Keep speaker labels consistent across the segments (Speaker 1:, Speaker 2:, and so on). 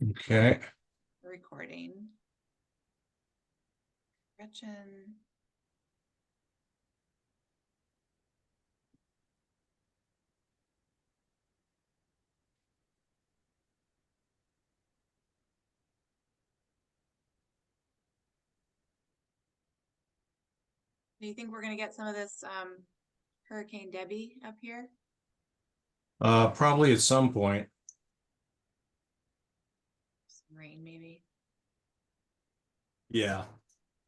Speaker 1: Okay.
Speaker 2: Recording. Gretchen. Do you think we're going to get some of this Hurricane Debbie up here?
Speaker 1: Probably at some point.
Speaker 2: Some rain, maybe.
Speaker 1: Yeah.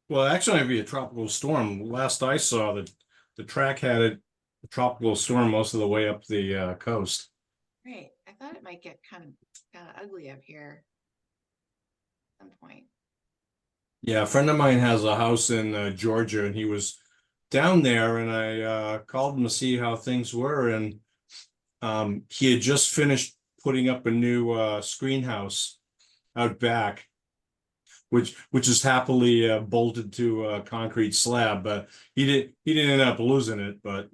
Speaker 1: Well, actually, it'd be a tropical storm. Last I saw, the track had a tropical storm most of the way up the coast.
Speaker 2: Great. I thought it might get kind of ugly up here at some point.
Speaker 1: Yeah, a friend of mine has a house in Georgia, and he was down there, and I called him to see how things were, and he had just finished putting up a new screen house out back, which is happily bolted to a concrete slab, but he didn't end up losing it,
Speaker 2: Good.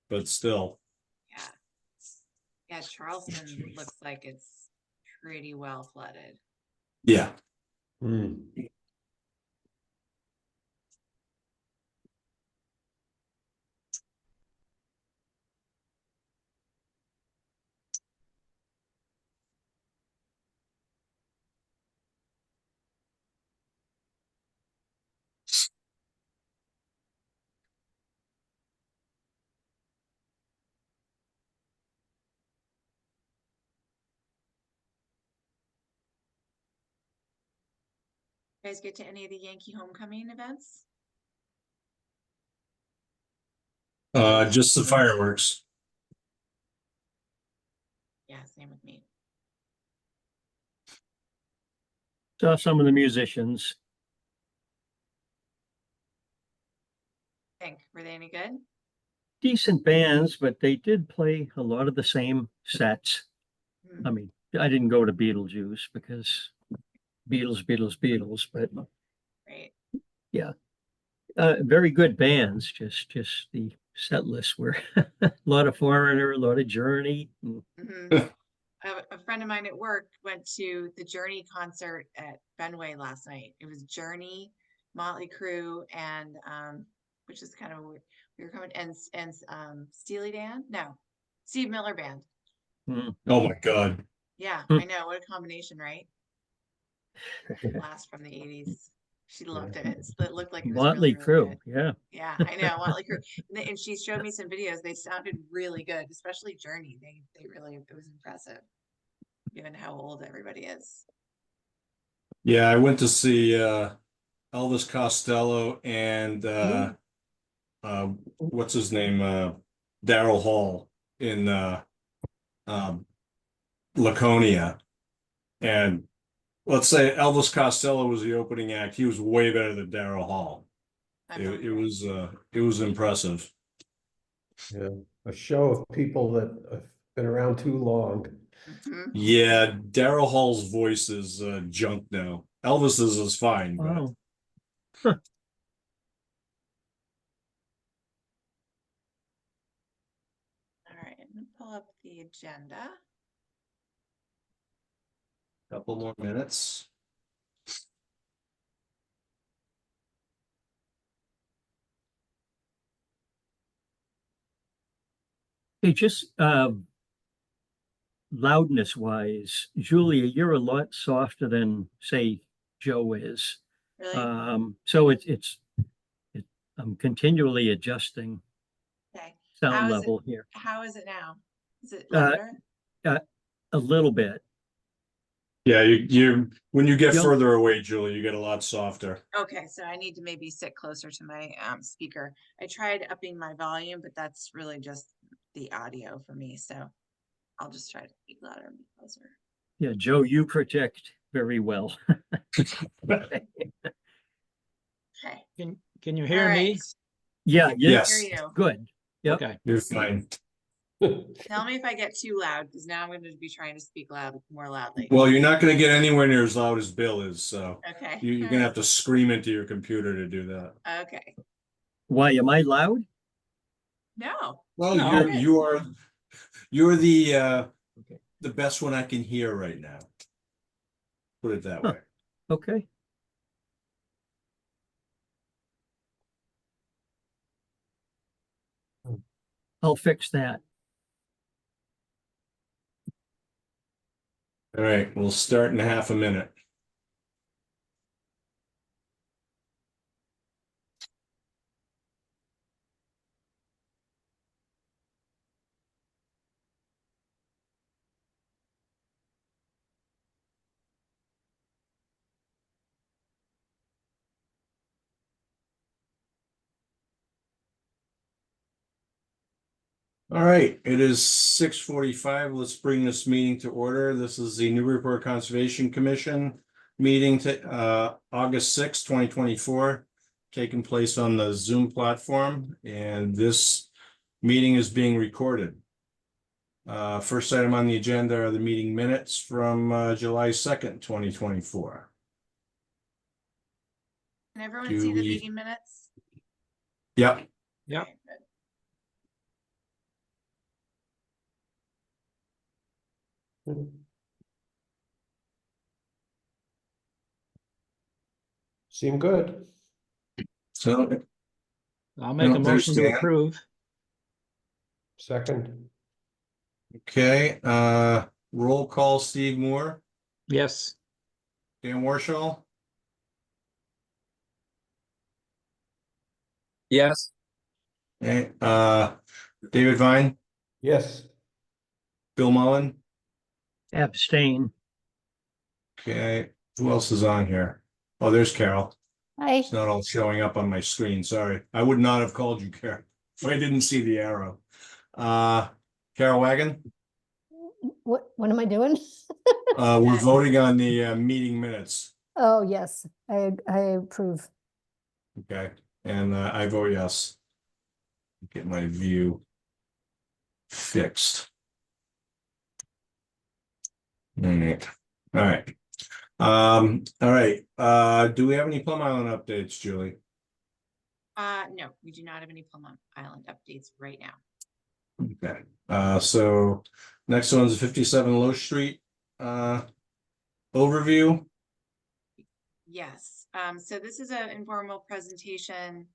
Speaker 1: but still.
Speaker 2: Yeah. Yeah, Charleston looks like it's pretty well flooded.
Speaker 1: Yeah.
Speaker 2: You guys get to any of the Yankee homecoming events?
Speaker 1: Just the fireworks.
Speaker 2: Yeah, same with me.
Speaker 3: Saw some of the musicians.
Speaker 2: Were they any good?
Speaker 3: Decent bands, but they did play a lot of the same sets. I mean, I didn't go to Beetlejuice because Beatles, but
Speaker 2: Right.
Speaker 3: yeah. Very good bands, just the set lists were a lot of Foreigner, a lot of Journey.
Speaker 2: A friend of mine at work went to the Journey concert at Fenway last night. It was Journey, Motley Crue, and which is kind of weird. We were coming and Steely Dan? No, Steve Miller Band.
Speaker 1: Oh my God.
Speaker 2: Yeah, I know. What a combination, right? Blast from the 80s. She loved it. It looked like it was
Speaker 3: Motley
Speaker 2: really, really
Speaker 3: Crue,
Speaker 2: good. Yeah, I know. Motley Crue. And she showed me some videos. They sounded really good, especially Journey. They really, it was impressive, given how old everybody is.
Speaker 1: Yeah, I went to see Elvis Costello and what's his name? Daryl Hall in Laconia. And let's say Elvis Costello was the opening act. He was way better than Daryl Hall. It was impressive.
Speaker 4: Yeah, a show of people that have been around too long.
Speaker 1: Yeah, Daryl Hall's voice is junk now. Elvis's is fine, but
Speaker 3: Oh.
Speaker 2: All right, I'm gonna pull up the agenda.
Speaker 1: a couple more minutes.
Speaker 3: Hey, just loudness wise, Julia, you're a lot softer than say Joe is.
Speaker 2: Really?
Speaker 3: So I'm continually adjusting
Speaker 2: Okay.
Speaker 3: sound level here.
Speaker 2: How is it now? Is it louder?
Speaker 3: A little bit.
Speaker 1: Yeah, you when you get further away, Julie, you get a lot softer.
Speaker 2: Okay, so I need to maybe sit closer to my speaker. I tried upping my volume, but that's really just the audio for me. So I'll just try to speak louder and be closer.
Speaker 3: Yeah, Joe, you project very well.
Speaker 2: Okay.
Speaker 5: Can you hear me?
Speaker 3: Yeah,
Speaker 1: Yes.
Speaker 2: Hear you.
Speaker 3: Good. Yep.
Speaker 5: Okay.
Speaker 1: You're fine.
Speaker 2: Tell me if I get too loud, because now I'm going to be trying to speak more loudly.
Speaker 1: Well, you're not going to get anywhere near as loud as Bill is, so
Speaker 2: Okay.
Speaker 1: you're going to have to scream into your computer to do that.
Speaker 2: Okay.
Speaker 3: Why am I loud?
Speaker 2: No.
Speaker 1: Well,
Speaker 5: No.
Speaker 1: you're the best one I can hear right now. Put it that
Speaker 3: Huh.
Speaker 1: way.
Speaker 3: Okay. I'll fix that.
Speaker 1: All right, we'll start in half a minute. All right, it is 6:45. Let's bring this meeting to order. This is the Newburyport Conservation Commission meeting to August 6, 2024, taking place on the Zoom platform, and this meeting is being recorded. First item on the agenda are the meeting minutes from July 2nd, 2024.
Speaker 2: Can everyone
Speaker 1: Do
Speaker 2: see the
Speaker 1: we-
Speaker 2: meeting minutes?
Speaker 1: Yep.
Speaker 5: Yep.
Speaker 2: Okay, good.
Speaker 4: Seem good.
Speaker 1: So,
Speaker 5: I'll make a
Speaker 1: No, there's
Speaker 5: motion to
Speaker 1: Dan.
Speaker 5: approve.
Speaker 4: Second,
Speaker 1: okay, roll call, Steve Moore,
Speaker 5: Yes.
Speaker 1: Dan Warshall,
Speaker 5: Yes.
Speaker 1: okay, David Vine,
Speaker 4: yes.
Speaker 1: Bill Mullen.
Speaker 3: Abstain.
Speaker 1: Okay, who else is on here? Oh, there's Carol.
Speaker 6: Hi,
Speaker 1: It's not all showing up on my screen, sorry. I would not have called you, Carol, if I didn't see the arrow. Carol Wagon,
Speaker 6: what am I doing?
Speaker 1: we're voting on the meeting minutes,
Speaker 6: Oh, yes, I approve.
Speaker 1: okay? And I vote yes. Get my view fixed. All right. All right, do we have any Plum Island updates, Julie?
Speaker 2: No, we do not have any Plum Island updates right now.
Speaker 1: Okay, so next one's 57 Low Street, overview.
Speaker 2: Yes, so this is an informal presentation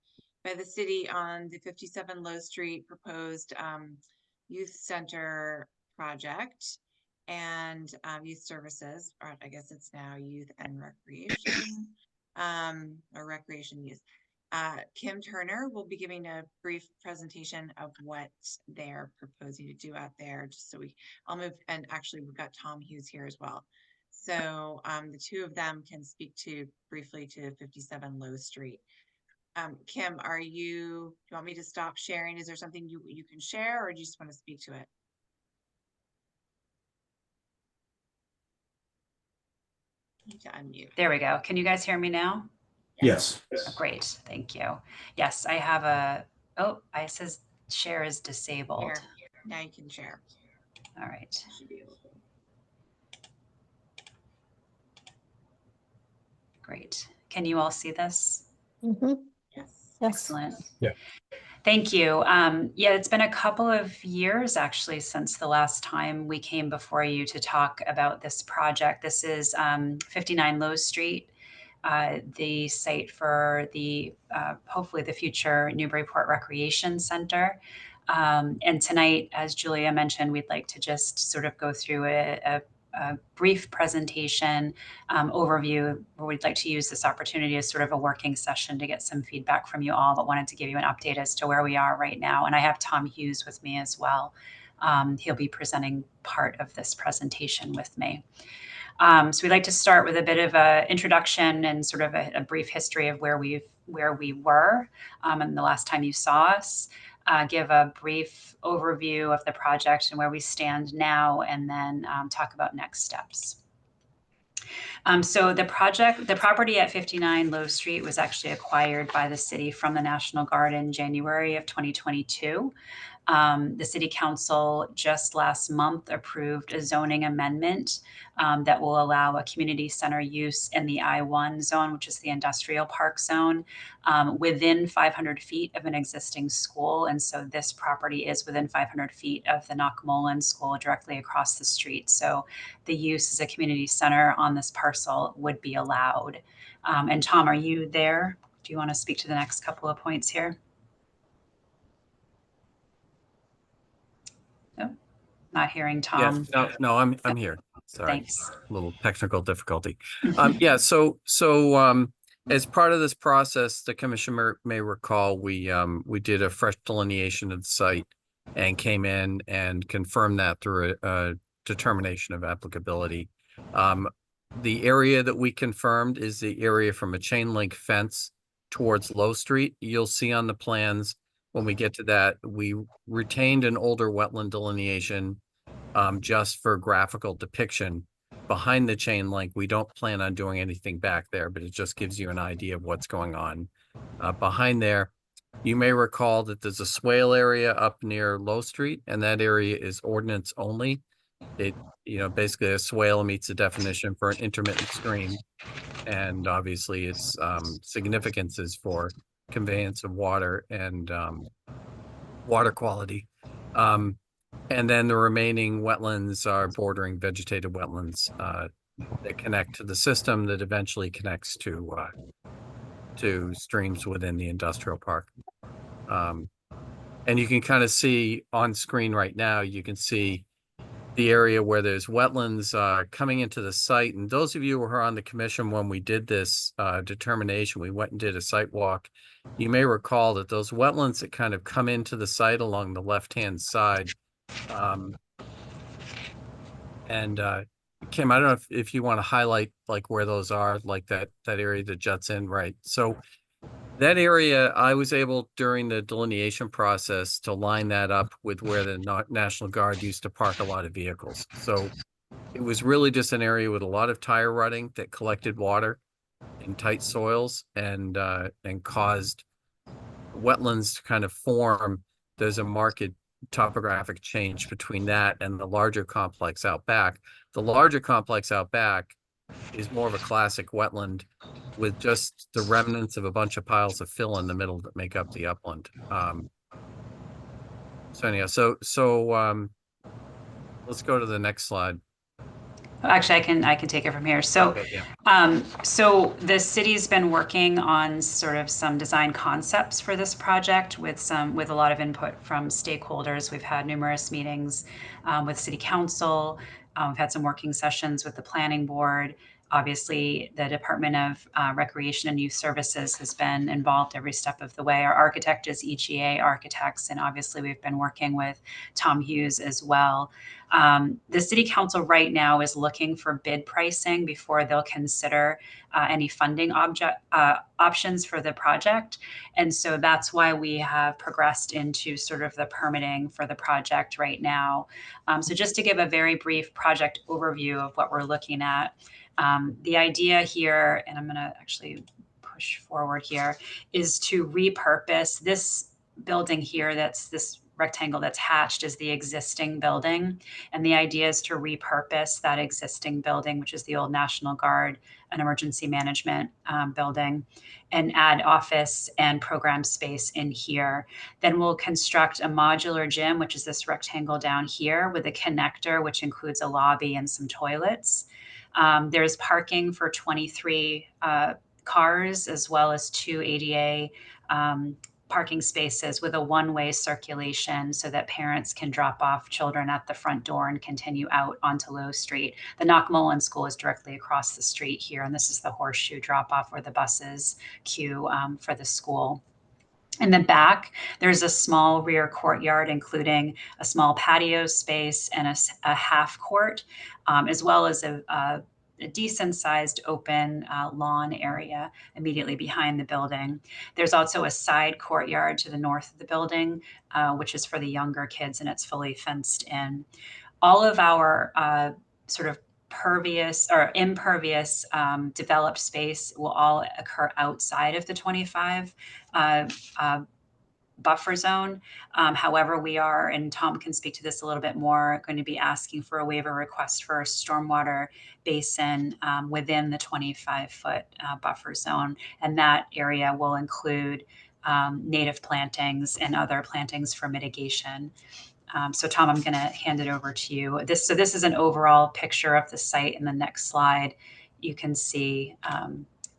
Speaker 2: by the city on the 57 Low Street proposed youth center project and youth services, or I guess it's now youth and recreation, or recreation youth. Kim Turner will be giving a brief presentation of what they're proposing to do out there, just so I'll move, and actually we've got Tom Hughes here as well. So the two of them can speak briefly to 57 Low Street. Kim, do you want me to stop sharing? Is there something you can share, or do you just want to speak to it? You need to unmute.
Speaker 7: There we go. Can you guys hear me now?
Speaker 1: Yes.
Speaker 7: Oh, great, thank you. Yes, I have it says share is disabled.
Speaker 2: Here, now you can share.
Speaker 7: All right,
Speaker 2: You should be able to.
Speaker 7: great. Can you all see this?
Speaker 6: Mhm,
Speaker 2: Yes.
Speaker 6: yes.
Speaker 7: Excellent.
Speaker 4: Yeah.
Speaker 7: Thank you. Yeah, it's been a couple of years actually since the last time we came before you to talk about this project. This is 59 Low Street, the site for the hopefully the future Newburyport Recreation Center. And tonight, as Julia mentioned, we'd like to just sort of go through a brief presentation overview, where we'd like to use this opportunity as sort of a working session to get some feedback from you all, but wanted to give you an update as to where we are right now. And I have Tom Hughes with me as well. He'll be presenting part of this presentation with me. So we'd like to start with a bit of an introduction and sort of a brief history of where we were and the last time you saw us. Give a brief overview of the project and where we stand now, and then talk about next steps. So the property at 59 Low Street was actually acquired by the city from the National Guard in January of 2022. The city council just last month approved a zoning amendment that will allow a community center use in the I-1 zone, which is the industrial park zone, within 500 feet of an existing school. And so this property is within 500 feet of the Knockmolin School directly across the street. So the use as a community center on this parcel would be allowed. And Tom, are you there? Do you want to speak to the next couple of points here? No, not hearing Tom.
Speaker 8: No, I'm here. Sorry,
Speaker 7: Thanks.
Speaker 8: a little technical difficulty. Yeah, so as part of this process, the commission may recall we did a fresh delineation of the site and came in and confirmed that through a determination of applicability. The area that we confirmed is the area from a chain link fence towards Low Street. You'll see on the plans when we get to that, we retained an older wetland delineation just for graphical depiction. Behind the chain link, we don't plan on doing anything back there, but it just gives you an idea of what's going on. Behind there, you may recall that there's a swale area up near Low Street, and that area is ordinance only. It, basically a swale meets the definition for an intermittent stream. And obviously its significance is for conveyance of water and water quality. And then the remaining wetlands are bordering vegetated wetlands that connect to the system that eventually connects to streams within the industrial park. And you can kind of see on screen right now, you can see the area where there's wetlands coming into the site. And those of you who were on the commission when we did this determination, we went and did a site walk. You may recall that those wetlands that kind of come into the site along the left-hand side. Kim, I don't know if you want to highlight like where those are, like that area that juts in, right? So that area, I was able during the delineation process to line that up with where the National Guard used to park a lot of vehicles. So it was really just an area with a lot of tire rutting that collected water in tight soils and caused wetlands to kind of form. There's a marked topographic change between that and the larger complex out back. The larger complex out back is more of a classic wetland with just the remnants of a bunch of piles of fill in the middle that make up the upland. So anyhow, let's go to the next slide.
Speaker 7: Actually, I can take it from here. So,
Speaker 8: Okay, yeah.
Speaker 7: So the city's been working on sort of some design concepts for this project with a lot of input from stakeholders. We've had numerous meetings with city council. We've had some working sessions with the planning board. Obviously, the Department of Recreation and Youth Services has been involved every step of the way. Our architect is EGA Architects, and obviously we've been working with Tom Hughes as well. The city council right now is looking for bid pricing before they'll consider any funding options for the project. And so that's why we have progressed into sort of the permitting for the project right now. So just to give a very brief project overview of what we're looking at, the idea here, and I'm going to actually push forward here, is to repurpose this building here. That's this rectangle that's hatched is the existing building. And the idea is to repurpose that existing building, which is the old National Guard and Emergency Management building, and add office and program space in here. Then we'll construct a modular gym, which is this rectangle down here with a connector, which includes a lobby and some toilets. There's parking for 23 cars, as well as 2 ADA parking spaces with a one-way circulation so that parents can drop off children at the front door and continue out onto Low Street. The Knockmolin School is directly across the street here, and this is the horseshoe drop-off where the buses queue for the school. In the back, there's a small rear courtyard, including a small patio space and a half court, as well as a decent sized open lawn area immediately behind the building. There's also a side courtyard to the north of the building, which is for the younger kids, and it's fully fenced in. All of our sort of pervious or impervious developed space will all occur outside of the 25 buffer zone. However, we are, and Tom can speak to this a little bit more, going to be asking for a waiver request for a stormwater basin within the 25-foot buffer zone. And that area will include native plantings and other plantings for mitigation. So Tom, I'm going to hand it over to you. This is an overall picture of the site. In the next slide, you can see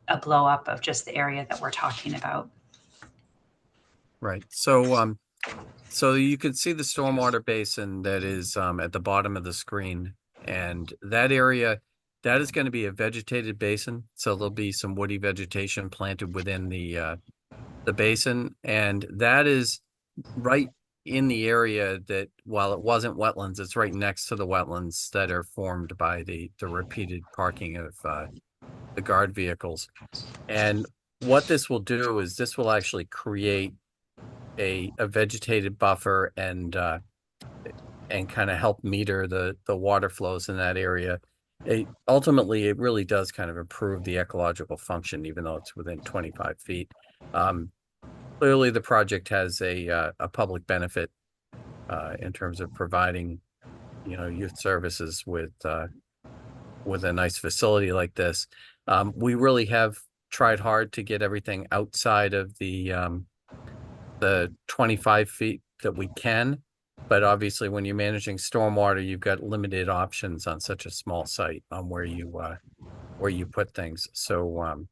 Speaker 7: a blow up of just the area that we're talking about.
Speaker 8: Right. So you can see the stormwater basin that is at the bottom of the screen, and that area, that is going to be a vegetated basin. So there'll be some woody vegetation planted within the basin, and that is right in the area that, while it wasn't wetlands, it's right next to the wetlands that are formed by the repeated parking of the guard vehicles. And what this will do is this will actually create a vegetated buffer and kind of help meter the water flows in that area. Ultimately, it really does kind of improve the ecological function, even though it's within 25 feet. Clearly, the project has a public benefit in terms of providing, youth services with a nice facility like this. We really have tried hard to get everything outside of the 25 feet that we can, but obviously when you're managing stormwater, you've got limited options on such a small site on where you put things. So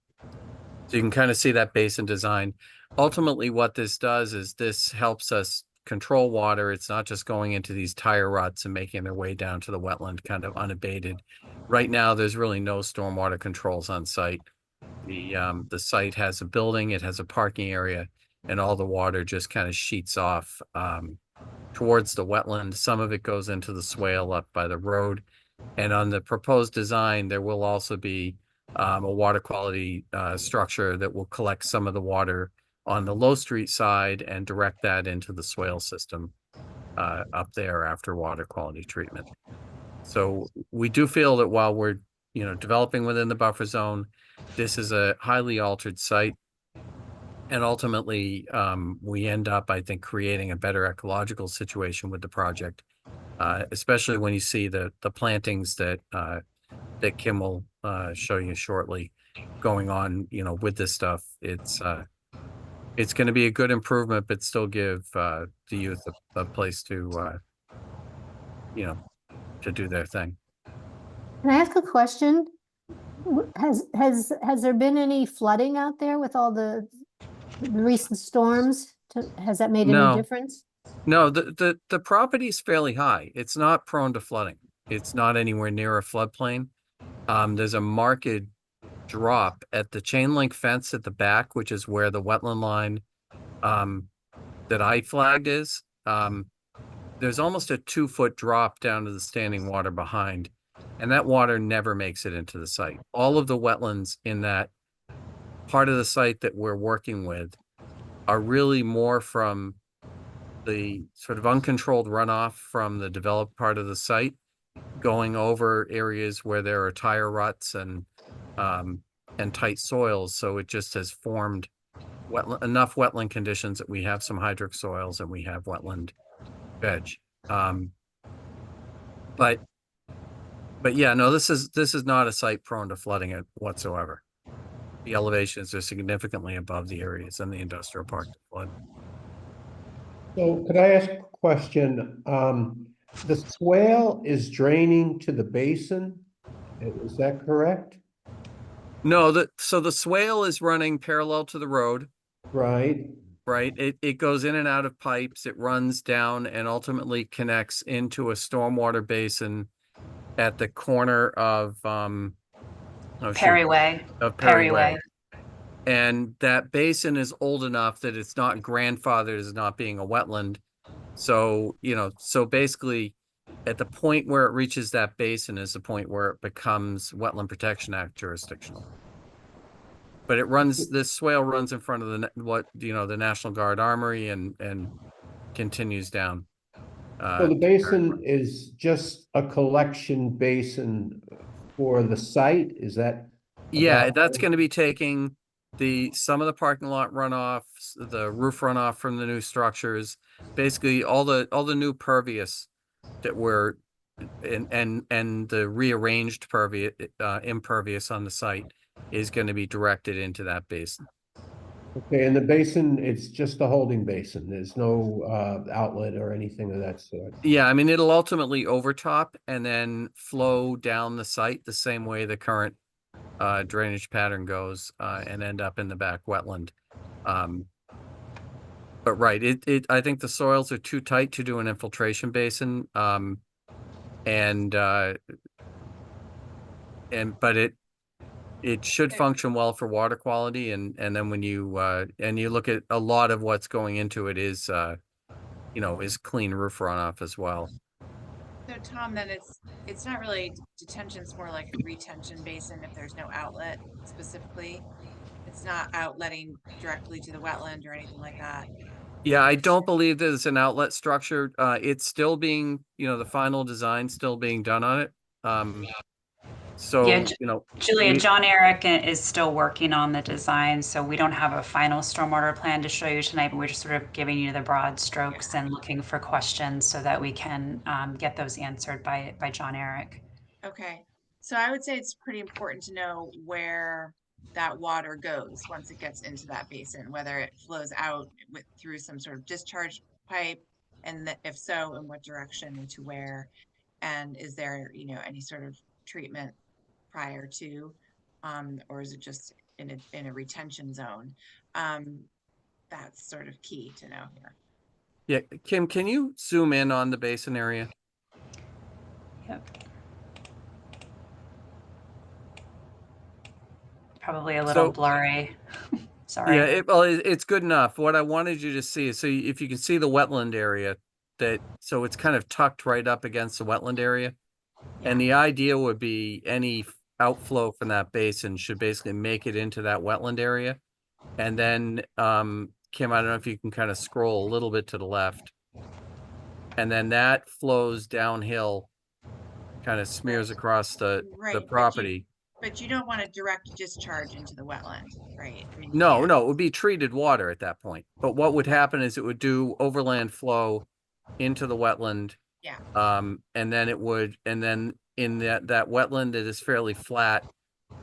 Speaker 8: you can kind of see that basin design. Ultimately, what this does is this helps us control water. It's not just going into these tire ruts and making their way down to the wetland kind of unabated. Right now, there's really no stormwater controls on site. The site has a building, it has a parking area, and all the water just kind of sheets off towards the wetland. Some of it goes into the swale up by the road. And on the proposed design, there will also be a water quality structure that will collect some of the water on the Low Street side and direct that into the swale system up there after water quality treatment. So we do feel that while we're, developing within the buffer zone, this is a highly altered site. And ultimately, we end up, I think, creating a better ecological situation with the project, especially when you see the plantings that Kim will show you shortly going on, with this stuff. It's going to be a good improvement, but still give the youth a place to, to do their thing.
Speaker 6: Can I ask a question? Has there been any flooding out there with all the recent storms? Has that made
Speaker 8: No.
Speaker 6: any difference?
Speaker 8: No, the property is fairly high. It's not prone to flooding. It's not anywhere near a floodplain. There's a marked drop at the chain link fence at the back, which is where the wetland line that I flagged is. There's almost a 2-foot drop down to the standing water behind, and that water never makes it into the site. All of the wetlands in that part of the site that we're working with are really more from the sort of uncontrolled runoff from the developed part of the site going over areas where there are tire ruts and tight soils. So it just has formed enough wetland conditions that we have some hydric soils and we have wetland veg. But yeah, no, this is not a site prone to flooding whatsoever. The elevations are significantly above the areas in the industrial park to flood.
Speaker 4: So could I ask a question? The swale is draining to the basin, is that correct?
Speaker 8: No, so the swale is running parallel to the road.
Speaker 4: Right.
Speaker 8: Right. It goes in and out of pipes. It runs down and ultimately connects into a stormwater basin at the corner of
Speaker 7: Perryway.
Speaker 8: Perryway. And that basin is old enough that it's not grandfathered as not being a wetland. So, so basically at the point where it reaches that basin is the point where it becomes Wetland Protection Act jurisdictional. But this swale runs in front of the National Guard Armory and continues down.
Speaker 4: So the basin is just a collection basin for the site, is that?
Speaker 8: Yeah, that's going to be taking some of the parking lot runoff, the roof runoff from the new structures, basically all the new pervious that were and the rearranged impervious on the site is going to be directed into that basin.
Speaker 4: Okay, and the basin, it's just a holding basin. There's no outlet or anything of that sort.
Speaker 8: Yeah, I mean, it'll ultimately overtop and then flow down the site the same way the current drainage pattern goes and end up in the back wetland. But right, I think the soils are too tight to do an infiltration basin. But it should function well for water quality, and then when you look at a lot of what's going into it is is clean roof runoff as well.
Speaker 2: So Tom, then it's not really detention, it's more like a retention basin if there's no outlet specifically. It's not outletting directly to the wetland or anything like that.
Speaker 8: Yeah, I don't believe there's an outlet structure. It's still being, the final design still being done on it. So,
Speaker 7: Yeah, Julia, John Eric is still working on the design, so we don't have a final stormwater plan to show you tonight, but we're just sort of giving you the broad strokes and looking for questions so that we can get those answered by John Eric.
Speaker 2: Okay, so I would say it's pretty important to know where that water goes once it gets into that basin, whether it flows out through some sort of discharge pipe, and if so, in what direction and to where, and is there, any sort of treatment prior to, or is it just in a retention zone? That's sort of key to know here.
Speaker 8: Yeah, Kim, can you zoom in on the basin area?
Speaker 7: Yep. Probably a little blurry. Sorry.
Speaker 8: Yeah, it's good enough. What I wanted you to see is, so if you can see the wetland area, so it's kind of tucked right up against the wetland area.
Speaker 2: Yeah.
Speaker 8: And the idea would be any outflow from that basin should basically make it into that wetland area. And then, Kim, I don't know if you can kind of scroll a little bit to the left. And then that flows downhill, kind of smears across the property.
Speaker 2: But you don't want to direct discharge into the wetland, right? I mean,
Speaker 8: No, it would be treated water at that point. But what would happen is it would do overland flow into the wetland.
Speaker 2: Yeah.
Speaker 8: And then in that wetland that is fairly flat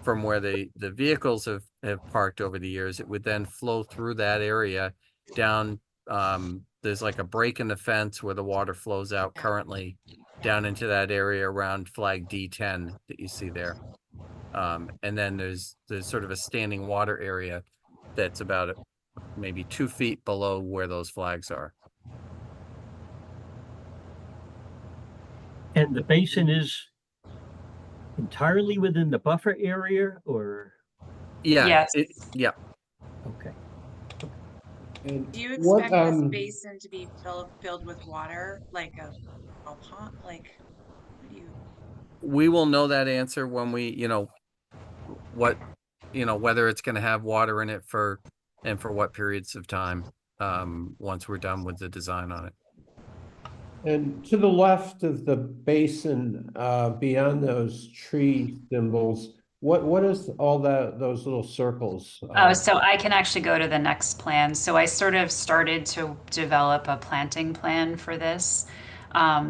Speaker 8: from where the vehicles have parked over the years, it would then flow through that area down. There's like a break in the fence where the water flows out currently down into that area around flag D10 that you see there. And then there's sort of a standing water area that's about maybe 2 feet below where those flags are.
Speaker 3: And the basin is entirely within the buffer area, or?
Speaker 8: Yeah.
Speaker 7: Yes.
Speaker 8: Yeah.
Speaker 3: Okay.
Speaker 4: And
Speaker 2: Do you
Speaker 4: what,
Speaker 2: expect this basin to be filled with water, like a pond? Like, what do you?
Speaker 8: We will know that answer when we, whether it's going to have water in it for what periods of time, once we're done with the design on it.
Speaker 4: And to the left of the basin, beyond those tree symbols, what is all those little circles?
Speaker 7: So I can actually go to the next plan. So I sort of started to develop a planting plan for this.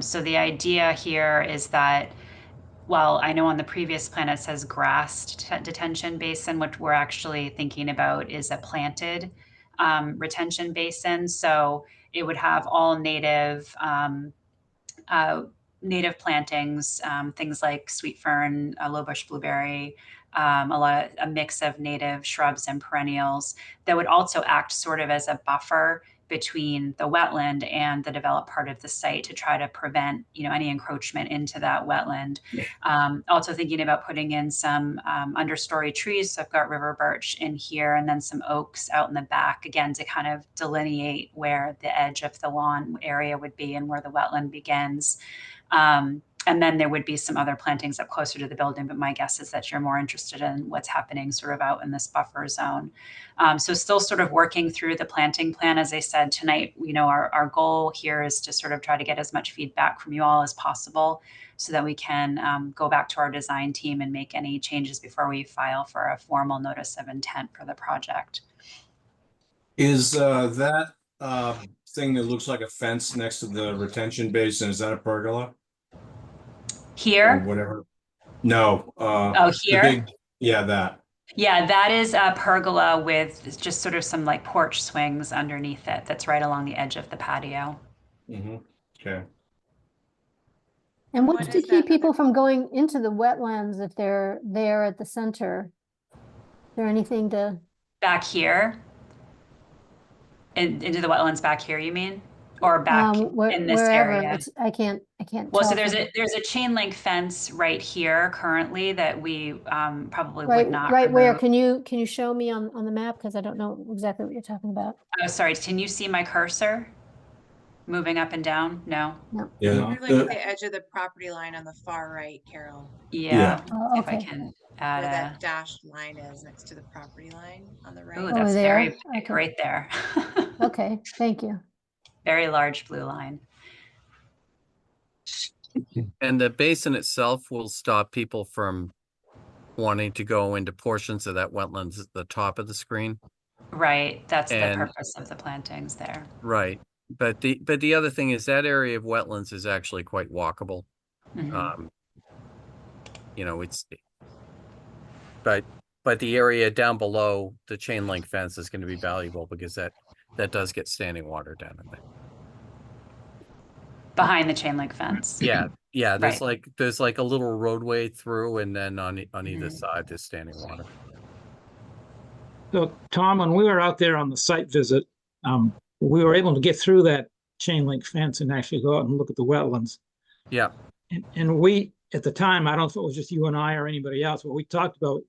Speaker 7: So the idea here is that, well, I know on the previous plan it says grassed detention basin, which we're actually thinking about is a planted retention basin. So it would have all native plantings, things like sweet fern, low bush blueberry, a mix of native shrubs and perennials that would also act sort of as a buffer between the wetland and the developed part of the site to try to prevent, any encroachment into that wetland. Also thinking about putting in some understory trees. So I've got river birch in here and then some oaks out in the back, again, to kind of delineate where the edge of the lawn area would be and where the wetland begins. And then there would be some other plantings up closer to the building, but my guess is that you're more interested in what's happening sort of out in this buffer zone. So still sort of working through the planting plan. As I said tonight, our goal here is to sort of try to get as much feedback from you all as possible so that we can go back to our design team and make any changes before we file for a formal notice of intent for the project.
Speaker 1: Is that thing that looks like a fence next to the retention basin, is that a pergola? Or
Speaker 7: Here?
Speaker 1: whatever? No,
Speaker 7: Oh,
Speaker 1: the
Speaker 7: here?
Speaker 1: big, yeah, that.
Speaker 7: Yeah, that is a pergola with just sort of some like porch swings underneath it. That's right along the edge of the patio.
Speaker 1: Okay.
Speaker 6: And
Speaker 2: What
Speaker 6: what's
Speaker 2: is
Speaker 6: to
Speaker 2: that
Speaker 6: keep
Speaker 2: other-
Speaker 6: people from going into the wetlands if they're there at the center? Is there anything to,
Speaker 7: Back here? Into the wetlands back here, you mean? Or back in this
Speaker 6: wherever,
Speaker 7: area?
Speaker 6: I can't
Speaker 7: Well,
Speaker 6: tell.
Speaker 7: so there's
Speaker 6: from-
Speaker 7: a chain link fence right here currently that we probably
Speaker 6: Right,
Speaker 7: would not
Speaker 6: right where,
Speaker 7: remove.
Speaker 6: can you show me on the map? Because I don't know exactly what you're talking about.
Speaker 7: Oh, sorry, can you see my cursor? Moving up and down? No?
Speaker 1: Yeah.
Speaker 2: You're like at the edge of the property line on the far right, Carol,
Speaker 7: Yeah,
Speaker 6: Oh,
Speaker 7: if I
Speaker 6: okay.
Speaker 7: can
Speaker 2: where
Speaker 7: add
Speaker 2: that dashed line is next to the property line on the
Speaker 7: oh,
Speaker 2: right.
Speaker 7: that's
Speaker 6: there?
Speaker 7: very big
Speaker 6: Okay.
Speaker 7: right there.
Speaker 6: Okay, thank you.
Speaker 7: Very large blue line.
Speaker 8: And the basin itself will stop people from wanting to go into portions of that wetlands at the top of the screen.
Speaker 7: Right, that's the
Speaker 8: And-
Speaker 7: purpose of the plantings there.
Speaker 8: Right. But the other thing is that area of wetlands is actually quite walkable.
Speaker 7: Mhm.
Speaker 8: It's, but the area down below the chain link fence is going to be valuable because that does get standing water down in there.
Speaker 7: Behind the chain link fence.
Speaker 8: Yeah. Yeah. There's
Speaker 7: Right.
Speaker 8: like a little roadway through, and then on either
Speaker 7: Mhm.
Speaker 8: side, there's standing water.
Speaker 5: So Tom, when we were out there on the site visit, we were able to get through that chain link fence and actually go out and look at the wetlands.
Speaker 8: Yeah.
Speaker 5: And we, at the time, I don't know if it was just you and I or anybody else, but we talked about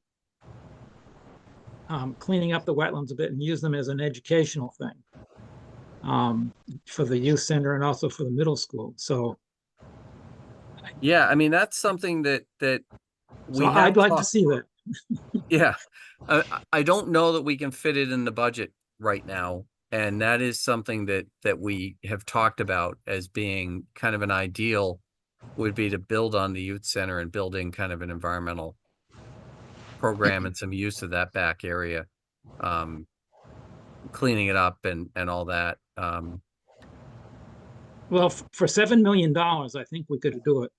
Speaker 5: cleaning up the wetlands a bit and use them as an educational thing for the youth center and also for the middle school. So
Speaker 8: Yeah. I mean, that's something that we have
Speaker 5: I'd like to
Speaker 8: talked-
Speaker 5: see that.
Speaker 8: Yeah. I don't know that we can fit it in the budget right now. And that is something that we have talked about as being kind of an ideal would be to build on the youth center and building kind of an environmental program and some use of that back area, cleaning it up and all that.
Speaker 5: Well, for $7 million, I think we could do it.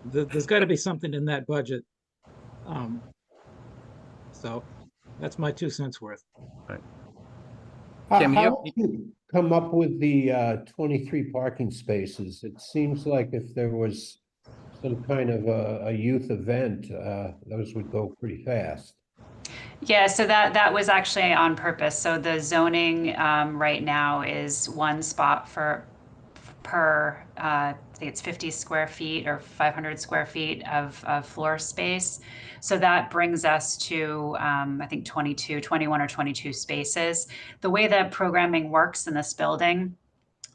Speaker 5: There's got to be something in that budget. So that's my 2 cents worth.
Speaker 8: Kim,
Speaker 4: How did you come up with the 23 parking spaces? It seems like if there was some kind of a youth event, those would go pretty fast.
Speaker 7: Yeah, so that was actually on purpose. So the zoning right now is one spot per I think it's 50 square feet or 500 square feet of floor space. So that brings us to I think 21 or 22 spaces. The way that programming works in this building,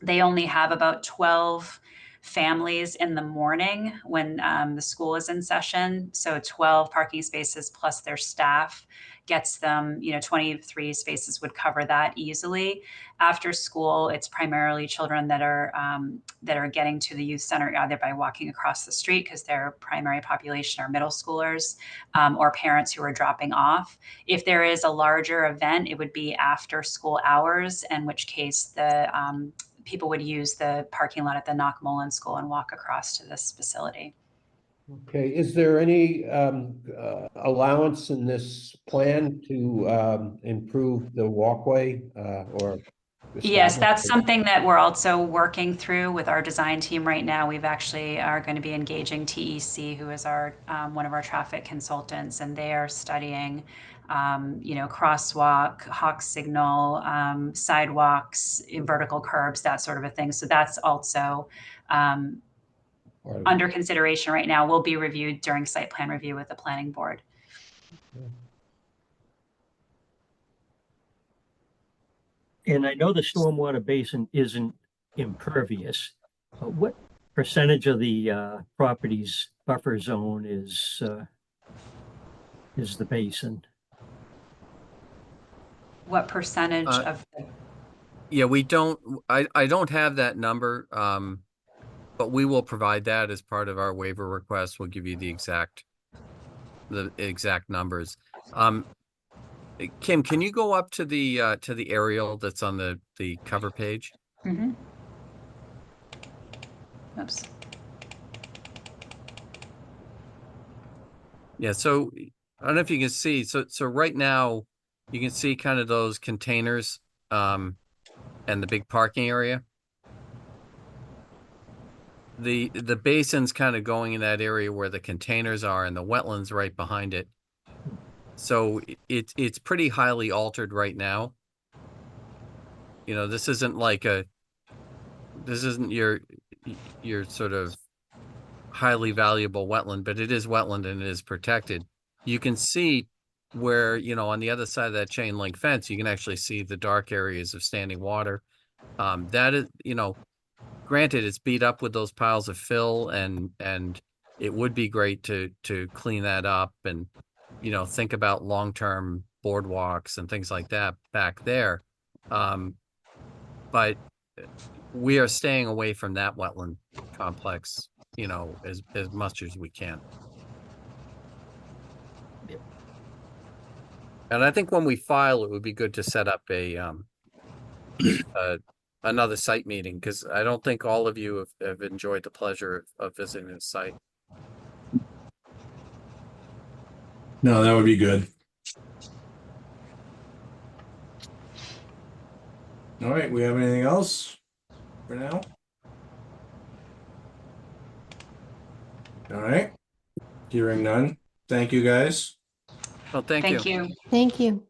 Speaker 7: they only have about 12 families in the morning when the school is in session. So 12 parking spaces plus their staff gets them, 23 spaces would cover that easily. After school, it's primarily children that are getting to the youth center either by walking across the street because their primary population are middle schoolers or parents who are dropping off. If there is a larger event, it would be after school hours, in which case the people would use the parking lot at the Knockmullen School and walk across to this facility.
Speaker 4: Okay, is there any allowance in this plan to improve the walkway or?
Speaker 7: Yes,
Speaker 4: establish
Speaker 7: that's
Speaker 4: it?
Speaker 7: something that we're also working through with our design team right now. We've actually are going to be engaging TEC, who is our one of our traffic consultants, and they are studying, crosswalk, hawk signal, sidewalks, vertical curbs, that sort of a thing. So that's also
Speaker 4: Part of it.
Speaker 7: under consideration right now. Will be reviewed during site plan review with the planning board.
Speaker 3: And I know the stormwater basin isn't impervious, but percentage of the property's buffer zone is the basin?
Speaker 7: What percentage
Speaker 8: Uh,
Speaker 7: of the
Speaker 8: Yeah, we don't, I don't have that number, but we will provide that as part of our waiver request. We'll give you the exact numbers. Kim, can you go up to the aerial that's on the cover page?
Speaker 7: Mhm. Oops.
Speaker 8: Yeah, so I don't know if you can see, so right now you can see kind of those containers, and the big parking area. The basin's kind of going in that area where the containers are and the wetlands right behind it. So it's pretty highly altered right now. You know, this isn't your sort of highly valuable wetland, but it is wetland and it is protected. You can see where, you know, on the other side of that chain link fence, you can actually see the dark areas of standing water. That is, you know, granted, it's beat up with those piles of fill, and it would be great to clean that up and, you know, think about long-term boardwalks and things like that back there. But we are staying away from that wetland complex, you know, as much as we can. And I think when we file, it would be good to set up another site meeting, because I don't think all of you have enjoyed the pleasure of visiting this site.
Speaker 1: No, that would be good. All right, we have anything else for now? All right, hearing none. Thank you, guys.
Speaker 8: Well, thank you.
Speaker 7: Thank you.
Speaker 6: Thank you.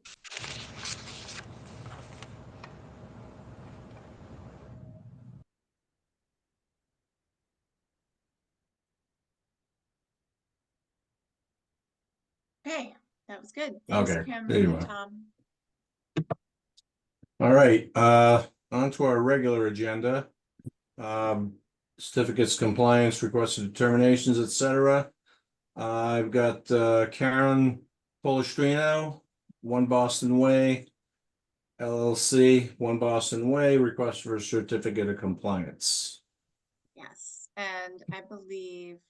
Speaker 2: Okay, that was good. Thanks,
Speaker 1: Okay,
Speaker 2: Kim
Speaker 1: there you
Speaker 2: and
Speaker 1: are.
Speaker 2: Tom.
Speaker 1: All right, on to our regular agenda. Certificates, compliance, requested determinations, etc. I've got Karen Polistrino, 1 Boston Way, LLC, 1 Boston Way, request for a certificate of compliance.
Speaker 2: Yes, and I believe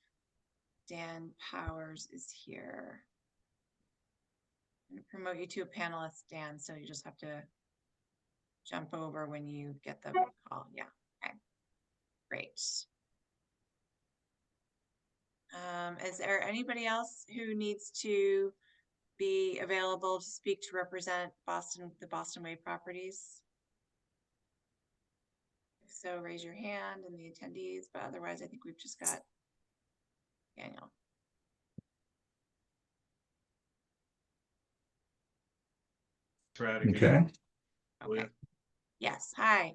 Speaker 2: Dan Powers is here. I'm gonna promote you to a panelist, Dan, so you just have to jump over when you get the call. Yeah, okay, great. Is there anybody else who needs to be available to speak to represent the Boston Way properties? If so, raise your hand and the attendees, but otherwise I think we've just got Daniel.
Speaker 1: Okay.
Speaker 2: Okay. Yes, hi.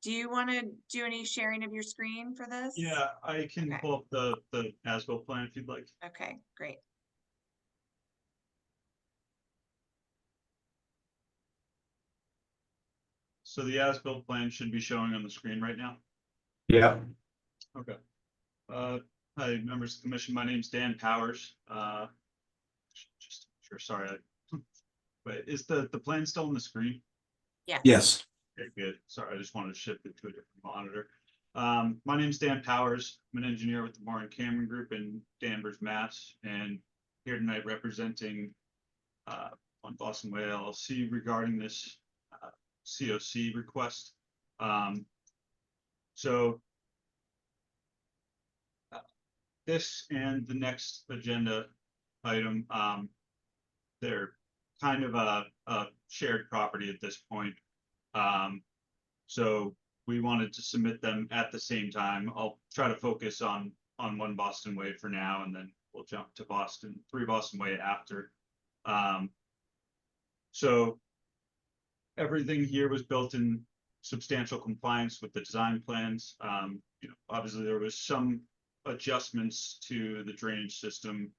Speaker 2: Do you want to do any sharing of your screen for this?
Speaker 9: Yeah, I can
Speaker 2: Okay.
Speaker 9: pull up the as-built plan if you'd like.
Speaker 2: Okay, great.
Speaker 9: So the as-built plan should be showing on the screen right now.
Speaker 1: Yeah.
Speaker 9: Okay. Hi, members of the commission. My name's Dan Powers. Just sure, sorry. But is the plan still on the screen?
Speaker 2: Yes.
Speaker 1: Yes.
Speaker 9: Okay, good. Sorry, I just wanted to shift it to a different monitor. My name's Dan Powers. I'm an engineer with the Warren Cameron Group in Danvers, Mass. And here tonight representing on Boston Way LLC regarding this COC request. So this and the next agenda item, they're kind of a shared property at this point. So we wanted to submit them at the same time. I'll try to focus on 1 Boston Way for now, and then we'll jump to 3 Boston Way after. So everything here was built in substantial compliance with the design plans. You know, obviously there was some adjustments to the drainage system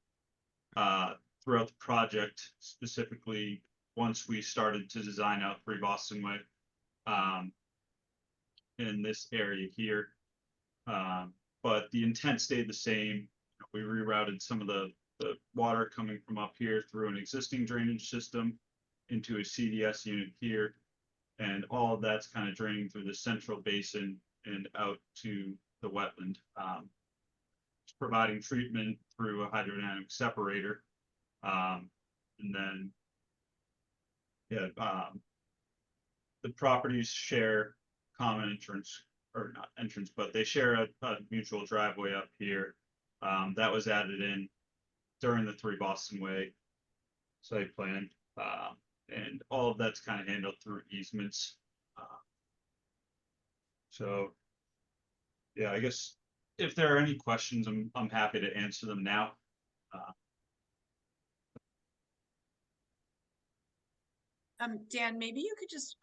Speaker 9: throughout the project, specifically once we started to design out 3 Boston Way in this area here. but the intent stayed the same. We rerouted some of the water coming from up here through an existing drainage system into a CDS unit here. And all of that's kind of draining through the central basin and out to the wetland. Providing treatment through a hydrodynamic separator. And then, yeah, the properties share common entrance, or not entrance, but they share a mutual driveway up here. That was added in during the 3 Boston Way site plan. And all of that's kind of handled through easements. So, yeah, I guess if there are any questions, I'm happy to answer them now.
Speaker 2: Dan, maybe you could just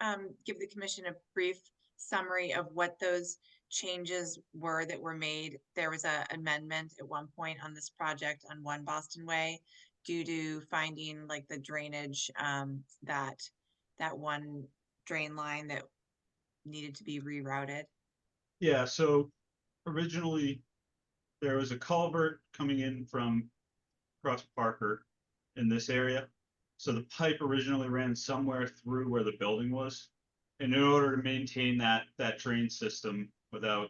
Speaker 2: give the commission a brief summary of what those changes were that were made. There was an amendment at one point on this project on 1 Boston Way due to finding like the drainage, that one drain line that needed to be rerouted.
Speaker 9: Yeah, so originally there was a culvert coming in from across Parker in this area. So the pipe originally ran somewhere through where the building was. And in order to maintain that drain system without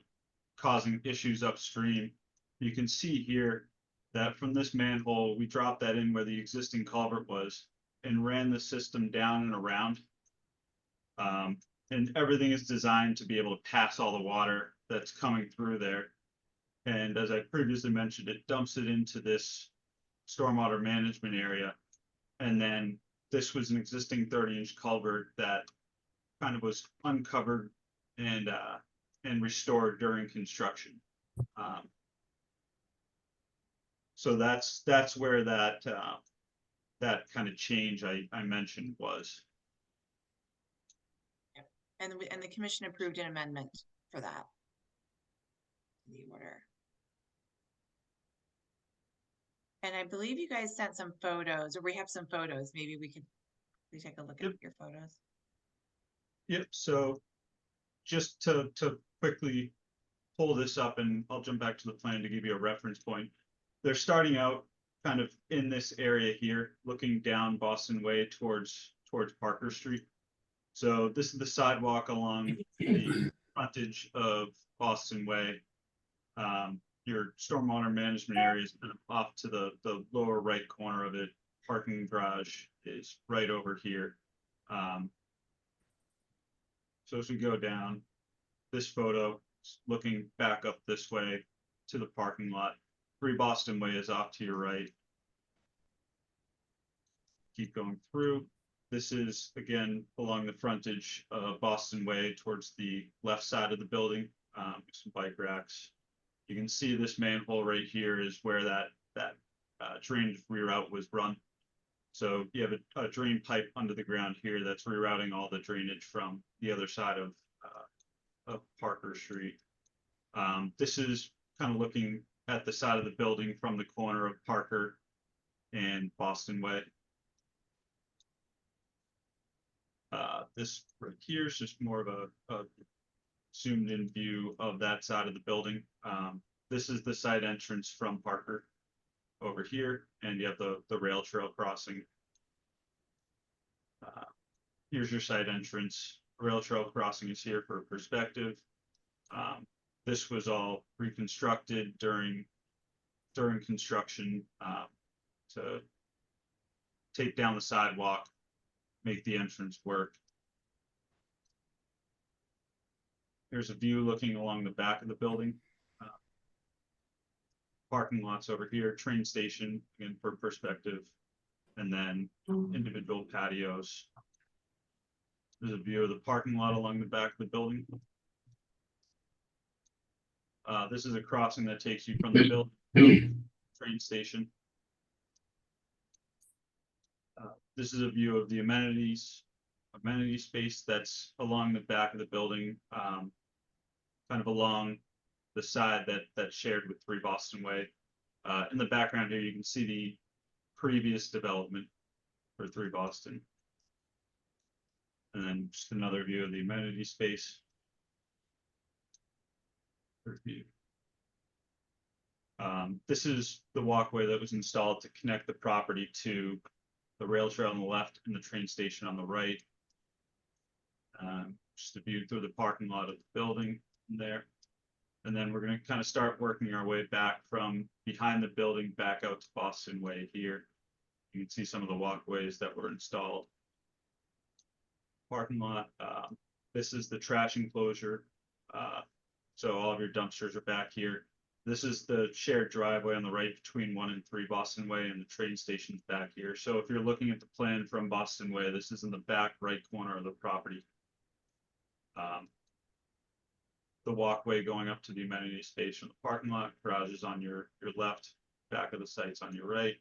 Speaker 9: causing issues upstream, you can see here that from this manhole, we dropped that in where the existing culvert was and ran the system down and around. And everything is designed to be able to pass all the water that's coming through there. And as I previously mentioned, it dumps it into this stormwater management area. And then this was an existing 30-inch culvert that kind of was uncovered and restored during construction. So that's where that kind of change I mentioned was.
Speaker 2: And the commission approved an amendment for that. The order. And I believe you guys sent some photos, or we have some photos. Maybe we take a look at your photos.
Speaker 9: Yep. So just to quickly pull this up, and I'll jump back to the plan to give you a reference point. They're starting out kind of in this area here, looking down Boston Way towards Parker Street. So this is the sidewalk along the frontage of Boston Way. Your stormwater management area is kind of off to the lower right corner of it. Parking garage is right over here. So as we go down, this photo is looking back up this way to the parking lot. 3 Boston Way is off to your right. Keep going through. This is, again, along the frontage of Boston Way towards the left side of the building. Some bike racks. You can see this manhole right here is where that drainage reroute was run. So you have a drain pipe under the ground here that's rerouting all the drainage from the other side of Parker Street. This is kind of looking at the side of the building from the corner of Parker and Boston Way. This right here is just more of a zoomed in view of that side of the building. This is the side entrance from Parker over here, and you have the rail trail crossing. Here's your side entrance. Rail trail crossing is here for perspective. This was all reconstructed during construction to take down the sidewalk, make the entrance work. Here's a view looking along the back of the building. Parking lots over here, train station, again for perspective, and then individual patios. There's a view of the parking lot along the back of the building. This is a crossing that takes you from the building train station. This is a view of the amenity space that's along the back of the building, kind of along the side that's shared with 3 Boston Way. In the background here, you can see the previous development for 3 Boston. And then just another view of the amenity space. This is the walkway that was installed to connect the property to the rail trail on the left and the train station on the right. Just a view through the parking lot of the building there. And then we're going to kind of start working our way back from behind the building back out to Boston Way here. You can see some of the walkways that were installed. Parking lot. This is the trash enclosure. So all of your dumpsters are back here. This is the shared driveway on the right between 1 and 3 Boston Way, and the train station's back here. So if you're looking at the plan from Boston Way, this is in the back right corner of the property. The walkway going up to the amenity space from the parking lot, garage is on your left, back of the site's on your right.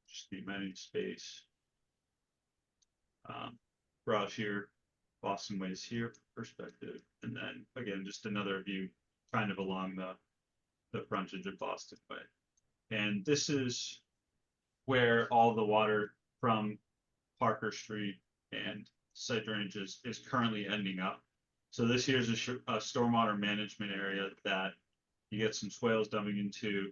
Speaker 9: Just the amenity space. Garage here, Boston Way's here for perspective, and then again just another view kind of along the frontage of Boston Way. And this is where all the water from Parker Street and site drainage is currently ending up. So this here is a stormwater management area that you get some swales dumping into.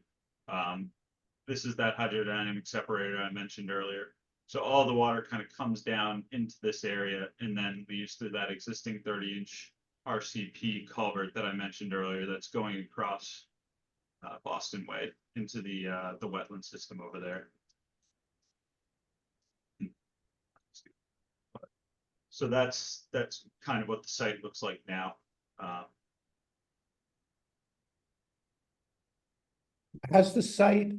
Speaker 9: This is that hydrodynamic separator I mentioned earlier. So all the water kind of comes down into this area and then leaves through that existing 30-inch RCP culvert that I mentioned earlier that's going across Boston Way into the wetland system over there. So that's kind of what the site looks like now.
Speaker 4: Has the site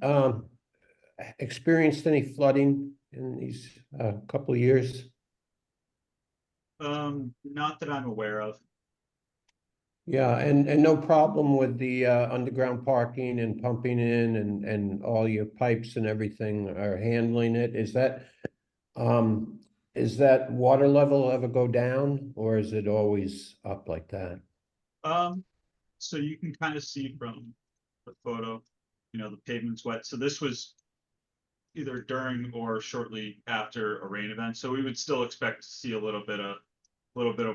Speaker 4: experienced any flooding in these couple of years?
Speaker 9: Not that I'm aware of.
Speaker 4: Yeah, and no problem with the underground parking and pumping in and all your pipes and everything are handling it. Is that water level ever go down, or is it always up like that?
Speaker 9: So you can kind of see from the photo, you know, the pavement's wet. So this was either during or shortly after a rain event. So we would still expect to see a little bit of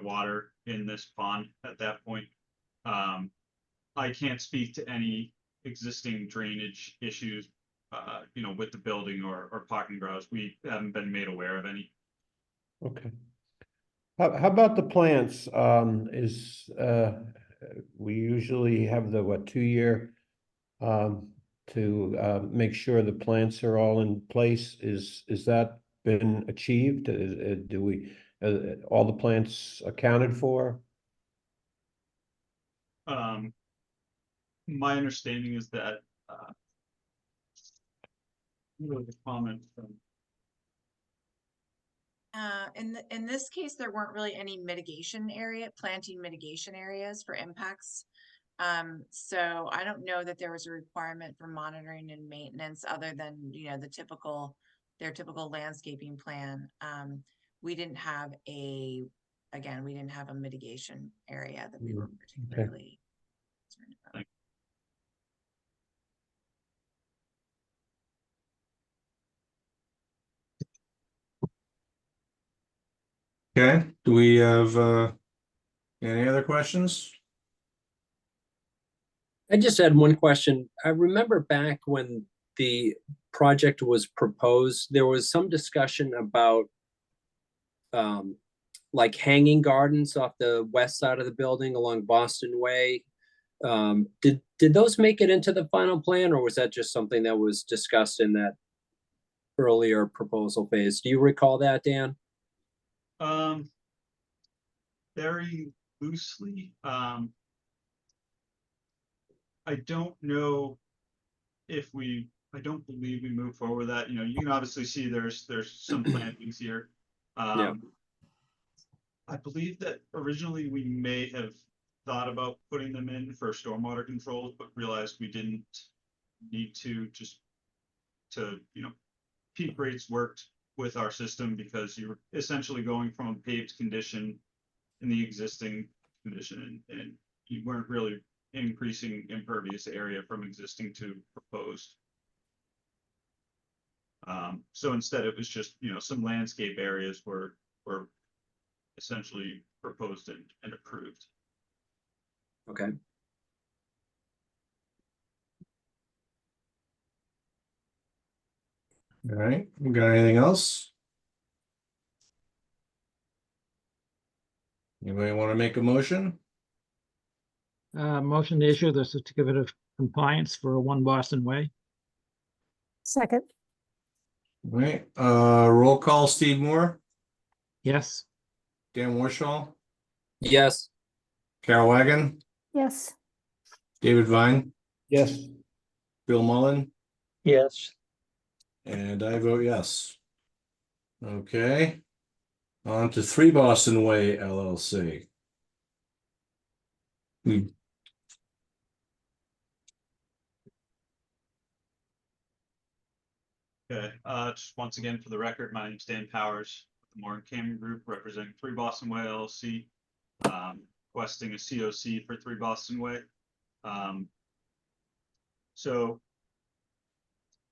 Speaker 9: water in this pond at that point. I can't speak to any existing drainage issues, you know, with the building or parking garage. We haven't been made aware of any.
Speaker 4: Okay. How about the plants? We usually have the 2-year to make sure the plants are all in place. Is that been achieved? Do we all the plants accounted for?
Speaker 9: My understanding is that what was the comment from?
Speaker 2: In this case, there weren't really any planting mitigation areas for impacts. So I don't know that there was a requirement for monitoring and maintenance other than, you know, their typical landscaping plan. We didn't have a mitigation area that we were particularly concerned about.
Speaker 1: Okay, do we have any other questions?
Speaker 10: I just had one question. I remember back when the project was proposed, there was some discussion about like hanging gardens off the west side of the building along Boston Way. Did those make it into the final plan, or was that just something that was discussed in that earlier proposal phase? Do you recall that, Dan?
Speaker 9: Very loosely. I don't know if I don't believe we moved forward with that. You know, you can obviously see there's some plantings here.
Speaker 10: Yeah.
Speaker 9: I believe that originally we may have thought about putting them in for stormwater controls, but realized we didn't need to, just to, you know, peak rates worked with our system because you're essentially going from a paved condition in the existing condition and you weren't really increasing impervious area from existing to proposed. So instead it was just, you know, some landscape areas were essentially proposed and approved.
Speaker 10: Okay.
Speaker 1: All right, we got anything else? Anybody want to make a motion?
Speaker 5: Motion to issue the certificate of compliance for 1 Boston Way.
Speaker 6: Second,
Speaker 1: All right, roll call, Steve Moore,
Speaker 5: Yes.
Speaker 1: Dan Warshall,
Speaker 10: Yes.
Speaker 1: Carol Wagon,
Speaker 6: yes.
Speaker 1: David Vine,
Speaker 4: Yes,
Speaker 1: Bill Mullen,
Speaker 3: Yes.
Speaker 1: and I vote yes. Okay. On to 3 Boston Way LLC. We
Speaker 9: Okay, just once again, for the record, my name's Dan Powers, with the Moore and Cameron Group, representing 3 Boston Way LLC. Requesting a COC for 3 Boston Way. So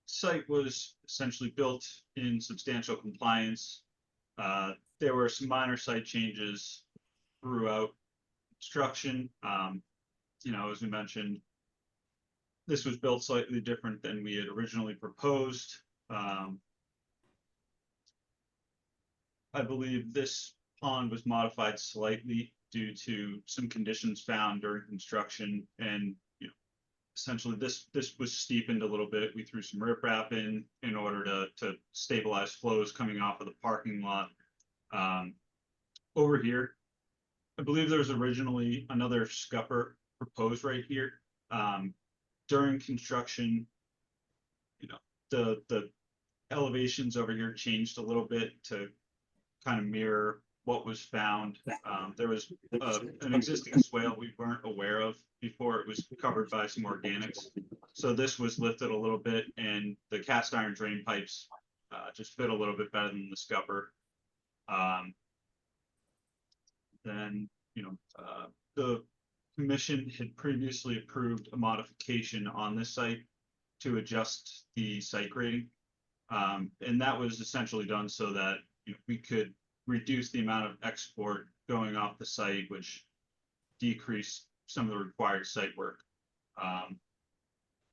Speaker 9: site was essentially built in substantial compliance. There were some minor site changes throughout construction. You know, as we mentioned, this was built slightly different than we had originally proposed. I believe this pond was modified slightly due to some conditions found during construction, and you know, essentially this was steepened a little bit. We threw some riprap in order to stabilize flows coming off of the parking lot. Over here, I believe there was originally another scupper proposed right here. During construction, you know, the elevations over here changed a little bit to kind of mirror what was found. There was an existing swale we weren't aware of before. It was covered by some organics. So this was lifted a little bit, and the cast iron drain pipes just fit a little bit better than the scupper. Then, you know, the commission had previously approved a modification on this site to adjust the site grading. And that was essentially done so that we could reduce the amount of export going off the site, which decreased some of the required site work.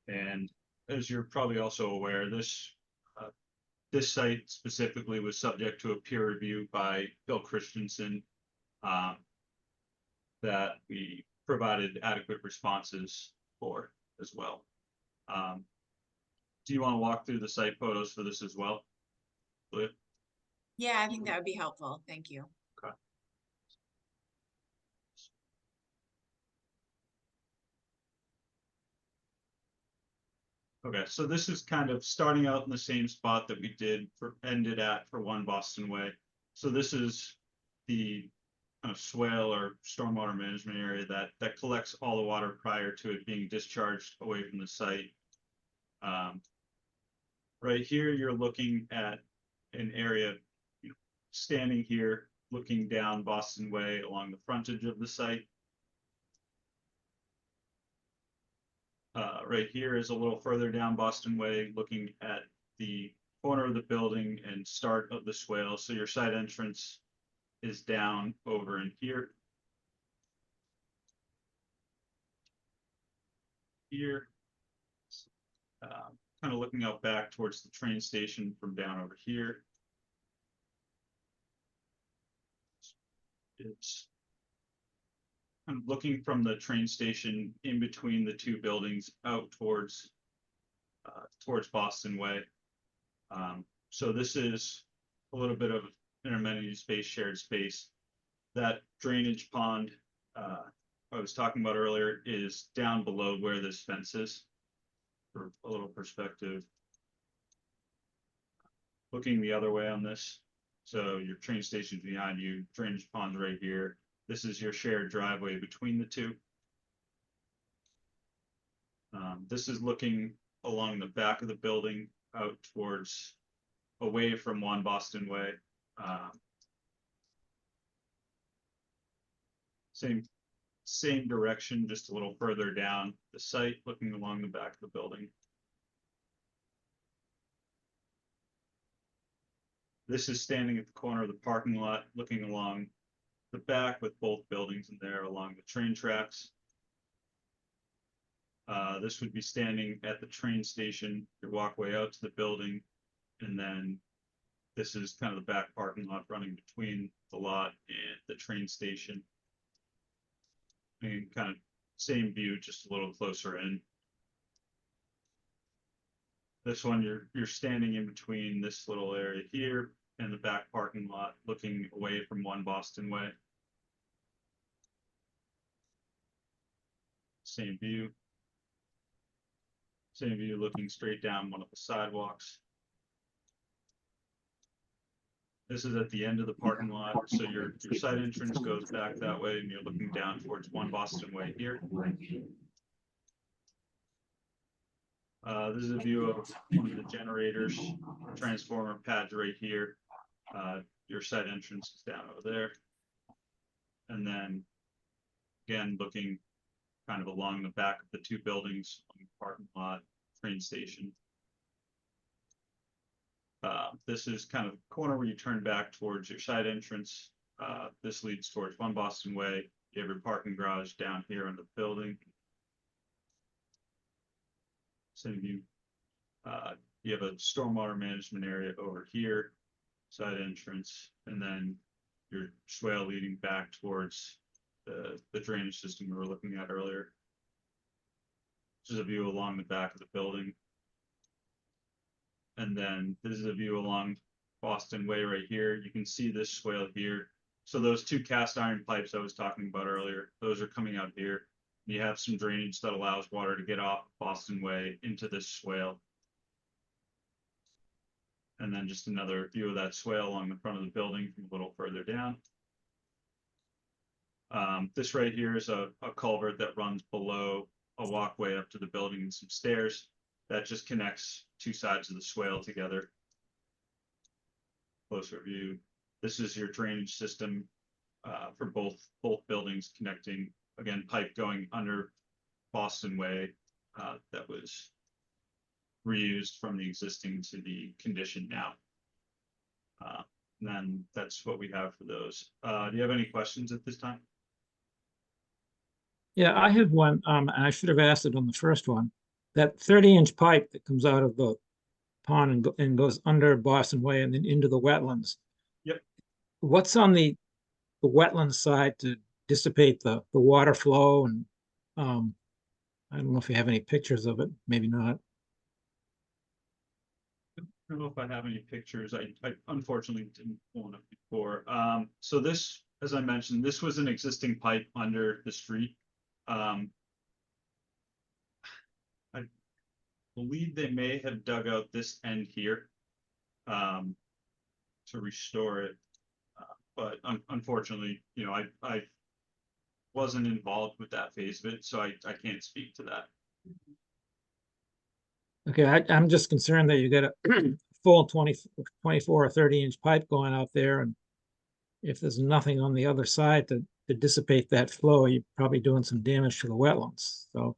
Speaker 9: And as you're probably also aware, this site specifically was subject to a peer review by Bill Christensen that we provided adequate responses for as well. Do you want to walk through the site photos for this as well, Leah?
Speaker 2: Yeah, I think that would be helpful. Thank you.
Speaker 9: Okay. Okay, so this is kind of starting out in the same spot that we ended at for 1 Boston Way. So this is the kind of swale or stormwater management area that collects all the water prior to it being discharged away from the site. Right here, you're looking at an area, standing here, looking down Boston Way along the frontage of the site. Right here is a little further down Boston Way, looking at the corner of the building and start of the swale. So your site entrance is down over in here. Here, kind of looking out back towards the train station from down over here. It's kind of looking from the train station in between the 2 buildings out towards Boston Way. So this is a little bit of an amenity space, shared space. That drainage pond I was talking about earlier is down below where this fence is, for a little perspective. Looking the other way on this, so your train station's behind you, drainage pond's right here. This is your shared driveway between the 2. This is looking along the back of the building out towards, away from 1 Boston Way. Same direction, just a little further down the site, looking along the back of the building. This is standing at the corner of the parking lot, looking along the back with both buildings in there along the train tracks. This would be standing at the train station, your walkway out to the building, And then this is kind of the back parking lot running between the lot and the train station. And kind of same view, just a little closer in. This one, you're standing in between this little area here and the back parking lot, looking away from 1 Boston Way. Same view. Same view looking straight down one of the sidewalks. This is at the end of the parking lot, so your side entrance goes back that way and you're looking down towards 1 Boston Way here. This is a view of one of the generators, transformer pads right here. Your side entrance is down over there. And then again, looking kind of along the back of the 2 buildings, parking lot, train station. This is kind of the corner where you turn back towards your side entrance. This leads towards 1 Boston Way. You have your parking garage down here in the building. Same view. You have a stormwater management area over here, side entrance, and then your swale leading back towards the drainage system we were looking at earlier. This is a view along the back of the building. And then this is a view along Boston Way right here. You can see this swale here. So those 2 cast iron pipes I was talking about earlier, those are coming out here. You have some drainage that allows water to get off Boston Way into this swale. And then just another view of that swale along the front of the building from a little further down. This right here is a culvert that runs below a walkway up to the building and some stairs. That just connects 2 sides of the swale together. Closer view. This is your drainage system for both buildings, connecting, again, pipe going under Boston Way that was reused from the existing to the condition now. And then that's what we have for those. Do you have any questions at this time?
Speaker 5: Yeah, I have one, and I should have asked it on the first one. That 30-inch pipe that comes out of the pond and goes under Boston Way and then into the wetlands.
Speaker 9: Yep.
Speaker 5: What's on the wetland side to dissipate the water flow? And I don't know if you have any pictures of it, maybe not.
Speaker 9: I don't know if I have any pictures. I unfortunately didn't pull one up before. So this, as I mentioned, this was an existing pipe under the street. I believe they may have dug out this end here to restore it. But unfortunately, you know, I wasn't involved with that phase of it, so I can't speak to that.
Speaker 5: Okay, I'm just concerned that you got a full 24 or 30-inch pipe going out there, and if there's nothing on the other side to dissipate that flow, you're probably doing some damage to the wetlands. So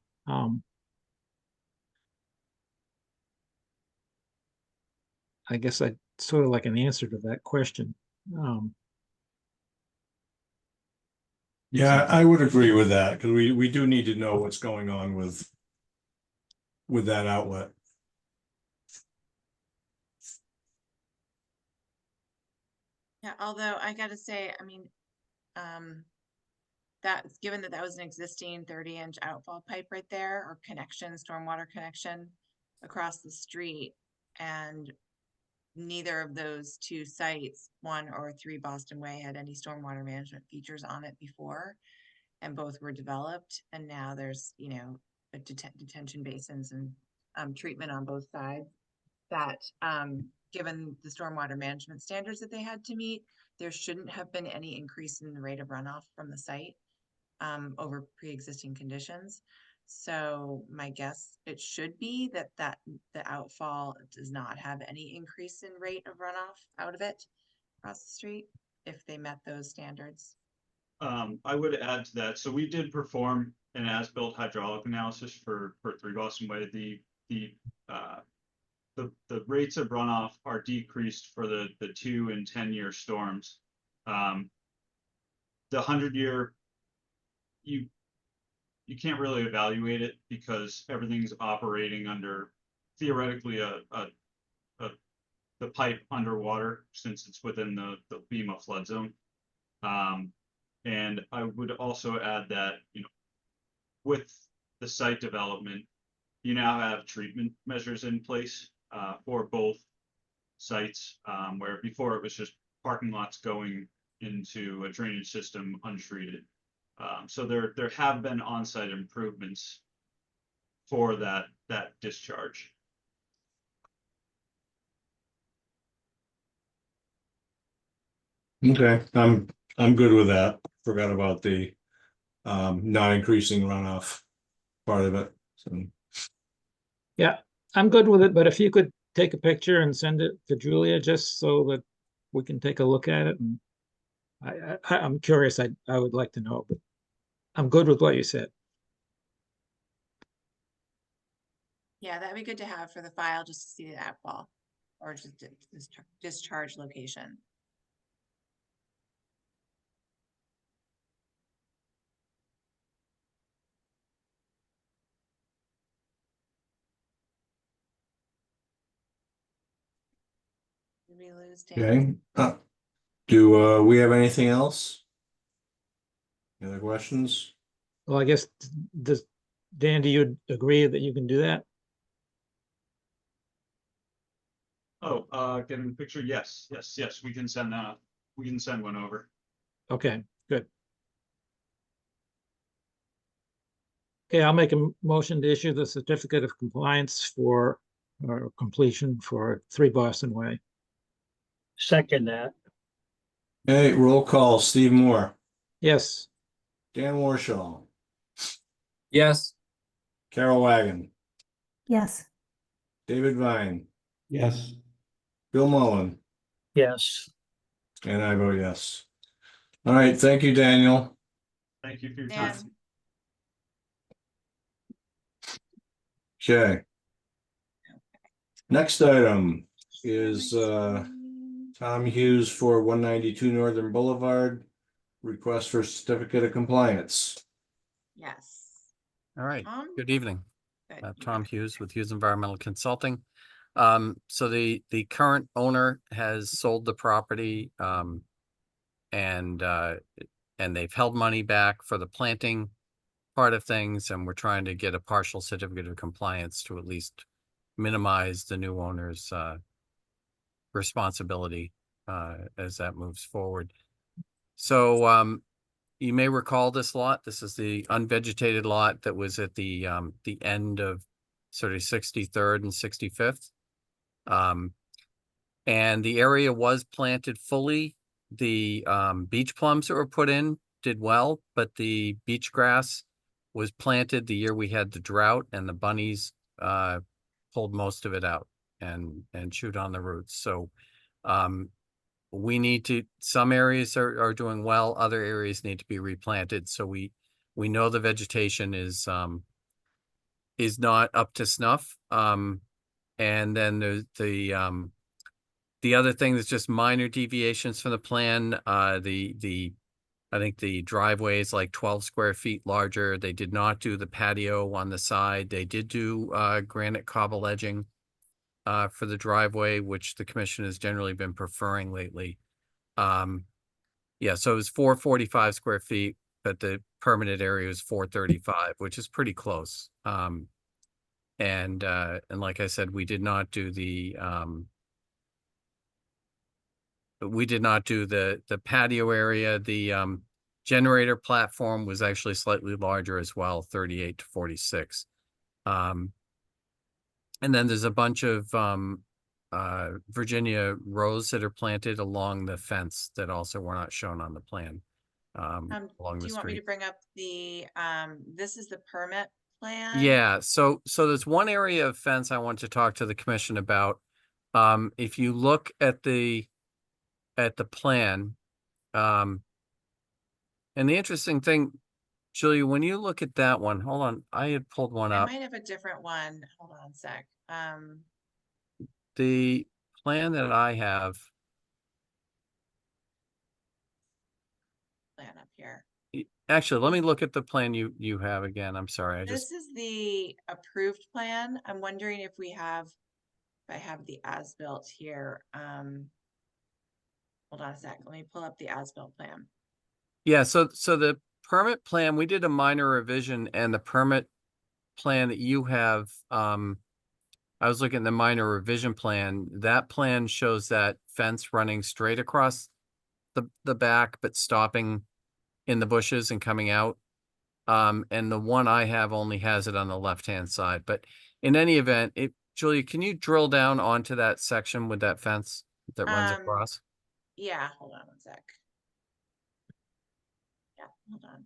Speaker 5: I guess I'd sort of like an answer to that question.
Speaker 1: Yeah, I would agree with that, because we do need to know what's going on with that outlet.
Speaker 2: Yeah, although I gotta say, I mean, that's given that was an existing 30-inch outfall pipe right there, or connection, stormwater connection across the street, and neither of those 2 sites, 1 or 3 Boston Way, had any stormwater management features on it before, and both were developed, and now there's, you know, a detention basins and treatment on both sides, that given the stormwater management standards that they had to meet, there shouldn't have been any increase in the rate of runoff from the site over pre-existing conditions. So my guess, it should be that the outfall does not have any increase in rate of runoff out of it across the street if they met those standards.
Speaker 9: I would add to that. So we did perform an as-built hydraulic analysis for 3 Boston Way. The rates of runoff are decreased for the 2 and 10-year storms. The 100-year, you can't really evaluate it because everything's operating under theoretically the the pipe underwater since it's within the FEMA flood zone. And I would also add that, you know, with the site development, you now have treatment measures in place for both sites, where before it was just parking lots going into a drainage system untreated. So there have been on-site improvements for that discharge.
Speaker 1: Okay, I'm good with that. Forgot about the not increasing runoff part of it. So,
Speaker 5: Yeah, I'm good with it, but if you could take a picture and send it to Julia just so that we can take a look at it. And I'm curious, I would like to know, but I'm good with what you said.
Speaker 2: Yeah, that'd be good to have for the file, just to see the outfall or just discharge location. Did we lose Dan?
Speaker 1: okay. Do we have anything else? Any other questions?
Speaker 5: Well, I guess, Dan, do you agree that you can do that?
Speaker 9: Oh, getting the picture. Yes. We can send one over.
Speaker 5: Okay, good. Okay, I'll make a motion to issue the certificate of compliance for or completion for 3 Boston Way.
Speaker 3: Second that.
Speaker 1: Okay, roll call. Steve Moore,
Speaker 5: Yes,
Speaker 1: Dan Warshaw,
Speaker 10: Yes.
Speaker 1: Carol Wagon,
Speaker 6: Yes.
Speaker 1: David Vine,
Speaker 4: Yes.
Speaker 1: Bill Mullen,
Speaker 3: Yes.
Speaker 1: and I vote yes. All right, thank you, Daniel.
Speaker 9: Thank you for your time.
Speaker 2: Dan,
Speaker 1: Okay. Next item is Tom Hughes for 192 Northern Boulevard. Request for certificate of compliance.
Speaker 2: yes.
Speaker 8: All right,
Speaker 2: Tom?
Speaker 8: good evening.
Speaker 2: Good, you
Speaker 8: Tom
Speaker 2: got it.
Speaker 8: Hughes with Hughes Environmental Consulting. So the current owner has sold the property, and they've held money back for the planting part of things, and we're trying to get a partial certificate of compliance to at least minimize the new owner's responsibility as that moves forward. So you may recall this lot. This is the unvegetated lot that was at the end of sort of 63rd and 65th. And the area was planted fully. The beach plums that were put in did well, but the beach grass was planted the year we had the drought, and the bunnies pulled most of it out and chewed on the roots. So we need to, some areas are doing well, other areas need to be replanted. So we know the vegetation is not up to snuff. And then there's the other thing that's just minor deviations from the plan. I think the driveway is like 12 square feet larger. They did not do the patio on the side. They did do granite cobble edging for the driveway, which the commission has generally been preferring lately. Yeah, so it was 445 square feet, but the permanent area is 435, which is pretty close. And like I said, we did not do the patio area. The generator platform was actually slightly larger as well, 38 to 46. And then there's a bunch of Virginia rose that are planted along the fence that also were not shown on the plan. Along
Speaker 2: Do
Speaker 8: the
Speaker 2: you want me
Speaker 8: street.
Speaker 2: to bring up the, this is the permit plan?
Speaker 8: Yeah, so there's one area of fence I want to talk to the commission about. If you look at the plan, and the interesting thing, Julia, when you look at that one, hold on, I had pulled one
Speaker 2: I
Speaker 8: up.
Speaker 2: might have a different one. Hold on a sec.
Speaker 8: The plan that I have,
Speaker 2: Plan up here.
Speaker 8: actually, let me look at the plan you have again. I'm sorry,
Speaker 2: This is the approved plan. I'm wondering if we have I have the as-built here. Hold on a sec. Let me pull up the as-built plan.
Speaker 8: Yeah, so the permit plan, we did a minor revision, and the permit plan that you have, I was looking at the minor revision plan. That plan shows that fence running straight across the back, but stopping in the bushes and coming out. And the one I have only has it on the left-hand side. But in any event, Julia, can you drill down onto that section with that fence that runs across?
Speaker 2: Yeah, hold on one sec. Yeah, hold on.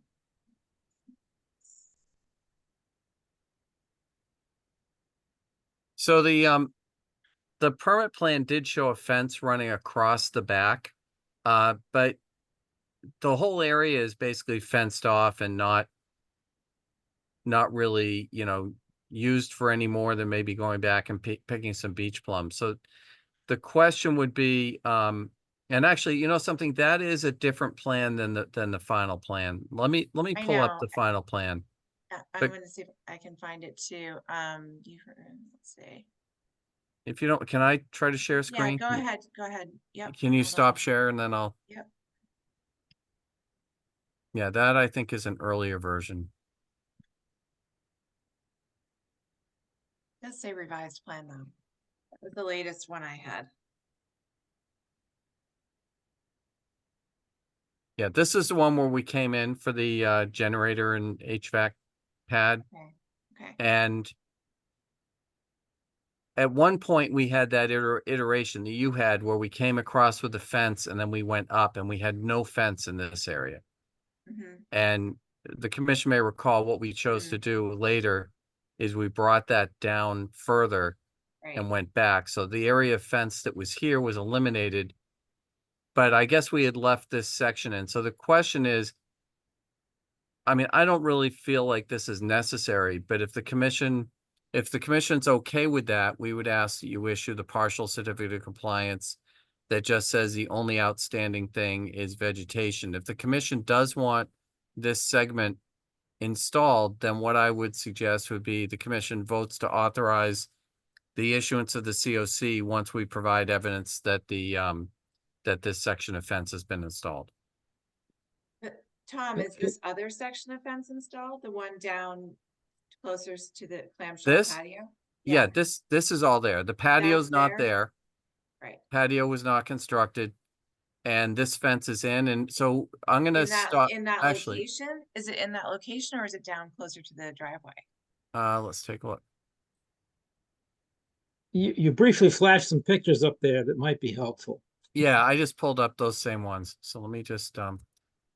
Speaker 8: So the permit plan did show a fence running across the back, but the whole area is basically fenced off and not really, used for any more than maybe going back and picking some beach plums. So the question would be, and actually, something that is a different plan than the final plan. Let me
Speaker 2: I
Speaker 8: pull up
Speaker 2: know.
Speaker 8: the final plan.
Speaker 2: Yeah,
Speaker 8: But-
Speaker 2: I'm gonna see if I can find it too. Let's see.
Speaker 8: If you don't, can I try to share
Speaker 2: Yeah,
Speaker 8: screen?
Speaker 2: go ahead. Go ahead. Yep.
Speaker 8: Can you
Speaker 2: hold
Speaker 8: stop
Speaker 2: on.
Speaker 8: share and then I'll,
Speaker 2: Yep.
Speaker 8: yeah, that I think is an earlier version.
Speaker 2: Let's say revised plan though. That was the latest one I had.
Speaker 8: Yeah, this is the one where we came in for the generator and HVAC pad.
Speaker 2: Okay. Okay.
Speaker 8: And at one point we had that iteration that you had where we came across with the fence and then we went up and we had no fence in this area.
Speaker 2: Mhm.
Speaker 8: And the commission may recall what we chose to do later is we brought that down further
Speaker 2: Right.
Speaker 8: and went back. So the area of fence that was here was eliminated. But I guess we had left this section in. So the question is, I mean, I don't really feel like this is necessary, but if the commission's okay with that, we would ask that you issue the partial certificate of compliance that just says the only outstanding thing is vegetation. If the commission does want this segment installed, then what I would suggest would be the commission votes to authorize the issuance of the COC once we provide evidence that that this section of fence has been installed.
Speaker 2: But Tom, is this other section of fence installed? The one down closer to the clamshell
Speaker 8: This?
Speaker 2: patio?
Speaker 8: Yeah, this is all there. The patio's not
Speaker 2: there?
Speaker 8: there.
Speaker 2: Right.
Speaker 8: Patio was not constructed. And this fence is in, and so I'm gonna stop,
Speaker 2: In that
Speaker 8: actually,
Speaker 2: location? Is it in that location or is it down closer to the driveway?
Speaker 8: let's take a look.
Speaker 5: You briefly flashed some pictures up there that might be helpful.
Speaker 8: Yeah, I just pulled up those same ones. So let me just,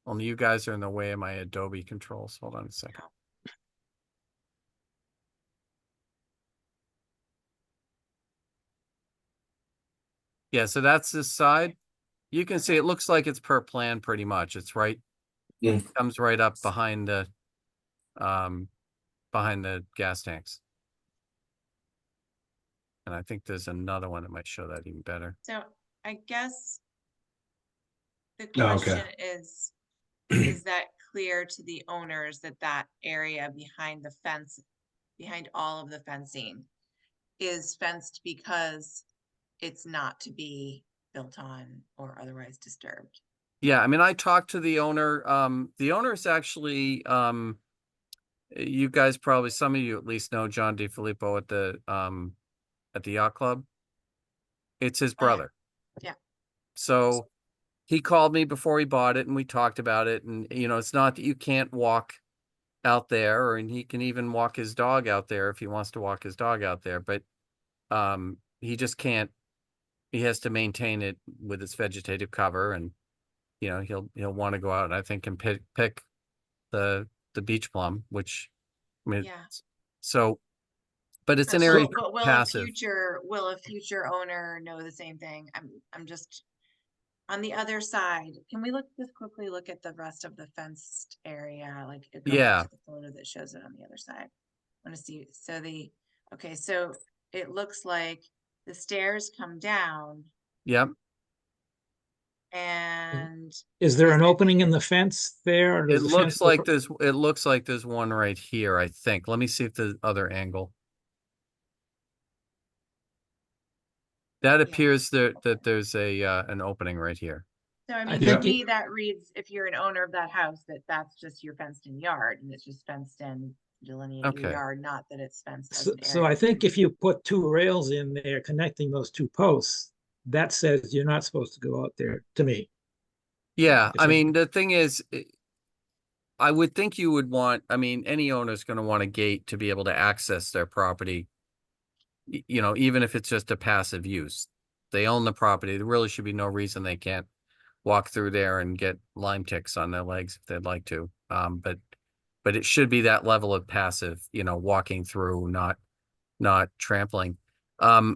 Speaker 8: only you guys are in the way of my Adobe controls. Hold on a second. Yeah, so that's this side. You can see it looks like it's per plan pretty much. It's right.
Speaker 1: Yeah.
Speaker 8: It comes right up behind the gas tanks. And I think there's another one that might show that even better.
Speaker 2: So I guess the
Speaker 1: Oh, okay.
Speaker 2: question is that clear to the owners that that area behind the fence, behind all of the fencing is fenced because it's not to be built on or otherwise disturbed?
Speaker 8: Yeah, I mean, I talked to the owner. The owner is actually, you guys probably, some of you at least know John DiFilippo at the yacht club. It's his
Speaker 2: Oh, yeah.
Speaker 8: brother.
Speaker 2: Yeah.
Speaker 8: So he called me before he bought it and we talked about it. And, it's not that you can't walk out there, and he can even walk his dog out there if he wants to walk his dog out there. But he just can't, he has to maintain it with its vegetative cover, and he'll want to go out, I think, and pick the beach plum, which, I mean,
Speaker 2: Yeah.
Speaker 8: so, but it's an
Speaker 2: So,
Speaker 8: area
Speaker 2: but
Speaker 8: passive.
Speaker 2: will a future owner know the same thing? I'm just on the other side. Can we just quickly look at the rest of the fenced area? Like go back
Speaker 8: Yeah.
Speaker 2: to the photo that shows it on the other side. I want to see. So okay, so it looks like the stairs come down
Speaker 8: Yep.
Speaker 2: and
Speaker 5: Is there
Speaker 2: Is
Speaker 5: an
Speaker 2: it-
Speaker 5: opening in the fence there? Or
Speaker 8: It
Speaker 5: does the
Speaker 8: looks
Speaker 5: fence
Speaker 8: like
Speaker 5: look-
Speaker 8: there's one right here, I think. Let me see if the other angle. That
Speaker 2: Yeah.
Speaker 8: appears that there's an opening right here.
Speaker 2: So I
Speaker 5: I
Speaker 2: mean,
Speaker 5: think
Speaker 2: to
Speaker 5: it-
Speaker 2: me, that reads, if you're an owner of that house, that's just your fenced in yard and it's just fenced in, delineate your
Speaker 8: Okay.
Speaker 2: yard, not that it's fenced as
Speaker 5: So,
Speaker 2: an
Speaker 5: so I
Speaker 2: area.
Speaker 5: think if you put two rails in there connecting those two posts, that says you're not supposed to go out there, to me.
Speaker 8: Yeah,
Speaker 5: If
Speaker 8: I
Speaker 5: it-
Speaker 8: mean, the thing is, I would think you would want, I mean, any owner's gonna want a gate to be able to access their property. You know, even if it's just a passive use. They own the property, there really should be no reason they can't walk through there and get Lyme ticks on their legs if they'd like to. But it should be that level of passive, you know, walking through, not trampling. I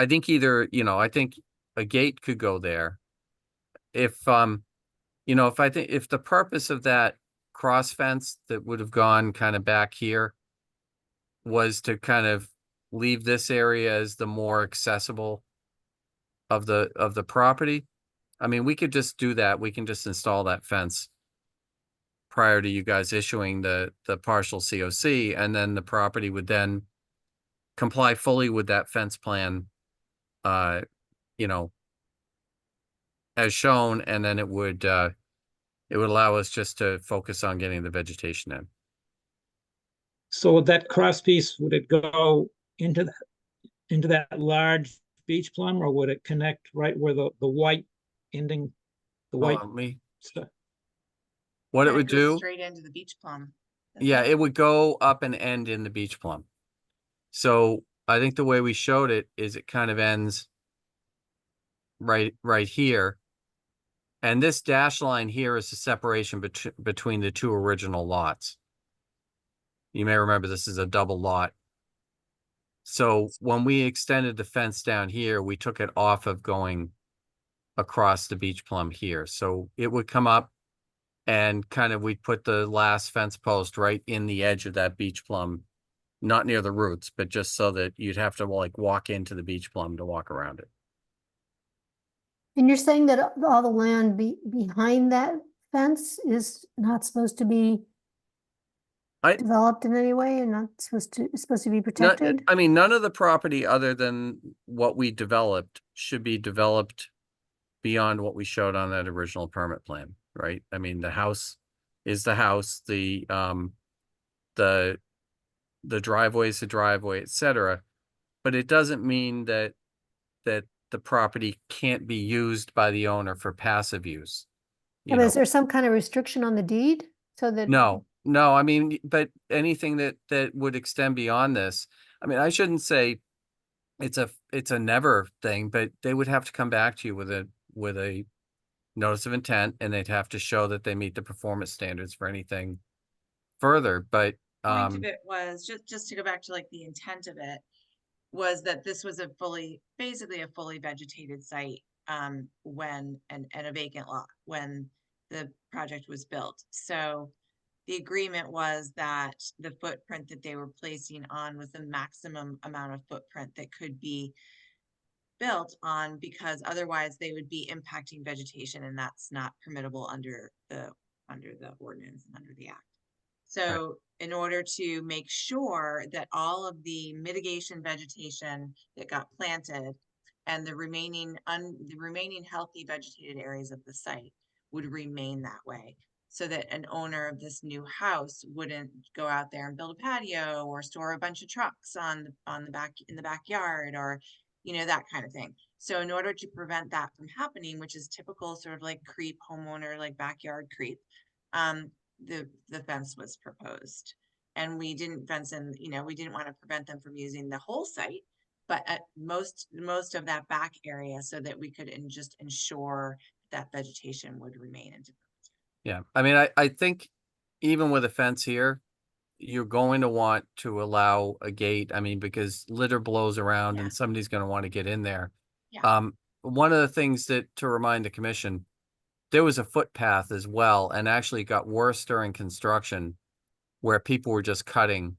Speaker 8: think either, you know, I think a gate could go there. If, you know, if the purpose of that cross fence that would have gone kind of back here was to kind of leave this area as the more accessible of the property. I mean, we could just do that. We can just install that fence prior to you guys issuing the partial COC, and then the property would then comply fully with that fence plan, you know, as shown, and then it would allow us just to focus on getting the vegetation in.
Speaker 5: So with that cross piece, would it go into that large beach plum, or would it connect right where the white ending, the white stuff?
Speaker 8: What it
Speaker 2: Kinda
Speaker 8: would
Speaker 2: goes
Speaker 8: do,
Speaker 2: straight into the beach plum. doesn't
Speaker 8: yeah, it would go up and end in the beach plum. So I think the way we showed it is it kind of ends right here. And this dash line here is the separation between the two original lots. You may remember this is a double lot. So when we extended the fence down here, we took it off of going across the beach plum here. So it would come up and kind of, we'd put the last fence post right in the edge of that beach plum, not near the roots, but just so that you'd have to like walk into the beach plum to walk around it.
Speaker 6: And you're saying that all the land behind that fence is not supposed to be developed in any way and not supposed to be protected?
Speaker 8: I mean, none of the property other than what we developed should be developed beyond what we showed on that original permit plan, right? I mean, the house is the house, the driveway is the driveway, etc. But it doesn't mean that the property can't be used by the owner for passive use.
Speaker 6: Yeah, but is there some kind of restriction on the deed so that?
Speaker 8: No, I mean, but anything that would extend beyond this, I mean, I shouldn't say it's a never thing, but they would have to come back to you with a notice of intent, and they'd have to show that they meet the performance standards for anything further. But
Speaker 2: Point of it was, just to go back to like the intent of it, was that this was basically a fully vegetated site when, and a vacant lot when the project was built. So the agreement was that the footprint that they were placing on was the maximum amount of footprint that could be built on, because otherwise they would be impacting vegetation, and that's not permittable under the ordinance and under the act. So in order to make sure that all of the mitigation vegetation that got planted and the remaining healthy vegetated areas of the site would remain that way, so that an owner of this new house wouldn't go out there and build a patio or store a bunch of trucks in the backyard, or that kind of thing. So in order to prevent that from happening, which is typical sort of like creep, homeowner like backyard creep, the fence was proposed. And we didn't fence in, we didn't want to prevent them from using the whole site, but at most of that back area, so that we could just ensure that vegetation would remain.
Speaker 8: yeah, I mean, I think even with a fence here, you're going to want to allow a gate. I mean, because litter blows around and somebody's going to want to get in there.
Speaker 2: Yeah.
Speaker 8: One of the things to remind the commission, there was a footpath as well, and actually it got worse during construction, where people were just cutting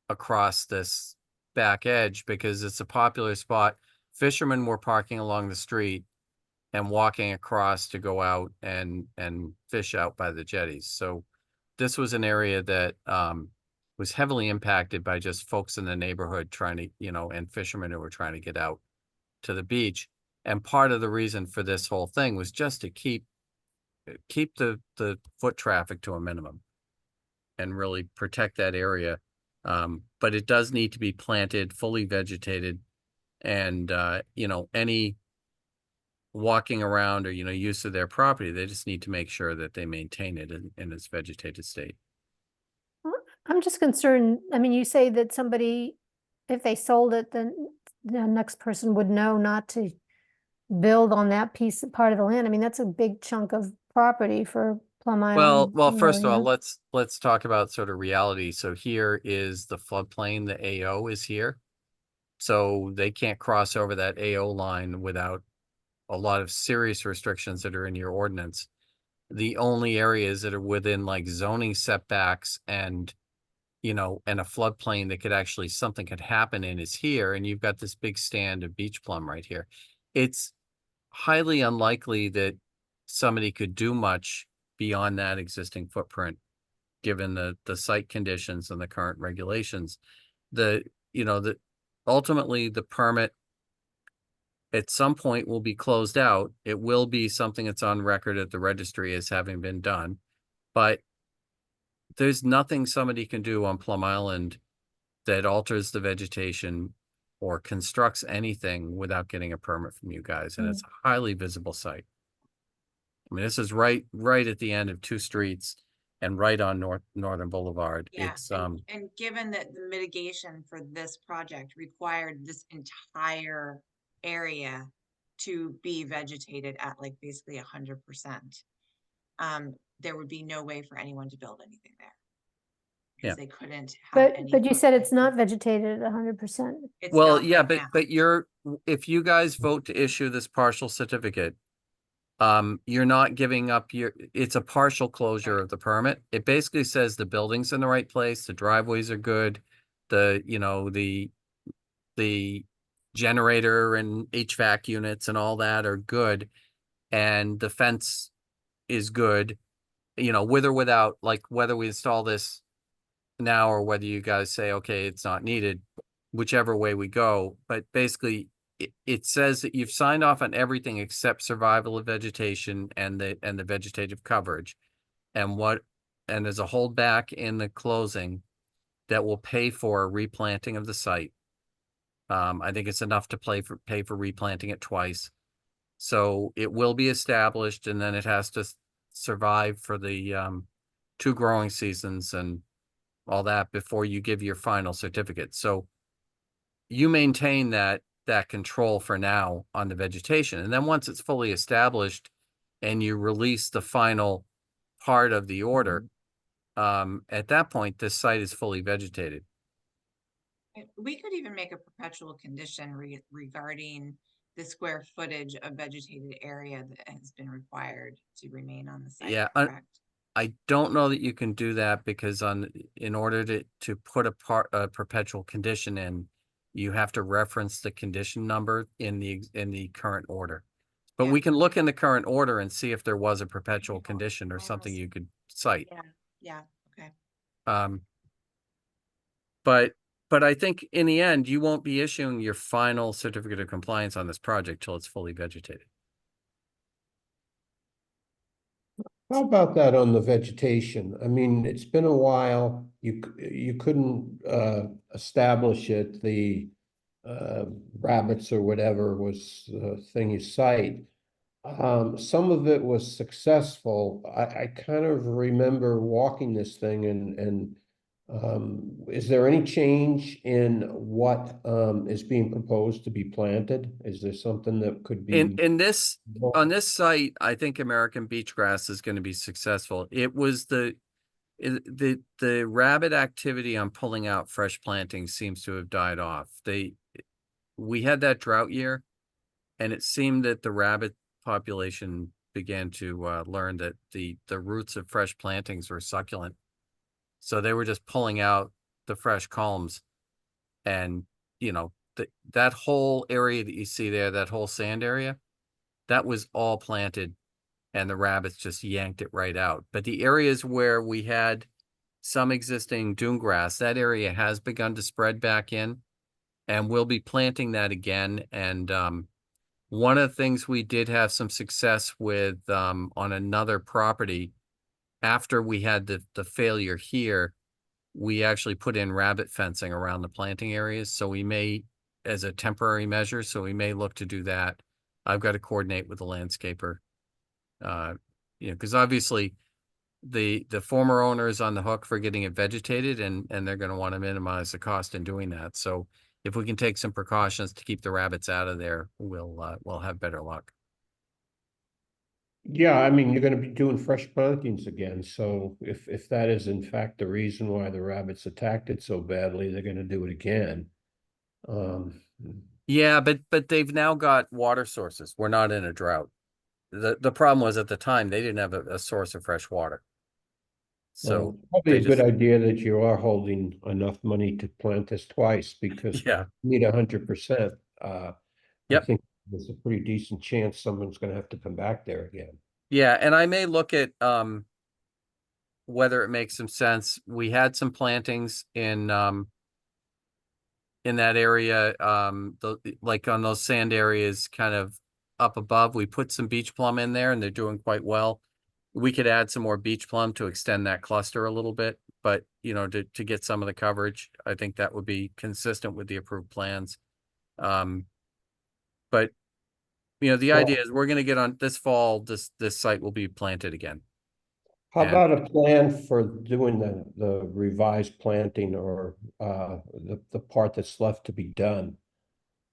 Speaker 8: across this back edge because it's a popular spot. Fishermen were parking along the street and walking across to go out and fish out by the jetties. So this was an area that was heavily impacted by just folks in the neighborhood trying to, you know, and fishermen who were trying to get out to the beach. And part of the reason for this whole thing was just to keep the foot traffic to a minimum and really protect that area. But it does need to be planted, fully vegetated, and you know, any walking around or, you know, use of their property, they just need to make sure that they maintain it in its vegetated state.
Speaker 6: I'm just concerned, I mean, you say that somebody, if they sold it, then the next person would know not to build on that part of the land. I mean, that's a big chunk of property for Plum Island.
Speaker 8: Well, first of all,
Speaker 6: area.
Speaker 8: let's talk about sort of reality. So here is the floodplain, the AO is here. So they can't cross over that AO line without a lot of serious restrictions that are in your ordinance. The only areas that are within like zoning setbacks and, you know, and a floodplain that could actually, something could happen in is here. And you've got this big stand of beach plum right here. It's highly unlikely that somebody could do much beyond that existing footprint, given the site conditions and the current regulations. Ultimately the permit at some point will be closed out. It will be something that's on record at the registry as having been done, but there's nothing somebody can do on Plum Island that alters the vegetation or constructs anything without getting a permit from you guys. And it's a highly visible site. I mean, this is right at the end of two streets and right on Northern Boulevard.
Speaker 2: Yeah,
Speaker 8: It's
Speaker 2: and given that the mitigation for this project required this entire area to be vegetated at like basically 100%, there would be no way for anyone to build anything there.
Speaker 8: Yeah.
Speaker 2: Because they couldn't have any.
Speaker 6: But you said it's not vegetated at 100%.
Speaker 2: It's
Speaker 8: well,
Speaker 2: not
Speaker 8: yeah,
Speaker 2: right now.
Speaker 8: if you guys vote to issue this partial certificate, you're not giving up it's a partial closure of the permit. It basically says the building's in the right place, the driveways are good, the generator and HVAC units and all that are good, and the fence is good, you know, with or without, like whether we install this now or whether you guys say, okay, it's not needed, whichever way we go. But basically it says that you've signed off on everything except survival of vegetation and the vegetative coverage. And there's a holdback in the closing that will pay for replanting of the site. I think it's enough to pay for replanting it twice. So it will be established, and then it has to survive for the 2 growing seasons and all that before you give your final certificate. So you maintain that control for now on the vegetation. And then once it's fully established and you release the final part of the order, at that point, this site is fully vegetated.
Speaker 2: We could even make a perpetual condition regarding the square footage of vegetated area that has been required to remain on the site.
Speaker 8: Yeah,
Speaker 2: correct?
Speaker 8: I don't know that you can do that because in order to put a perpetual condition in, you have to reference the condition number in the current order. But
Speaker 2: Yeah.
Speaker 8: we can look in the current order and see if there was a perpetual condition or something you could cite.
Speaker 2: Yeah, okay.
Speaker 8: But I think in the end, you won't be issuing your final certificate of compliance on this project till it's fully vegetated.
Speaker 4: How about that on the vegetation? I mean, it's been a while. You couldn't establish it. The rabbits or whatever was the thing you cite. Some of it was successful. I kind of remember walking this thing and is there any change in what is being proposed to be planted? Is there something that could be?
Speaker 8: On this site, I think American beachgrass is going to be successful. It was the rabbit activity on pulling out fresh plantings seems to have died off. We had that drought year, and it seemed that the rabbit population began to learn that the roots of fresh plantings were succulent. So they were just pulling out the fresh culms, and you know, that whole area that you see there, that whole sand area, that was all planted, and the rabbits just yanked it right out. But the areas where we had some existing dune grass. That area has begun to spread back in, and we'll be planting that again. And one of the things we did have some success with on another property, after we had the failure here, we actually put in rabbit fencing around the planting areas. So we may, as a temporary measure, so we may look to do that. I've got to coordinate with the landscaper. Because obviously the former owner is on the hook for getting it vegetated, and they're going to want to minimize the cost in doing that. So if we can take some precautions to keep the rabbits out of there, we'll have better luck.
Speaker 4: Yeah, I mean, you're gonna be doing fresh plantings again, so if that is in fact the reason why the rabbits attacked it so badly, they're gonna do it again.
Speaker 8: Yeah, but they've now got water sources. We're not in a drought. The problem was at the time they didn't have a source of fresh water. So
Speaker 4: probably
Speaker 8: they
Speaker 4: a good
Speaker 8: just-
Speaker 4: idea that you are holding enough money to plant this twice, because
Speaker 8: Yeah.
Speaker 4: you need 100%. I
Speaker 8: Yep.
Speaker 4: think there's a pretty decent chance someone's gonna have to come back there again.
Speaker 8: Yeah, and I may look at whether it makes some sense. We had some plantings in that area, like on those sand areas kind of up above. We put some beach plum in there and they're doing quite well. We could add some more beach plum to extend that cluster a little bit, but to get some of the coverage, I think that would be consistent with the approved plans. But the idea is we're going to get on this fall, this site will be planted again.
Speaker 4: How
Speaker 8: And-
Speaker 4: about a plan for doing the revised planting, or the part that's left to be done?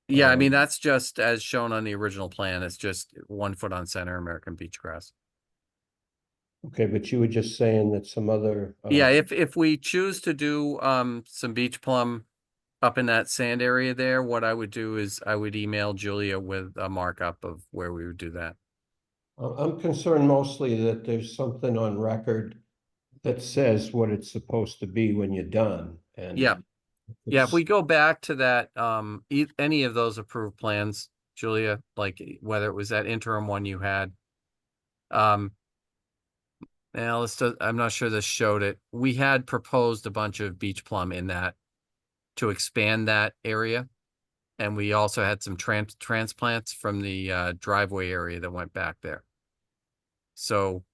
Speaker 8: Yeah, I mean, that's just as shown on the original plan. It's just 1 foot on center American beach grass.
Speaker 4: Okay, but you were just saying that some other.
Speaker 8: Yeah, if we choose to do some beach plum up in that sand area there, what I would do is I would email Julia with a markup of where we would do that.
Speaker 4: I'm concerned mostly that there's something on record that says what it's supposed to be when you're done, and.
Speaker 8: Yeah. Yeah, if
Speaker 4: it's-
Speaker 8: we go back to that, any of those approved plans, Julia, like whether it was that interim one you had. Now I'm not sure this showed it. We had proposed a bunch of beach plum in that to expand that area. And we also had some transplants from the driveway area that went back there. So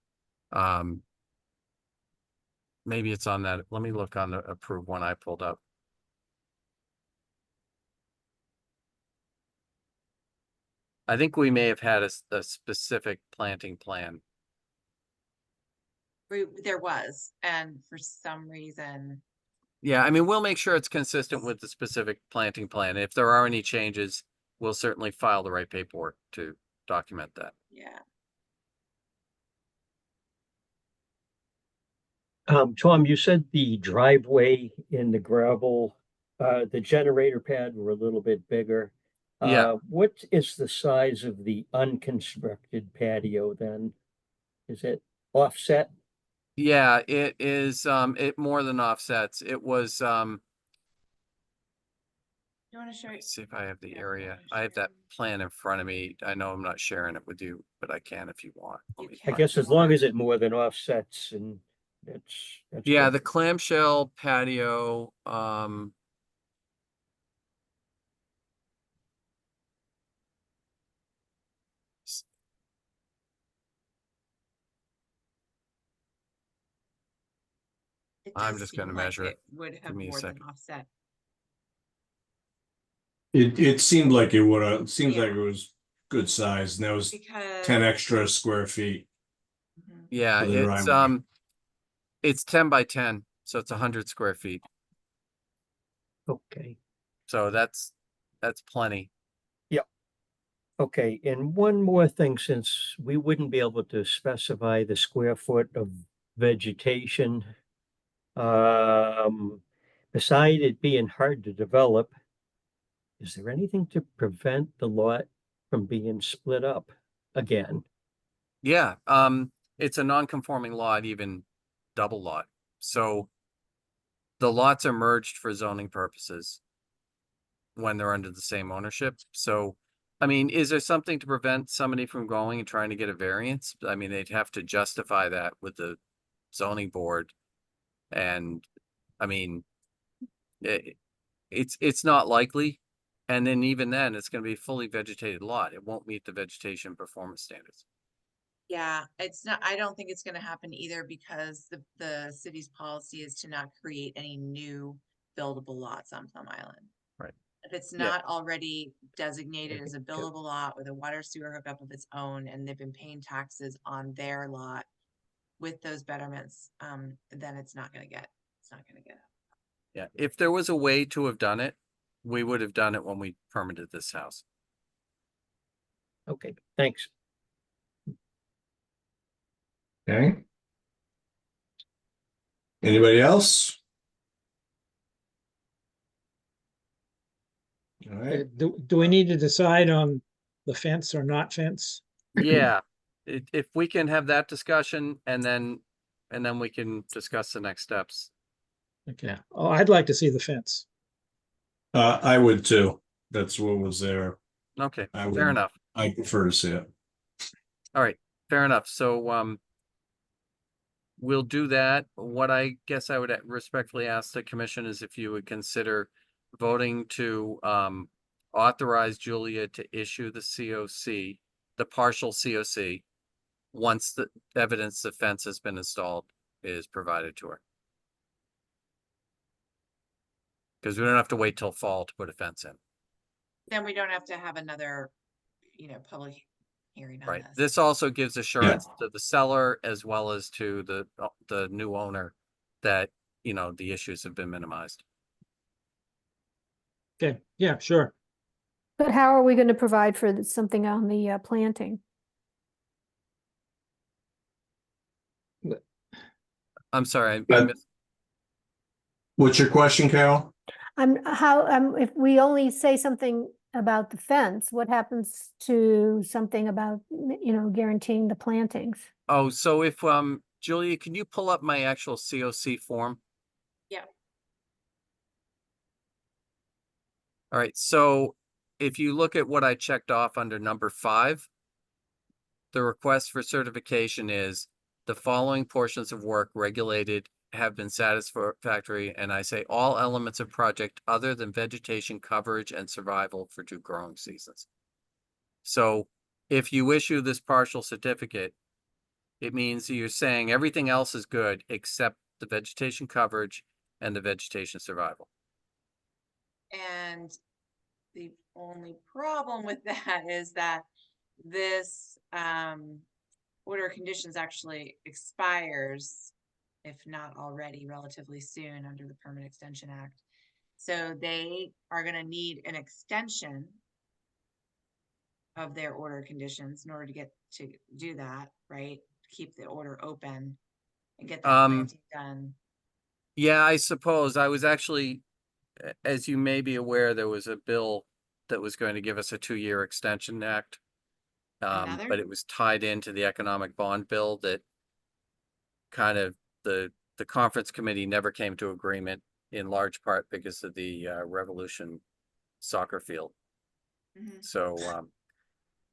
Speaker 8: maybe it's on that. Let me look on the approved one I pulled up. I think we may have had a specific planting plan.
Speaker 2: There was, and for some reason,
Speaker 8: Yeah, I mean, we'll make sure it's consistent with the specific planting plan. If there are any changes, we'll certainly file the right paperwork to document that.
Speaker 2: yeah.
Speaker 3: Tom, you said the driveway in the gravel, the generator pad were a little bit bigger.
Speaker 8: Yeah.
Speaker 3: What is the size of the unconstructed patio then? Is it offset?
Speaker 8: Yeah, it is, it more than offsets. It was,
Speaker 2: You want to show it?
Speaker 8: let's see if I have the
Speaker 2: Yeah,
Speaker 8: area.
Speaker 2: wanna
Speaker 8: I have that
Speaker 2: share.
Speaker 8: plan in front of me. I know I'm not sharing it with you, but I can if you want. Let
Speaker 2: You
Speaker 8: me
Speaker 3: I
Speaker 2: can.
Speaker 8: find
Speaker 3: guess
Speaker 8: it.
Speaker 3: as long as it more than offsets, and that's
Speaker 8: Yeah,
Speaker 3: good.
Speaker 8: the clamshell patio,
Speaker 2: It
Speaker 8: I'm
Speaker 2: does
Speaker 8: just
Speaker 2: seem
Speaker 8: gonna
Speaker 2: like
Speaker 8: measure it.
Speaker 2: Would have
Speaker 8: me a
Speaker 2: more than
Speaker 8: second.
Speaker 2: offset.
Speaker 1: It seemed like it would have, seems like
Speaker 2: Yeah.
Speaker 1: it was good size, and that was
Speaker 2: Because.
Speaker 1: 10 extra square feet.
Speaker 2: Mhm.
Speaker 8: yeah,
Speaker 1: For the driveway.
Speaker 8: it's 10 by 10, so it's 100 square feet.
Speaker 3: Okay,
Speaker 8: So that's plenty.
Speaker 3: okay, and one more thing, since we wouldn't be able to specify the square foot of vegetation. Beside it being hard to develop, is there anything to prevent the lot from being split up again?
Speaker 8: Yeah, it's a non-conforming lot, even double lot. So the lots are merged for zoning purposes when they're under the same ownership. So, I mean, is there something to prevent somebody from going and trying to get a variance? I mean, they'd have to justify that with the zoning board. And I mean, it's not likely. And then even then, it's gonna be a fully vegetated lot. It won't meet the vegetation performance standards.
Speaker 2: Yeah, it's not, I don't think it's gonna happen either because the city's policy is to not create any new buildable lots on Plum Island.
Speaker 8: Right.
Speaker 2: If it's
Speaker 8: Yeah.
Speaker 2: not already designated as a buildable lot with a water sewer hookup of its own, and they've been paying taxes on their lot with those betterments, then it's not gonna get.
Speaker 8: Yeah, if there was a way to have done it, we would have done it when we permitted this house.
Speaker 3: Okay, thanks.
Speaker 1: Okay. Anybody else? All right,
Speaker 5: Do we need to decide on the fence or not fence?
Speaker 8: Yeah, if we can have that discussion and then we can discuss the next steps.
Speaker 5: Okay, oh, I'd like to see the fence.
Speaker 1: I would too. That's what was there.
Speaker 8: Okay,
Speaker 1: I
Speaker 8: fair
Speaker 1: would-
Speaker 8: enough.
Speaker 1: I prefer to see it.
Speaker 8: All right, fair enough. So, we'll do that. What I guess I would respectfully ask the commission is if you would consider voting to, authorize Julia to issue the COC, the partial COC, once the evidence the fence has been installed is provided to her. Because we don't have to wait till fall to put a fence in.
Speaker 2: Then we don't have to have another, public hearing on
Speaker 8: Right.
Speaker 2: this.
Speaker 8: This also gives assurance to the seller as well as to the new owner that, the issues have been minimized.
Speaker 5: Okay, yeah, sure.
Speaker 6: But how are we going to provide for something on the planting?
Speaker 8: I'm sorry, I
Speaker 1: But-
Speaker 8: missed.
Speaker 1: What's your question, Carol?
Speaker 6: If we only say something about the fence, what happens to something about, guaranteeing the plantings?
Speaker 8: Oh, so if, Julia, can you pull up my actual COC form?
Speaker 2: Yeah.
Speaker 8: All right, so if you look at what I checked off under number 5, the request for certification is the following portions of work regulated have been satisfactory, and I say all elements of project other than vegetation coverage and survival for 2 growing seasons. So if you issue this partial certificate, it means you're saying everything else is good except the vegetation coverage and the vegetation survival.
Speaker 2: And the only problem with that is that this order of conditions actually expires, if not already, relatively soon under the Permit Extension Act. So they are going to need an extension of their order of conditions in order to do that, right? Keep the order open and get that planting done.
Speaker 8: Yeah, I suppose I was actually, as you may be aware, there was a bill that was going to give us a 2-year extension act.
Speaker 2: Another?
Speaker 8: But it was tied into the economic bond bill that kind of the conference committee never came to agreement, in large part because of the Revolution soccer field.
Speaker 2: Mhm.
Speaker 8: So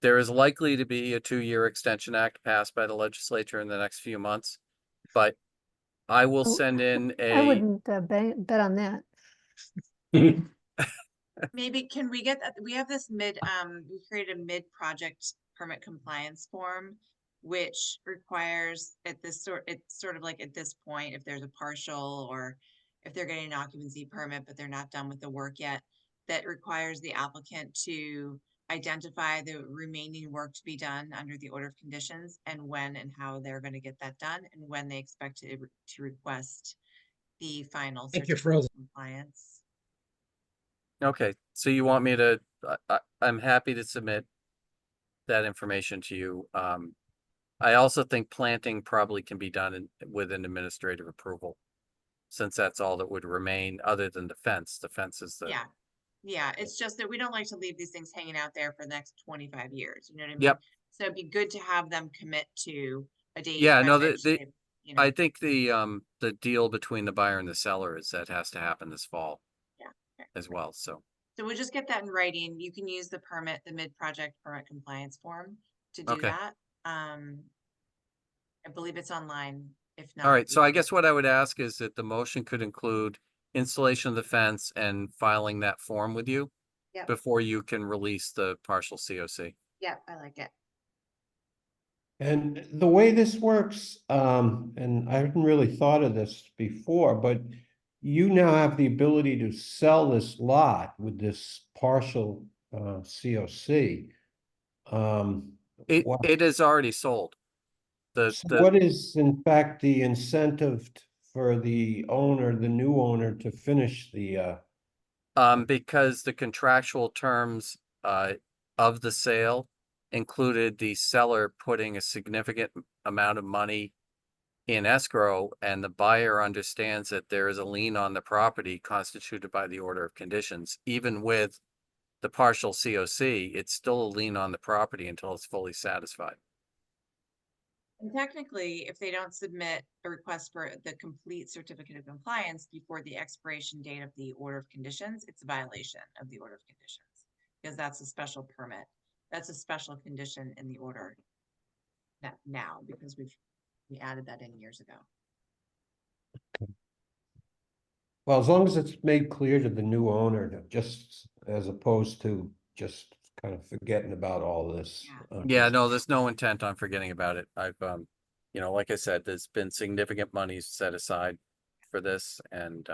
Speaker 8: there is likely to be a 2-year extension act passed by the legislature in the next few months, but I will send in
Speaker 6: I
Speaker 8: a,
Speaker 6: wouldn't bet on that.
Speaker 2: Maybe can we get that? We have this we created a mid-project permit compliance form, which requires it's sort of like at this point, if there's a partial or if they're getting an occupancy permit, but they're not done with the work yet, that requires the applicant to identify the remaining work to be done under the order of conditions and when and how they're going to get that done and when they expect to request the final
Speaker 5: Think you're
Speaker 2: certificate of
Speaker 5: frozen.
Speaker 2: compliance.
Speaker 8: okay, so you want me to, I'm happy to submit that information to you. I also think planting probably can be done with an administrative approval, since that's all that would remain other than the fence. The fence is the.
Speaker 2: Yeah, it's just that we don't like to leave these things hanging out there for the next 25 years, you know what I mean?
Speaker 8: Yep.
Speaker 2: So it'd be good to have them commit to a date.
Speaker 8: Yeah,
Speaker 2: by
Speaker 8: no,
Speaker 2: which they,
Speaker 8: I think the deal between the buyer and the seller is that has to happen this fall.
Speaker 2: Yeah, okay.
Speaker 8: As well, so.
Speaker 2: So we'll just get that in writing. You can use the mid-project permit compliance form to do
Speaker 8: Okay.
Speaker 2: that. I believe it's online. If not.
Speaker 8: All right, so
Speaker 2: we
Speaker 8: I
Speaker 2: can-
Speaker 8: guess what I would ask is that the motion could include installation of the fence and filing that form with you
Speaker 2: Yep.
Speaker 8: before you can release the partial COC.
Speaker 2: Yeah, I like it.
Speaker 4: And the way this works, and I hadn't really thought of this before, but you now have the ability to sell this lot with this partial COC. What-
Speaker 8: It is already sold.
Speaker 4: so what is in fact the incentive for the owner, the new owner, to finish the
Speaker 8: Because the contractual terms of the sale included the seller putting a significant amount of money in escrow, and the buyer understands that there is a lien on the property constituted by the order of conditions. Even with the partial COC, it's still a lien on the property until it's fully satisfied.
Speaker 2: And technically, if they don't submit a request for the complete certificate of compliance before the expiration date of the order of conditions, it's a violation of the order of conditions. Because that's a special permit. That's a special condition in the order. Now, because we added that in years ago.
Speaker 4: well, as long as it's made clear to the new owner, just as opposed to just kind of forgetting about all this.
Speaker 8: Yeah, no, there's no intent on forgetting about it. I've, like I said, there's been significant money set aside for this, and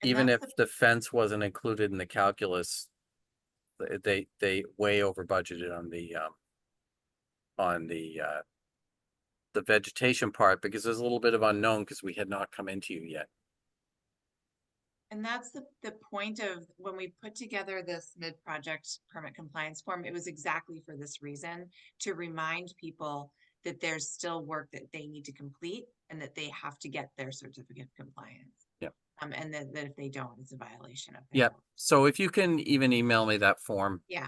Speaker 8: even if
Speaker 2: that's
Speaker 8: the fence wasn't included in the calculus, they way over budgeted on the vegetation part, because there's a little bit of unknown because we had not come into you yet.
Speaker 2: And that's the point of when we put together this mid-project permit compliance form, it was exactly for this reason, to remind people that there's still work that they need to complete and that they have to get their certificate of compliance.
Speaker 8: Yeah.
Speaker 2: And that if they don't, it's a violation of.
Speaker 8: Yeah. So if you can even email me that form,
Speaker 2: Yeah.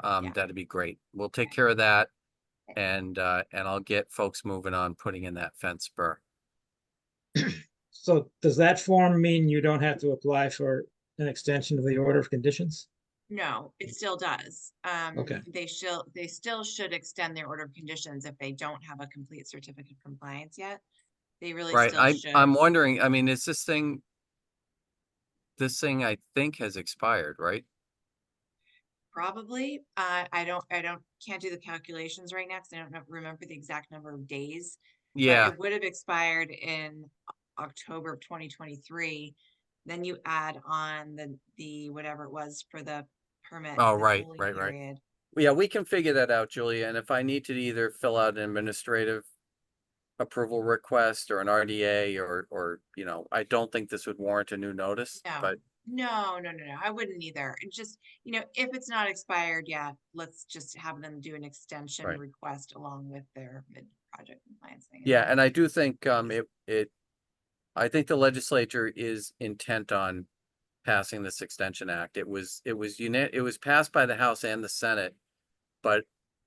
Speaker 8: that'd be great. We'll take care of that, and I'll get folks moving on putting in that fence spur.
Speaker 5: So does that form mean you don't have to apply for an extension of the order of conditions?
Speaker 2: No, it still does.
Speaker 5: Okay.
Speaker 2: They still should extend their order of conditions if they don't have a complete certificate of compliance yet. They really
Speaker 8: Right.
Speaker 2: still should.
Speaker 8: I'm wondering, I mean, is this thing I think has expired, right?
Speaker 2: Probably. Can't do the calculations right now because I don't remember the exact number of days. But
Speaker 8: Yeah.
Speaker 2: it would have expired in October of 2023. Then you add on the whatever it was for the permit.
Speaker 8: Oh,
Speaker 2: the
Speaker 8: right,
Speaker 2: cooling
Speaker 8: right.
Speaker 2: period.
Speaker 8: Yeah, we can figure that out, Julia. And if I need to either fill out an administrative approval request or an RDA or, I don't think this would warrant a new notice,
Speaker 2: No.
Speaker 8: but
Speaker 2: No, I wouldn't either. It just, if it's not expired yet, let's just have them do an extension
Speaker 8: Right.
Speaker 2: request along with their mid-project compliance thing.
Speaker 8: yeah, and I do think I think the legislature is intent on passing this Extension Act. It was passed by the House and the Senate,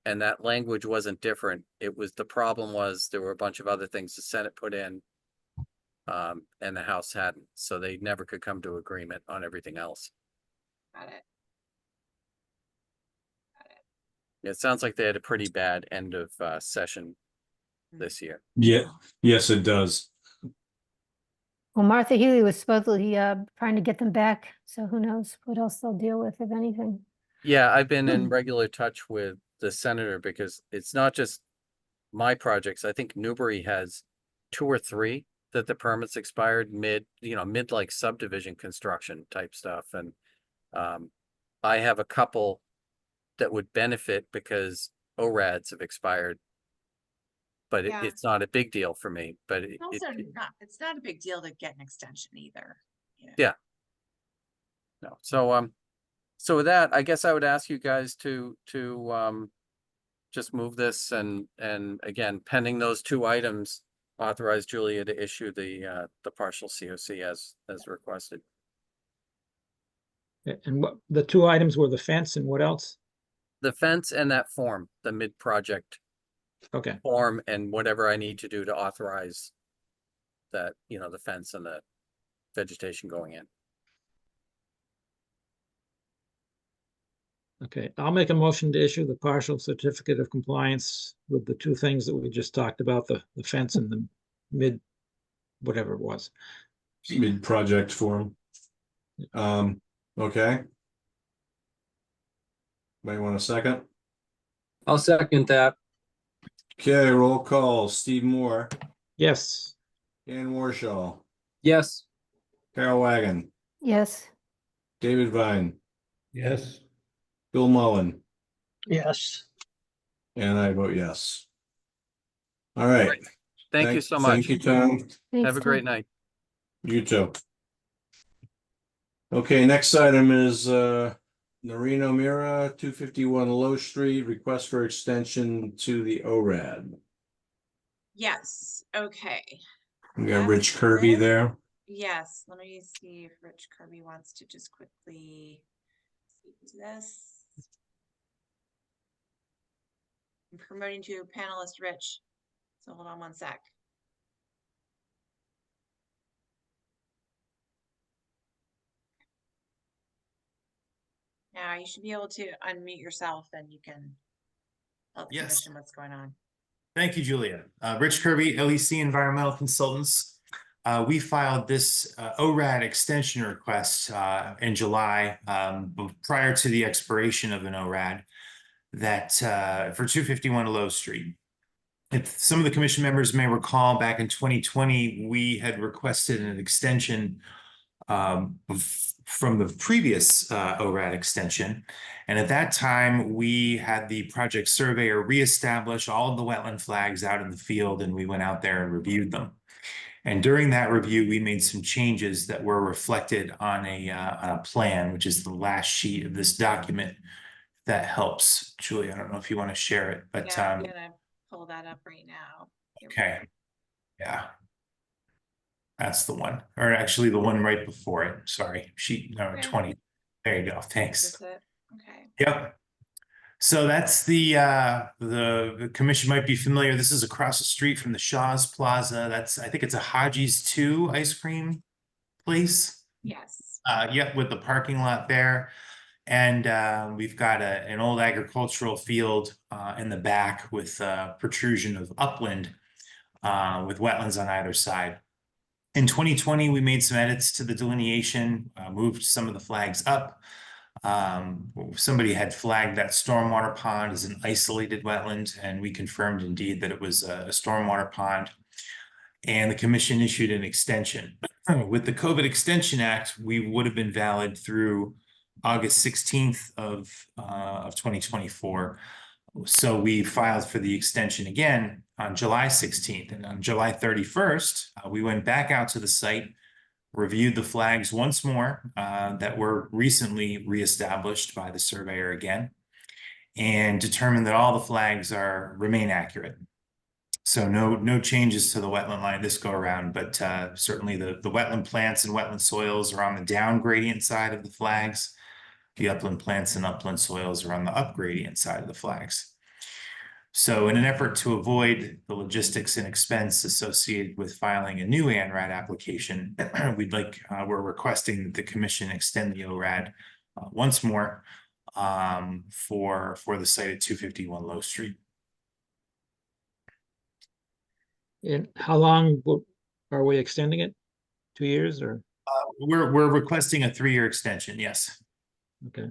Speaker 8: and that language wasn't different. The problem was there were a bunch of other things the Senate put in, and the House hadn't, so they never could come to agreement on everything else.
Speaker 2: Got it.
Speaker 8: It sounds like they had a pretty bad end of session this year.
Speaker 1: Yeah, yes, it does.
Speaker 6: Well, Martha Healy was supposedly trying to get them back, so who knows what else they'll deal with, if anything.
Speaker 8: Yeah, I've been in regular touch with the senator because it's not just my projects. I think Newbury has 2 or 3 that the permits expired mid like subdivision construction type stuff. And I have a couple that would benefit because ORADs have expired. But
Speaker 2: Yeah.
Speaker 8: it's not a big deal for me, but
Speaker 2: It's also it's not a big deal to get an extension either.
Speaker 8: Yeah. No. So with that, I guess I would ask you guys to just move this and again, pending those 2 items, authorize Julia to issue the partial COC as requested.
Speaker 5: And what the 2 items were the fence and what else?
Speaker 8: The fence and that form, the mid-project
Speaker 5: Okay.
Speaker 8: form, and whatever I need to do to authorize that, the fence and the vegetation going in.
Speaker 5: Okay, I'll make a motion to issue the partial certificate of compliance with the 2 things that we just talked about, the fence and the mid, whatever it was.
Speaker 1: Mid-project form. Okay. Might want a second?
Speaker 10: I'll second that.
Speaker 1: Okay, roll call. Steve Moore,
Speaker 5: Yes,
Speaker 1: Dan Warshaw,
Speaker 10: Yes,
Speaker 1: Carol Wagon,
Speaker 6: Yes,
Speaker 1: David Vine,
Speaker 4: Yes,
Speaker 1: Bill Mullen,
Speaker 3: Yes.
Speaker 1: and I vote yes. All right.
Speaker 8: Thank you so much.
Speaker 1: Thank you, Tom.
Speaker 6: thanks,
Speaker 8: Have a great
Speaker 6: Tom.
Speaker 8: night.
Speaker 1: You too. Okay, next item is Norino Mira, 251 Low Street, request for extension to the ORAD.
Speaker 2: Yes, okay.
Speaker 1: We got
Speaker 2: That's
Speaker 1: Rich Kirby
Speaker 2: this.
Speaker 1: there.
Speaker 2: Yes, let me see if Rich Kirby wants to just quickly speak to this. I'm promoting to panelist Rich, so hold on one sec. Now you should be able to unmute yourself and you can tell the
Speaker 11: Yes.
Speaker 2: commission what's going on.
Speaker 11: Thank you, Julia. Rich Kirby, LEC Environmental Consultants. We filed this ORAD extension request in July prior to the expiration of an ORAD that for 251 Low Street. If some of the commission members may recall, back in 2020, we had requested an extension from the previous ORAD extension. And at that time, we had the project surveyor reestablish all of the wetland flags out in the field, and we went out there and reviewed them. And during that review, we made some changes that were reflected on a plan, which is the last sheet of this document. That helps. Julie, I don't know if you want to share it, but
Speaker 2: Yeah, I'm gonna pull that up right now. Here we go.
Speaker 11: okay. Yeah. That's the one, or actually the one right before it. Sorry, sheet number
Speaker 2: Okay.
Speaker 11: 20. There you go.
Speaker 2: Is
Speaker 11: Thanks.
Speaker 2: this it? Okay.
Speaker 11: Yep. So that's the commission might be familiar. This is across the street from the Shaw's Plaza. I think it's a Haji's 2 ice cream place.
Speaker 2: Yes.
Speaker 11: Yep, with the parking lot there. And we've got an old agricultural field in the back with protrusion of upland with wetlands on either side. In 2020, we made some edits to the delineation, moved some of the flags up. Somebody had flagged that stormwater pond as an isolated wetland, and we confirmed indeed that it was a stormwater pond. And the commission issued an extension. With the COVID Extension Act, we would have been valid through August 16th of 2024. So we filed for the extension again on July 16th, and on July 31st, we went back out to the site, reviewed the flags once more that were recently reestablished by the surveyor again, and determined that all the flags remain accurate. So no changes to the wetland line this go around, but certainly the wetland plants and wetland soils are on the down gradient side of the flags. The upland plants and upland soils are on the up gradient side of the flags. So in an effort to avoid the logistics and expense associated with filing a new ANRAD application, we're requesting that the commission extend the ORAD once more for the site at 251 Low Street.
Speaker 5: and how long are we extending it? 2 years or?
Speaker 11: We're requesting a 3-year extension, yes.
Speaker 5: Okay.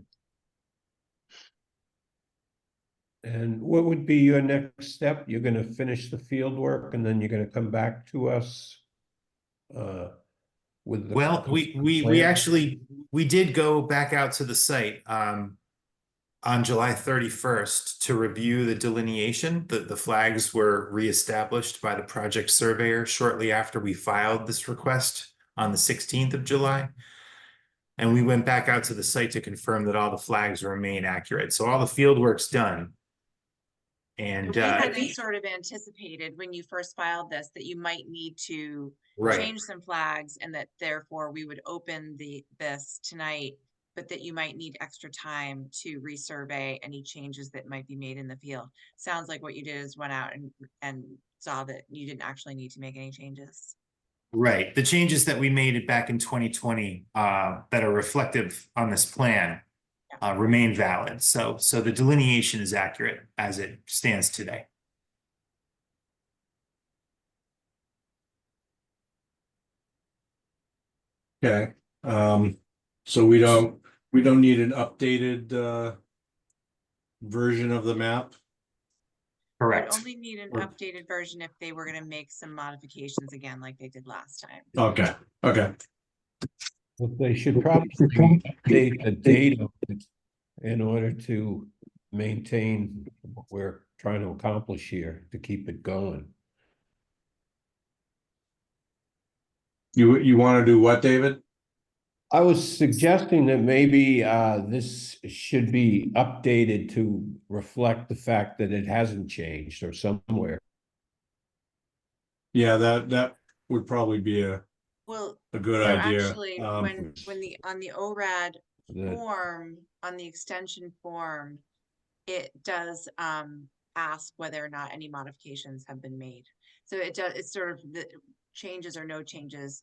Speaker 4: and what would be your next step? You're gonna finish the field work and then you're gonna come back to us with the.
Speaker 11: Well, we
Speaker 4: plan?
Speaker 11: actually did go back out to the site on July 31st to review the delineation. The flags were reestablished by the project surveyor shortly after we filed this request on the 16th of July. And we went back out to the site to confirm that all the flags remain accurate. So all the field work's done. And
Speaker 2: We had sort of anticipated when you first filed this that you might need to
Speaker 11: right,
Speaker 2: change some flags and that therefore we would open this tonight, but that you might need extra time to resurvey any changes that might be made in the field. Sounds like what you did is went out and saw that you didn't actually need to make any changes.
Speaker 11: right. The changes that we made back in 2020 that are reflective on this plan remain valid. So the delineation is accurate as it stands today.
Speaker 1: Okay, so we don't need an updated version of the map?
Speaker 2: We'd
Speaker 11: Correct.
Speaker 2: only need an
Speaker 1: Or-
Speaker 2: updated version if they were gonna make some modifications again, like they did last time.
Speaker 1: Okay, okay.
Speaker 4: But they should probably update the date of it in order to maintain what we're trying to accomplish here, to keep it going.
Speaker 1: You want to do what, David?
Speaker 4: I was suggesting that maybe this should be updated to reflect the fact that it hasn't changed or somewhere.
Speaker 1: Yeah, that would probably be
Speaker 2: Well,
Speaker 1: a good
Speaker 2: so
Speaker 1: idea.
Speaker 2: actually, when the, on the ORAD
Speaker 4: That
Speaker 2: form, on the extension form, it does ask whether or not any modifications have been made. So it does, it's sort of the changes or no changes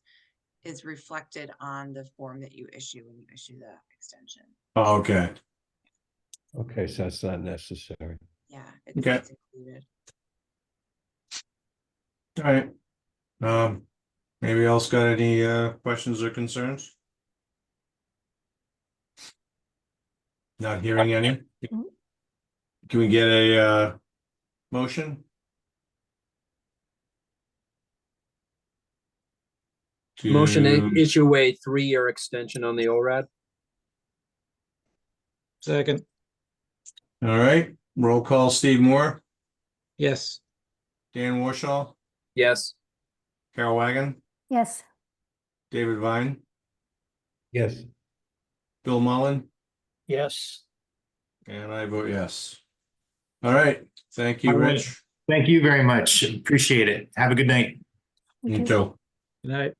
Speaker 2: is reflected on the form that you issue when you issue the extension.
Speaker 1: Oh, okay,
Speaker 4: okay, so that's not necessary.
Speaker 2: Yeah,
Speaker 1: Okay.
Speaker 2: it's included.
Speaker 1: all right. Maybe else got any questions or concerns? Not hearing any? Can we get a motion?
Speaker 10: Motion to
Speaker 1: To,
Speaker 10: issue a 3-year extension on the ORAD.
Speaker 5: Second,
Speaker 1: all right, roll call, Steve Moore,
Speaker 5: yes.
Speaker 1: Dan Warshaw,
Speaker 10: Yes.
Speaker 1: Carol Wagon,
Speaker 6: Yes,
Speaker 1: David Vine,
Speaker 4: Yes,
Speaker 1: Bill Mullen,
Speaker 3: Yes.
Speaker 1: and I vote yes. All right, thank you,
Speaker 11: All right.
Speaker 1: Rich.
Speaker 11: Thank you very much. Appreciate it. Have a good night.
Speaker 6: you
Speaker 1: You
Speaker 6: too.
Speaker 1: too.
Speaker 5: Good night.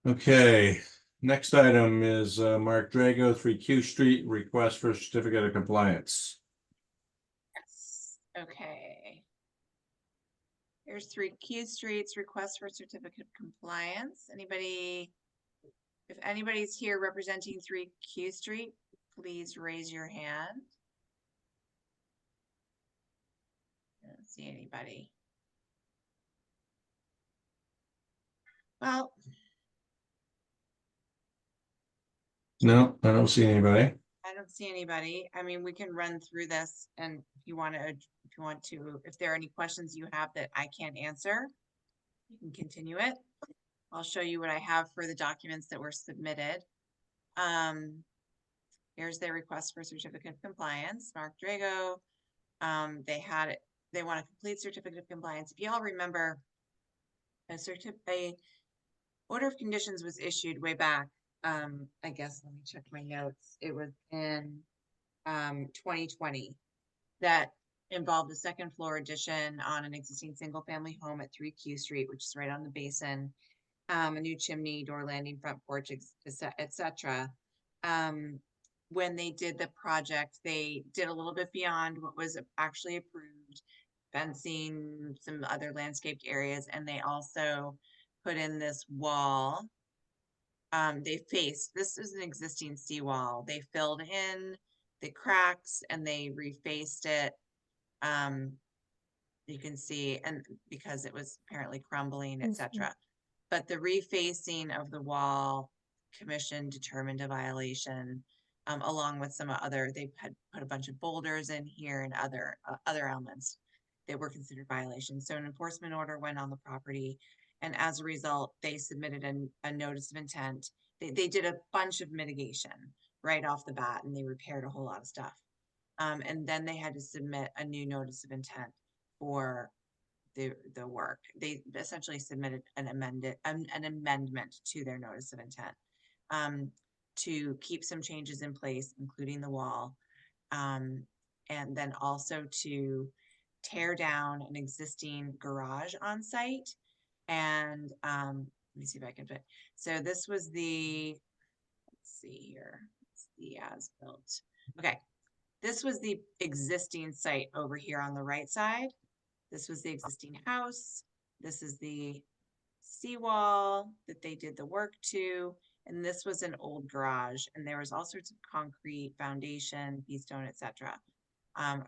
Speaker 1: Okay, next item is Mark Drago, 3Q Street, request for certificate of compliance.
Speaker 2: Yes, okay. Here's 3Q Street's request for certificate of compliance. Anybody, if anybody's here representing 3Q Street, please raise your hand. I don't see anybody. Well,
Speaker 1: No, I don't see anybody.
Speaker 2: I don't see anybody. I mean, we can run through this, and if you want to, if there are any questions you have that I can't answer, you can continue it. I'll show you what I have for the documents that were submitted. Here's their request for certificate of compliance, Mark Drago. They want a complete certificate of compliance. If y'all remember, a order of conditions was issued way back. I guess, let me check my notes. It was in 2020 that involved a second floor addition on an existing single family home at 3Q Street, which is right on the basin. A new chimney, door landing, front porch, etc. When they did the project, they did a little bit beyond what was actually approved, fencing, some other landscaped areas, and they also put in this wall. This is an existing seawall. They filled in the cracks and they refaced it. You can see, and because it was apparently crumbling, etc. But the refacing of the wall, commission determined a violation, along with some other, they had put a bunch of boulders in here and other elements that were considered violations. So an enforcement order went on the property, and as a result, they submitted a notice of intent. They did a bunch of mitigation right off the bat, and they repaired a whole lot of stuff. And then they had to submit a new notice of intent for the work. They essentially submitted an amendment to their notice of intent, to keep some changes in place, including the wall, and then also to tear down an existing garage on site. And let me see if I can fit. So this was let's see here, it's the as built. Okay, this was the existing site over here on the right side. This was the existing house. This is the seawall that they did the work to. And this was an old garage. And there was all sorts of concrete, foundation, keystone, etc.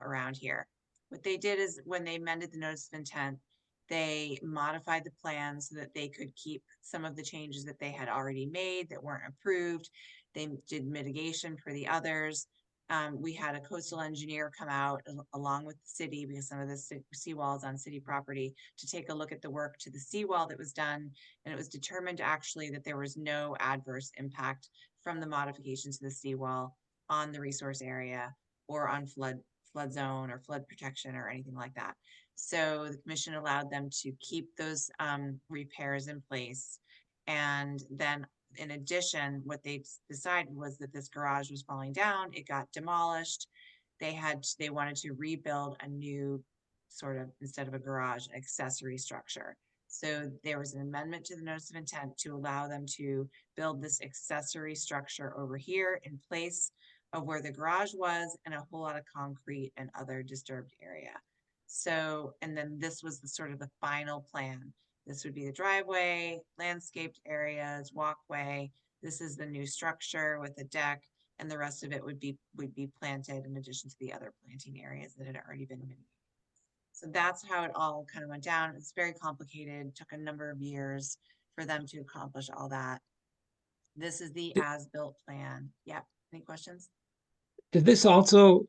Speaker 2: Around here. What they did is when they amended the notice of intent, They modified the plan so that they could keep some of the changes that they had already made that weren't approved. They did mitigation for the others. We had a coastal engineer come out along with the city, because some of the seawall is on city property, to take a look at the work to the seawall that was done. And it was determined actually that there was no adverse impact from the modifications to the seawall on the resource area or on flood zone or flood protection or anything like that. So the commission allowed them to keep those repairs in place. And then in addition, what they decided was that this garage was falling down. It got demolished. They wanted to rebuild a new sort of, instead of a garage, accessory structure. So there was an amendment to the notice of intent to allow them to build this accessory structure over here in place of where the garage was, and a whole lot of concrete and other disturbed area. So, and then this was the sort of the final plan. This would be the driveway, landscaped areas, walkway. This is the new structure with the deck, and the rest of it would be planted in addition to the other planting areas that had already been mitigated. So that's how it all kind of went down. It's very complicated, took a number of years for them to accomplish all that. This is the as-built plan. Yep. Any questions?
Speaker 5: Did this also,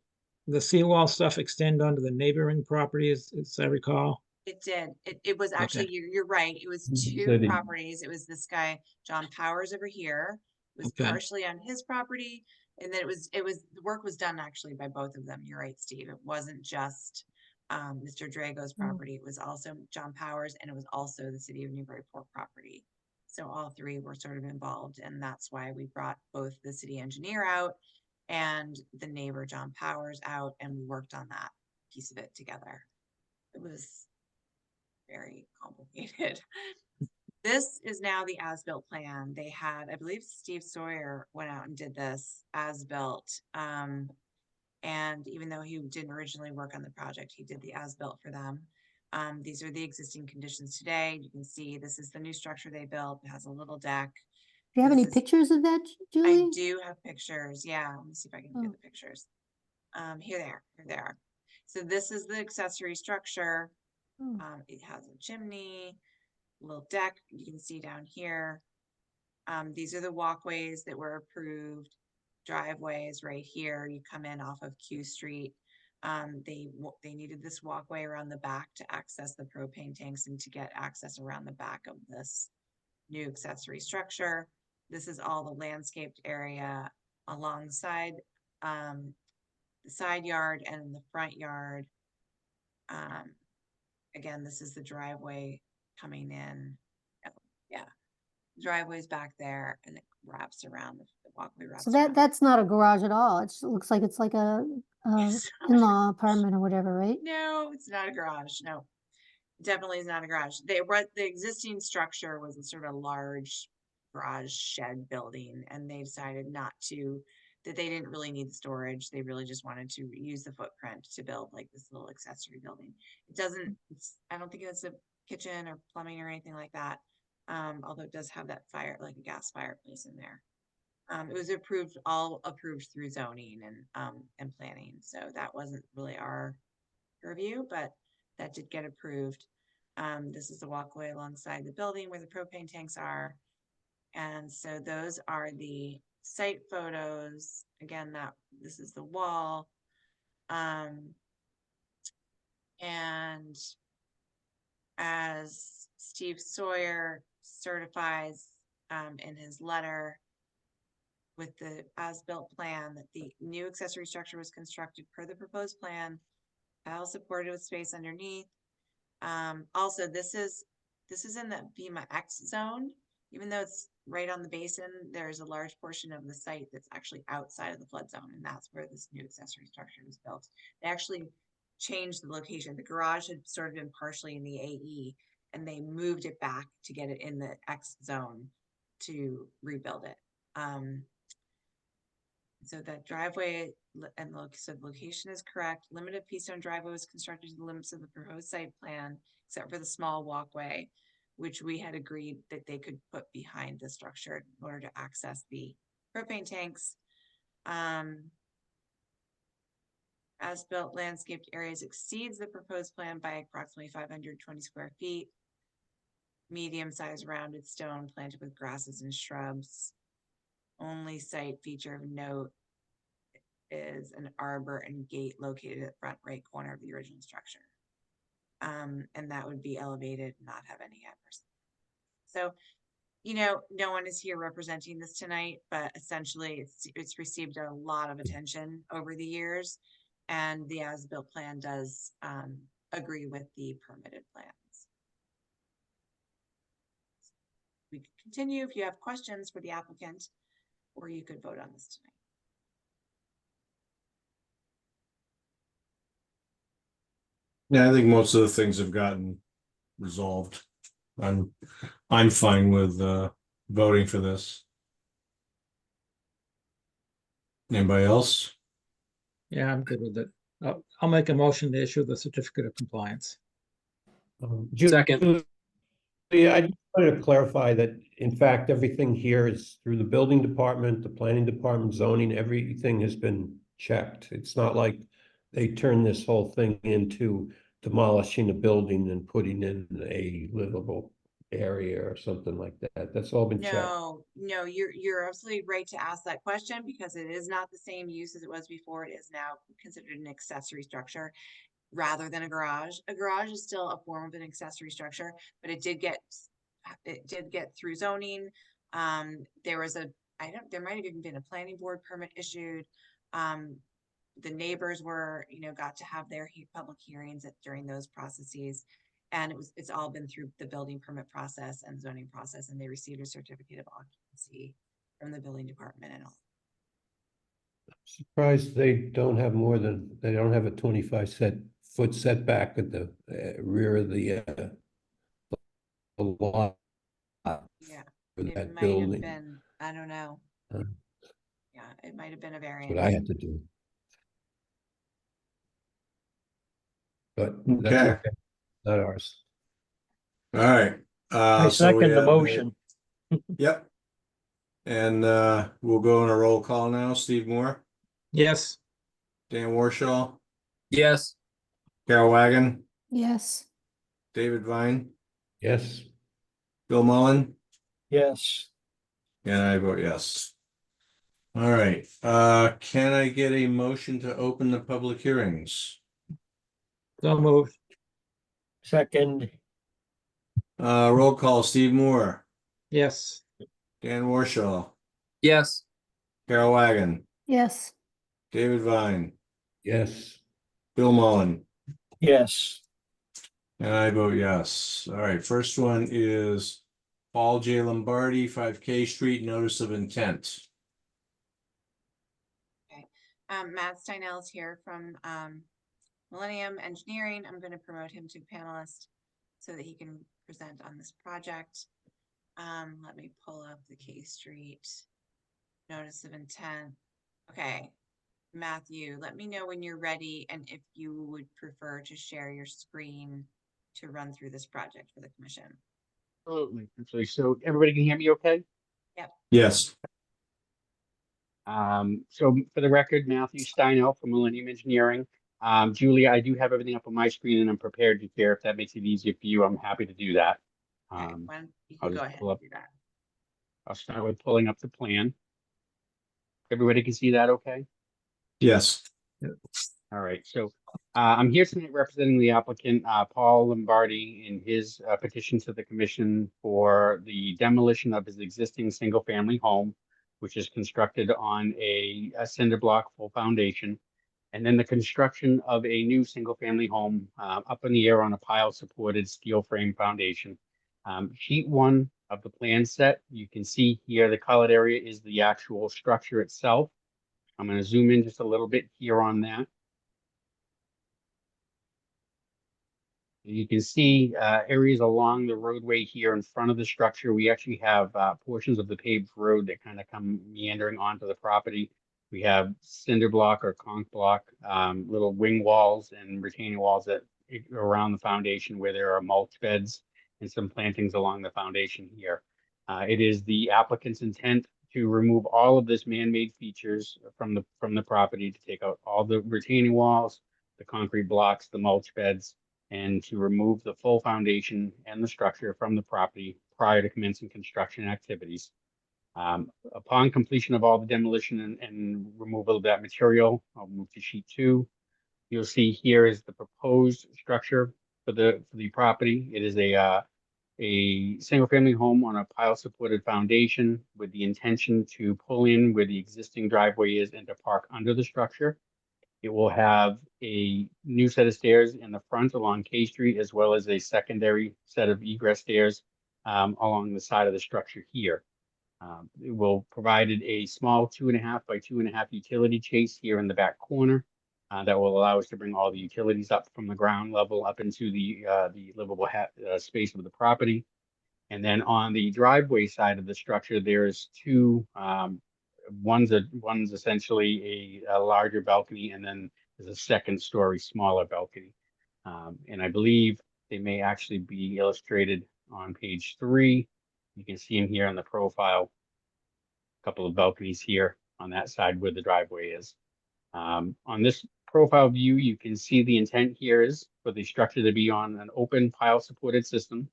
Speaker 5: the seawall stuff, extend onto the neighboring properties, as I recall?
Speaker 2: It did. It was actually,
Speaker 5: Okay.
Speaker 2: you're right. It was two
Speaker 4: City.
Speaker 2: properties. It was this guy, John Powers over here. It was
Speaker 5: Okay.
Speaker 2: partially on his property. And then the work was done actually by both of them. You're right, Steve. It wasn't just Mr. Drago's property. It was also John Powers, and it was also the city of Newburyport property. So all three were sort of involved. And that's why we brought both the city engineer out and the neighbor, John Powers, out, and we worked on that piece of it together. It was very complicated. This is now the as-built plan. They had, I believe Steve Sawyer went out and did this as-built. And even though he didn't originally work on the project, he did the as-built for them. These are the existing conditions today. You can see this is the new structure they built. It has a little deck.
Speaker 6: Do you have
Speaker 2: This
Speaker 6: any
Speaker 2: is-
Speaker 6: pictures of that, Julie?
Speaker 2: I do have pictures. Yeah, let me see if I can
Speaker 6: Oh.
Speaker 2: get the pictures. Here they are. So this is the accessory structure.
Speaker 6: Oh.
Speaker 2: It has a chimney, little deck you can see down here. These are the walkways that were approved. Driveways right here. You come in off of Q Street. They needed this walkway around the back to access the propane tanks and to get access around the back of this new accessory structure. This is all the landscaped area alongside the side yard and the front yard. Again, this is the driveway coming in. Yeah, driveway's back there, and it wraps around the walkway. Wraps
Speaker 6: So
Speaker 2: around.
Speaker 6: that's not a garage at all. It looks like it's like a
Speaker 2: It's not.
Speaker 6: in-law apartment or whatever, right?
Speaker 2: No, it's not a garage. No, definitely is not a garage. The existing structure was a sort of large garage shed building, and they decided that they didn't really need the storage. They really just wanted to use the footprint to build like this little accessory building. I don't think it's a kitchen or plumbing or anything like that. Although it does have that like a gas fireplace in there. It was all approved through zoning and planning. So that wasn't really our purview, but that did get approved. This is the walkway alongside the building where the propane tanks are. And so those are the site photos. Again, this is the wall. And as Steve Sawyer certifies in his letter with the as-built plan, that the new accessory structure was constructed per the proposed plan, all supported with space underneath. Also, this is in the FEMA X zone. Even though it's right on the basin, there's a large portion of the site that's actually outside of the flood zone, and that's where this new accessory structure was built. They actually changed the location. The garage had sort of been partially in the AE, and they moved it back to get it in the X zone to rebuild it. So that driveway and so the location is correct. Limited P-stone driveway was constructed to the limits of the proposed site plan, except for the small walkway, which we had agreed that they could put behind the structure in order to access the propane tanks. As-built landscaped areas exceeds the proposed plan by approximately 520 square feet. Medium-sized rounded stone planted with grasses and shrubs. Only site feature of note is an arbor and gate located at the front right corner of the original structure. And that would be elevated, not have any adverse. So, you know, no one is here representing this tonight, but essentially it's received a lot of attention over the years. And the as-built plan does agree with the permitted plans. We could continue if you have questions for the applicant, or you could vote on this tonight.
Speaker 1: Yeah, I think most of the things have gotten resolved. I'm fine with voting for this. Anybody else?
Speaker 5: Yeah, I'm good with it. I'll make a motion to issue the certificate of compliance.
Speaker 10: Second.
Speaker 4: Yeah, I just wanted to clarify that, in fact, everything here is through the building department, the planning department, zoning, everything has been checked. It's not like they turned this whole thing into demolishing a building and putting in a livable area or something like that. That's all been checked.
Speaker 2: No, you're absolutely right to ask that question, because it is not the same use as it was before. It is now considered an accessory structure rather than a garage. A garage is still a form of an accessory structure, but it did get through zoning. There was there might have even been a planning board permit issued. The neighbors were, got to have their public hearings during those processes. And it's all been through the building permit process and zoning process, and they received a certificate of occupancy from the building department and all.
Speaker 4: Surprised they don't have a 25-foot setback at the rear of the lot.
Speaker 2: Yeah,
Speaker 4: For
Speaker 2: it
Speaker 4: that
Speaker 2: might
Speaker 4: building.
Speaker 2: have been, I don't know.
Speaker 4: Uh,
Speaker 2: Yeah, it might have been a
Speaker 4: That's
Speaker 2: variance.
Speaker 4: what I had to do. But that's
Speaker 1: Okay.
Speaker 4: okay. Not ours.
Speaker 1: All right.
Speaker 3: I
Speaker 1: So we
Speaker 3: second the
Speaker 1: have
Speaker 3: motion.
Speaker 1: Yep. And we'll go on a roll call now. Steve Moore,
Speaker 5: Yes,
Speaker 1: Dan Warshaw,
Speaker 10: Yes.
Speaker 1: Carol Wagon,
Speaker 6: Yes.
Speaker 1: David Vine,
Speaker 4: Yes.
Speaker 1: Bill Mullen,
Speaker 3: Yes.
Speaker 1: and I vote yes. All right. Can I get a motion to open the public hearings?
Speaker 5: so moved.
Speaker 3: Second.
Speaker 1: Roll call. Steve Moore,
Speaker 5: Yes,
Speaker 1: Dan Warshaw,
Speaker 10: Yes.
Speaker 1: Carol Wagon,
Speaker 6: Yes.
Speaker 1: David Vine,
Speaker 4: Yes.
Speaker 1: Bill Mullen,
Speaker 3: Yes.
Speaker 1: and I vote yes. All right. First one is Paul J. Lombardi, 5K Street, notice of intent.
Speaker 2: Matt Steinell's here from Millennium Engineering. I'm going to promote him to panelist so that he can present on this project. Let me pull up the K Street notice of intent. Okay, Matthew, let me know when you're ready and if you would prefer to share your screen to run through this project for the commission.
Speaker 12: Absolutely. So everybody can hear me okay?
Speaker 1: Yes.
Speaker 12: So for the record, Matthew Steinell from Millennium Engineering. Julia, I do have everything up on my screen and I'm prepared to share. If that makes it easier for you, I'm happy to do that.
Speaker 2: Okay, you
Speaker 12: I'll
Speaker 2: can go
Speaker 12: just
Speaker 2: ahead
Speaker 12: pull
Speaker 2: and
Speaker 12: up,
Speaker 2: do that.
Speaker 12: I'll start with pulling up the plan. Everybody can see that okay?
Speaker 1: Yes.
Speaker 12: All right, so I'm here tonight representing the applicant, Paul Lombardi, in his petition to the commission for the demolition of his existing single-family home, which is constructed on a cinder block full foundation, and then the construction of a new single-family home up in the air on a pile-supported steel frame foundation. Sheet 1 of the plan set, you can see here the colored area is the actual structure itself. I'm going to zoom in just a little bit here on that. You can see areas along the roadway here in front of the structure. We actually have portions of the paved road that kind of come meandering onto the property. We have cinder block or conch block, little wing walls and retaining walls that around the foundation where there are mulch beds and some plantings along the foundation here. It is the applicant's intent to remove all of this man-made features from the property, to take out all the retaining walls, the concrete blocks, the mulch beds, and to remove the full foundation and the structure from the property prior to commencing construction activities. Upon completion of all the demolition and removal of that material, I'll move to sheet 2. You'll see here is the proposed structure for the property. It is a single-family home on a pile-supported foundation with the intention to pull in where the existing driveway is and to park under the structure. It will have a new set of stairs in the front along K Street, as well as a secondary set of egress stairs along the side of the structure here. It will provided a small 2.5 by 2.5 utility chase here in the back corner that will allow us to bring all the utilities up from the ground level up into the livable space of the property. And then on the driveway side of the structure, there's two. One's essentially a larger balcony, and then there's a second story smaller balcony. And I believe they may actually be illustrated on page 3. You can see them here on the profile. A couple of balconies here on that side where the driveway is. On this profile view, you can see the intent here is for the structure to be on an open pile supported system.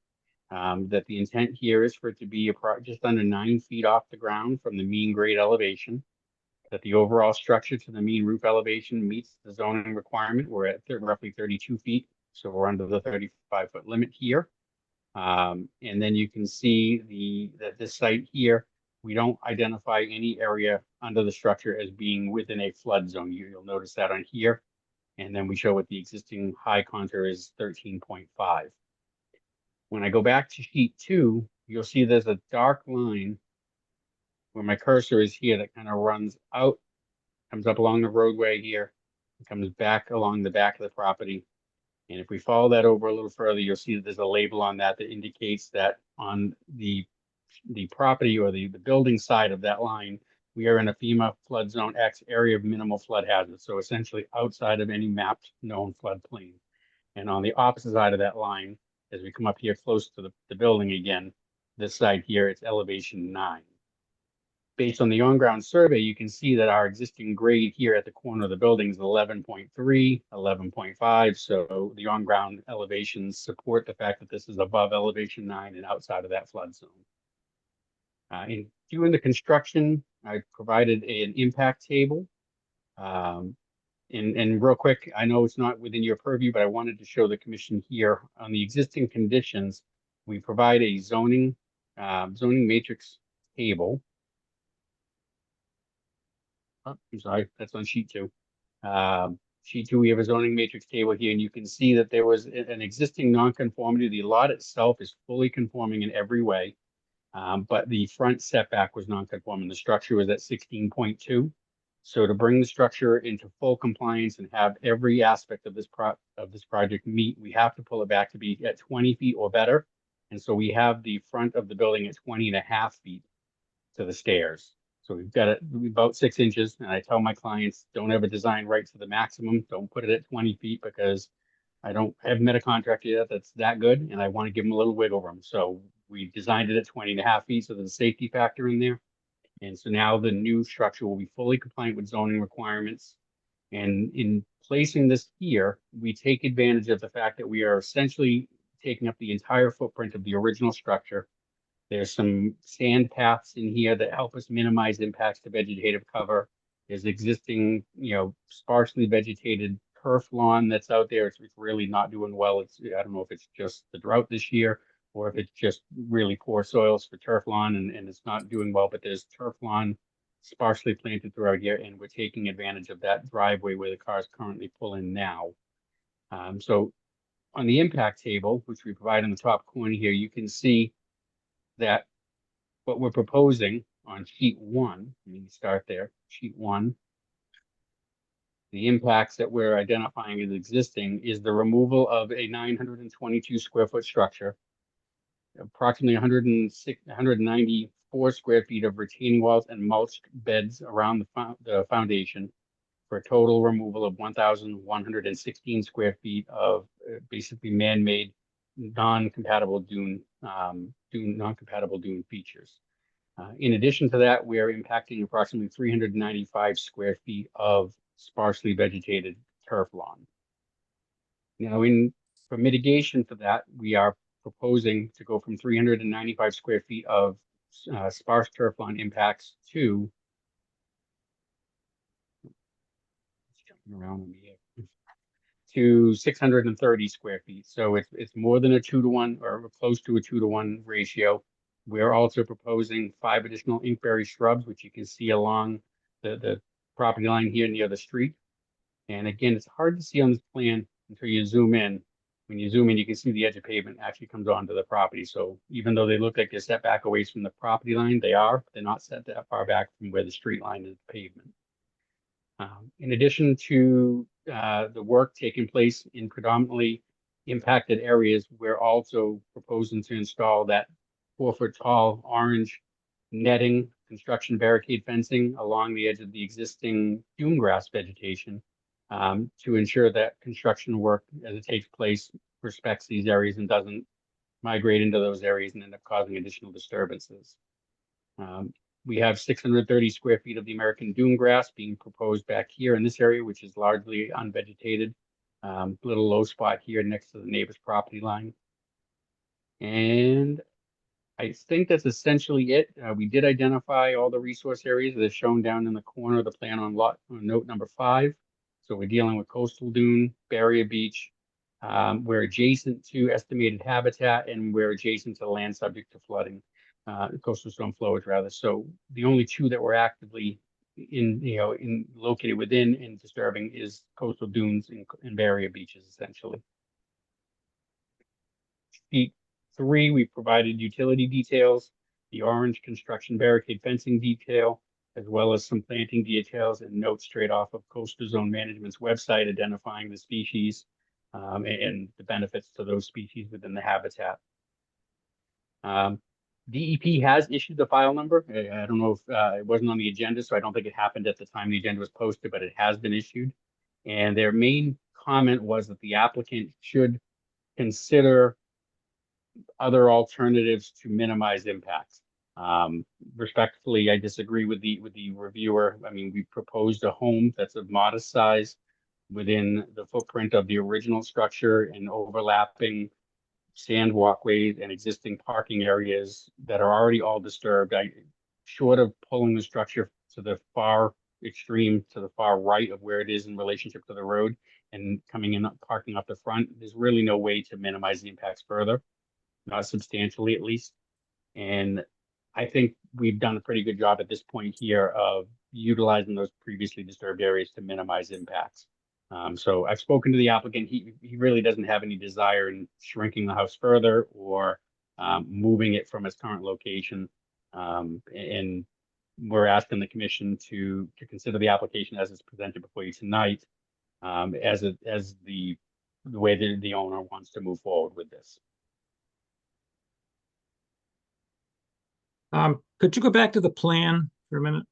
Speaker 12: That the intent here is for it to be just under 9 feet off the ground from the mean grade elevation. That the overall structure to the mean roof elevation meets the zoning requirement. We're at roughly 32 feet, so we're under the 35-foot limit here. And then you can see that this site here, we don't identify any area under the structure as being within a flood zone. You'll notice that on here. And then we show what the existing high contour is 13.5. When I go back to sheet 2, you'll see there's a dark line where my cursor is here that kind of runs out, comes up along the roadway here, and comes back along the back of the property. And if we follow that over a little further, you'll see that there's a label on that that indicates that on the property or the building side of that line, we are in a FEMA flood zone X area of minimal flood hazard. So essentially outside of any mapped known floodplain. And on the opposite side of that line, as we come up here close to the building again, this side here, it's elevation 9. Based on the on-ground survey, you can see that our existing grade here at the corner of the building is 11.3, 11.5. So the on-ground elevations support the fact that this is above elevation 9 and outside of that flood zone. In doing the construction, I provided an impact table. And real quick, I know it's not within your purview, but I wanted to show the commission here on the existing conditions. We provide a zoning matrix table. Oh, I'm sorry, that's on sheet 2. Sheet 2, we have a zoning matrix table here, and you can see that there was an existing nonconformity. The lot itself is fully conforming in every way, but the front setback was nonconforming. The structure was at 16.2. So to bring the structure into full compliance and have every aspect of this project meet, we have to pull it back to be at 20 feet or better. And so we have the front of the building at 20.5 feet to the stairs. So we've got it about 6 inches. And I tell my clients, don't ever design right to the maximum. Don't put it at 20 feet because I haven't met a contractor yet that's that good. And I want to give them a little wiggle room. So we designed it at 20.5 feet. So there's a safety factor in there. And so now the new structure will be fully compliant with zoning requirements. And in placing this here, we take advantage of the fact that we are essentially taking up the entire footprint of the original structure. There's some sand paths in here that help us minimize impacts to vegetative cover. There's existing, sparsely vegetated turf lawn that's out there. It's really not doing well. I don't know if it's just the drought this year, or if it's just really poor soils for turf lawn and it's not doing well, but there's turf lawn sparsely planted throughout here, and we're taking advantage of that driveway where the cars currently pull in now. So on the impact table, which we provide in the top corner here, you can see that what we're proposing on sheet 1, let me start there, sheet 1, the impacts that we're identifying as existing is the removal of a 922 square foot structure, approximately 194 square feet of retaining walls and mulched beds around the foundation, for a total removal of 1,116 square feet of basically man-made non-compatible dune features. In addition to that, we are impacting approximately 395 square feet of sparsely vegetated turf lawn. Now, for mitigation for that, we are proposing to go from 395 square feet of sparse turf lawn impacts to jumping around in the air, to 630 square feet. So it's more than a 2-to-1 or close to a 2-to-1 ratio. We're also proposing 5 additional inkberry shrubs, which you can see along the property line here near the street. And again, it's hard to see on this plan until you zoom in. When you zoom in, you can see the edge of pavement actually comes onto the property. So even though they look like they're set back away from the property line, they're not set that far back from where the street line is the pavement. In addition to the work taking place in predominantly impacted areas, we're also proposing to install that 4-foot tall orange netting, construction barricade fencing along the edge of the existing dune grass vegetation to ensure that construction work as it takes place respects these areas and doesn't migrate into those areas and end up causing additional disturbances. We have 630 square feet of the American dune grass being proposed back here in this area, which is largely unvegetated. Little low spot here next to the neighbor's property line. And I think that's essentially it. We did identify all the resource areas that are shown down in the corner of the plan on note number 5. So we're dealing with coastal dune, barrier beach. We're adjacent to estimated habitat, and we're adjacent to the land subject to flooding, coastal storm flowage rather. So the only 2 that we're actively located within and disturbing is coastal dunes and barrier beaches, essentially. Sheet 3, we provided utility details, the orange construction barricade fencing detail, as well as some planting details and notes straight off of Coastal Zone Management's website identifying the species and the benefits to those species within the habitat. DEP has issued the file number. I don't know if it wasn't on the agenda, so I don't think it happened at the time the agenda was posted, but it has been issued. And their main comment was that the applicant should consider other alternatives to minimize impacts. Respectfully, I disagree with the reviewer. I mean, we proposed a home that's of modest size within the footprint of the original structure and overlapping sand walkways and existing parking areas that are already all disturbed. Short of pulling the structure to the far extreme, to the far right of where it is in relationship to the road and coming in, parking up the front, there's really no way to minimize the impacts further, not substantially at least. And I think we've done a pretty good job at this point here of utilizing those previously disturbed areas to minimize impacts. So I've spoken to the applicant. He really doesn't have any desire in shrinking the house further or moving it from its current location. And we're asking the commission to consider the application as it's presented before you tonight, as the way that the owner wants to move forward with this.
Speaker 5: Could you go back to the plan for a minute?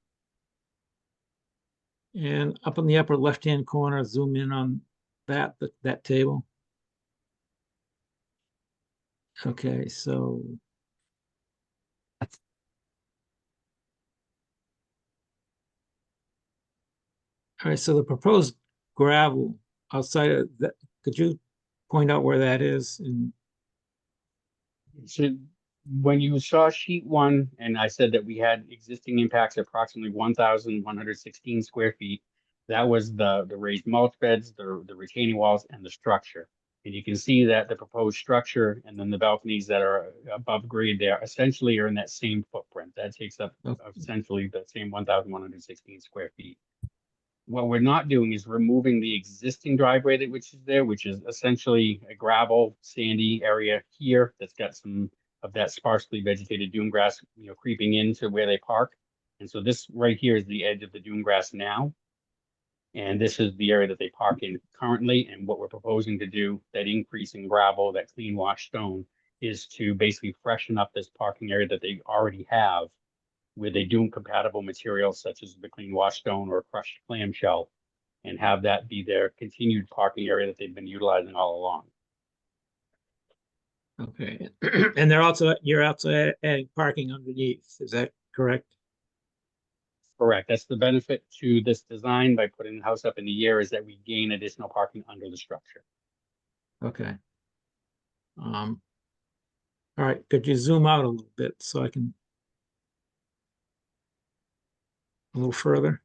Speaker 5: And up in the upper left-hand corner, zoom in on that table. Okay, so. All right, so the proposed gravel outside of that, could you point out where that is?
Speaker 12: So when you saw sheet 1, and I said that we had existing impacts of approximately 1,116 square feet, that was the raised mulch beds, the retaining walls, and the structure. And you can see that the proposed structure and then the balconies that are above grade there essentially are in that same footprint. That takes up essentially the same 1,116 square feet. What we're not doing is removing the existing driveway which is there, which is essentially a gravel, sandy area here that's got some of that sparsely vegetated dune grass, creeping into where they park. And so this right here is the edge of the dune grass now. And this is the area that they park in currently. And what we're proposing to do, that increase in gravel, that clean wash stone, is to basically freshen up this parking area that they already have with a dune compatible material such as the clean wash stone or crushed clamshell, and have that be their continued parking area that they've been utilizing all along.
Speaker 5: Okay, and you're also adding parking underneath, is that correct?
Speaker 12: Correct. That's the benefit to this design by putting the house up in the air is that we gain additional parking under the structure.
Speaker 5: Okay. All right, could you zoom out a little bit so I can a little further?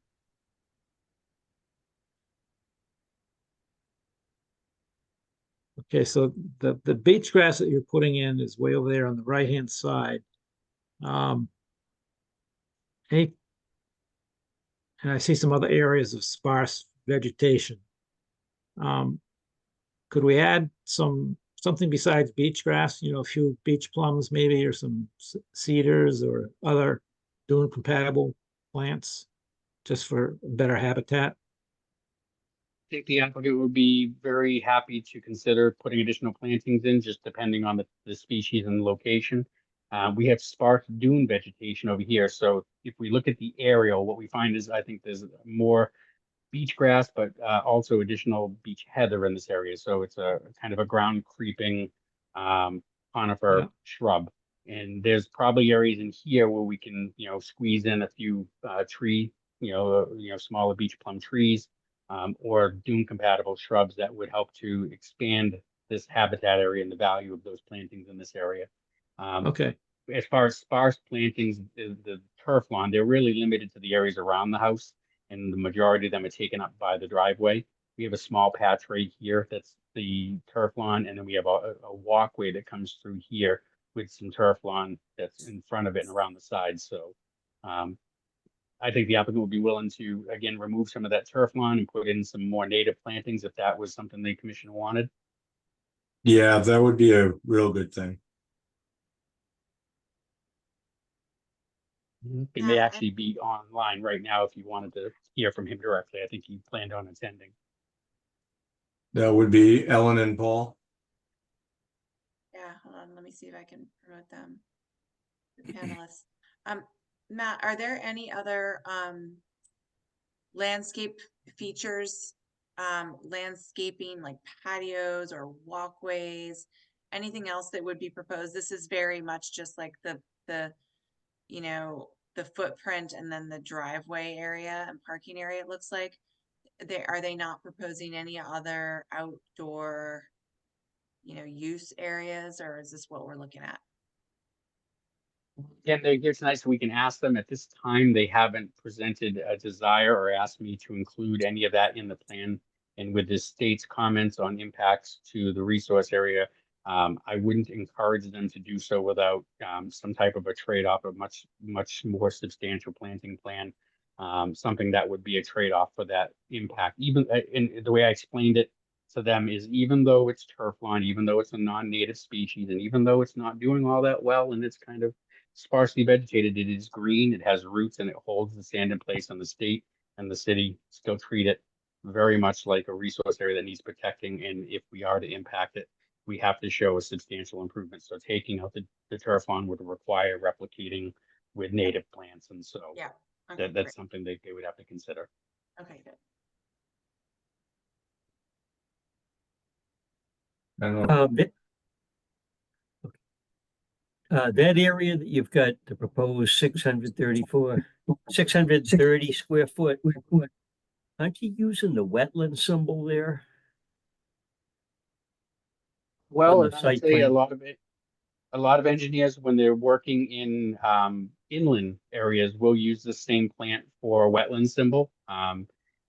Speaker 5: Okay, so the beach grass that you're putting in is way over there on the right-hand side. Any, and I see some other areas of sparse vegetation. Could we add something besides beach grass, you know, a few beach plums maybe, or some cedars or other dune compatible plants just for better habitat?
Speaker 12: I think the applicant would be very happy to consider putting additional plantings in, just depending on the species and location. We have sparse dune vegetation over here, so if we look at the aerial, what we find is I think there's more beach grass, but also additional beach heather in this area. So it's a kind of a ground creeping conifer shrub. And there's probably areas in here where we can, you know, squeeze in a few smaller beach plum trees or dune compatible shrubs that would help to expand this habitat area and the value of those plantings in this area.
Speaker 5: Okay.
Speaker 12: As far as sparse plantings, the turf lawn, they're really limited to the areas around the house, and the majority of them are taken up by the driveway. We have a small patch right here that's the turf lawn, and then we have a walkway that comes through here with some turf lawn that's in front of it and around the sides. So I think the applicant would be willing to, again, remove some of that turf lawn and put in some more native plantings if that was something the commission wanted.
Speaker 1: Yeah, that would be a real good thing.
Speaker 12: He may actually be online right now if you wanted to hear from him directly. I think he planned on attending.
Speaker 1: That would be Ellen and Paul.
Speaker 2: Yeah, hold on, let me see if I can promote them. The panelists. Matt, are there any other landscape features, landscaping like patios or walkways, anything else that would be proposed? This is very much just like the you know, the footprint and then the driveway area and parking area, it looks like. Are they not proposing any other outdoor, you know, use areas, or is this what we're looking at?
Speaker 12: Again, they're here tonight, so we can ask them. At this time, they haven't presented a desire or asked me to include any of that in the plan. And with the state's comments on impacts to the resource area, I wouldn't encourage them to do so without some type of a trade-off, a much more substantial planting plan, something that would be a trade-off for that impact. Even in the way I explained it to them is, even though it's turf lawn, even though it's a non-native species, and even though it's not doing all that well and it's kind of sparsely vegetated, it is green, it has roots, and it holds the sand in place, and the state and the city still treat it very much like a resource area that needs protecting. And if we are to impact it, we have to show a substantial improvement. So taking out the turf lawn would require replicating with native plants. And so
Speaker 2: Yeah, okay,
Speaker 12: that's
Speaker 2: great.
Speaker 12: something they would have to consider.
Speaker 2: Okay, good.
Speaker 1: I don't know.
Speaker 3: That area that you've got the proposed 630 square foot, aren't you using the wetland symbol there?
Speaker 12: Well,
Speaker 3: On the
Speaker 12: I'd
Speaker 3: site
Speaker 12: say
Speaker 3: plan?
Speaker 12: a lot of engineers, when they're working in inland areas, will use the same plant for a wetland symbol.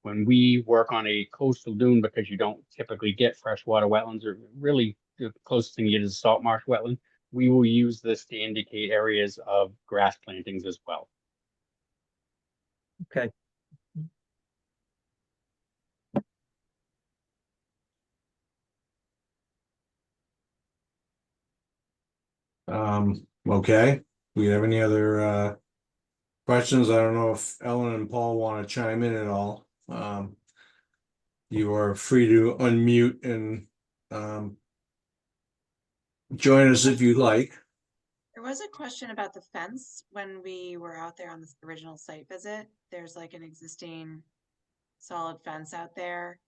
Speaker 12: When we work on a coastal dune, because you don't typically get freshwater wetlands, or really the closest thing you get is a salt marsh wetland, we will use this to indicate areas of grass plantings as well.
Speaker 3: Okay.
Speaker 1: Okay. Do we have any other questions? I don't know if Ellen and Paul want to chime in at all. You are free to unmute and join us if you'd like.
Speaker 2: There was a question about the fence when we were out there on this original site visit. There's like an existing solid fence out there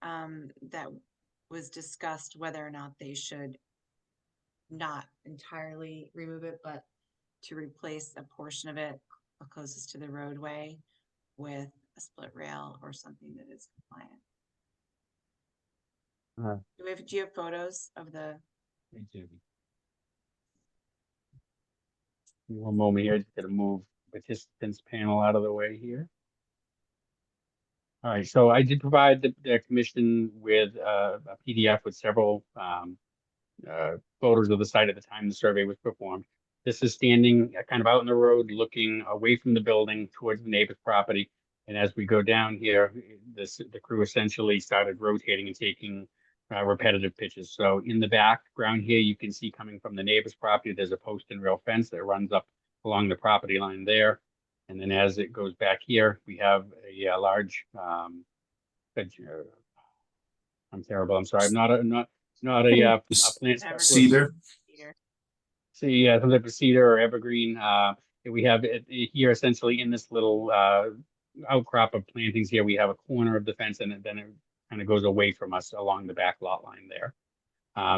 Speaker 2: that was discussed whether or not they should not entirely remove it, but to replace a portion of it closest to the roadway with a split rail or something that is compliant. Do you have photos of the?
Speaker 12: One moment here, just gonna move participants panel out of the way here. All right, so I did provide the commission with a PDF with several photos of the site at the time the survey was performed. This is standing kind of out in the road, looking away from the building towards the neighbor's property. And as we go down here, the crew essentially started rotating and taking repetitive pitches. So in the background here, you can see coming from the neighbor's property, there's a post and rail fence that runs up along the property line there. And then as it goes back here, we have a large, I'm terrible, I'm sorry, I'm not a plant.
Speaker 1: Cedar.
Speaker 12: See, some type of cedar or evergreen. We have it here essentially in this little outcrop of plantings here. We have a corner of the fence, and then it kind of goes away from us along the back lot line there.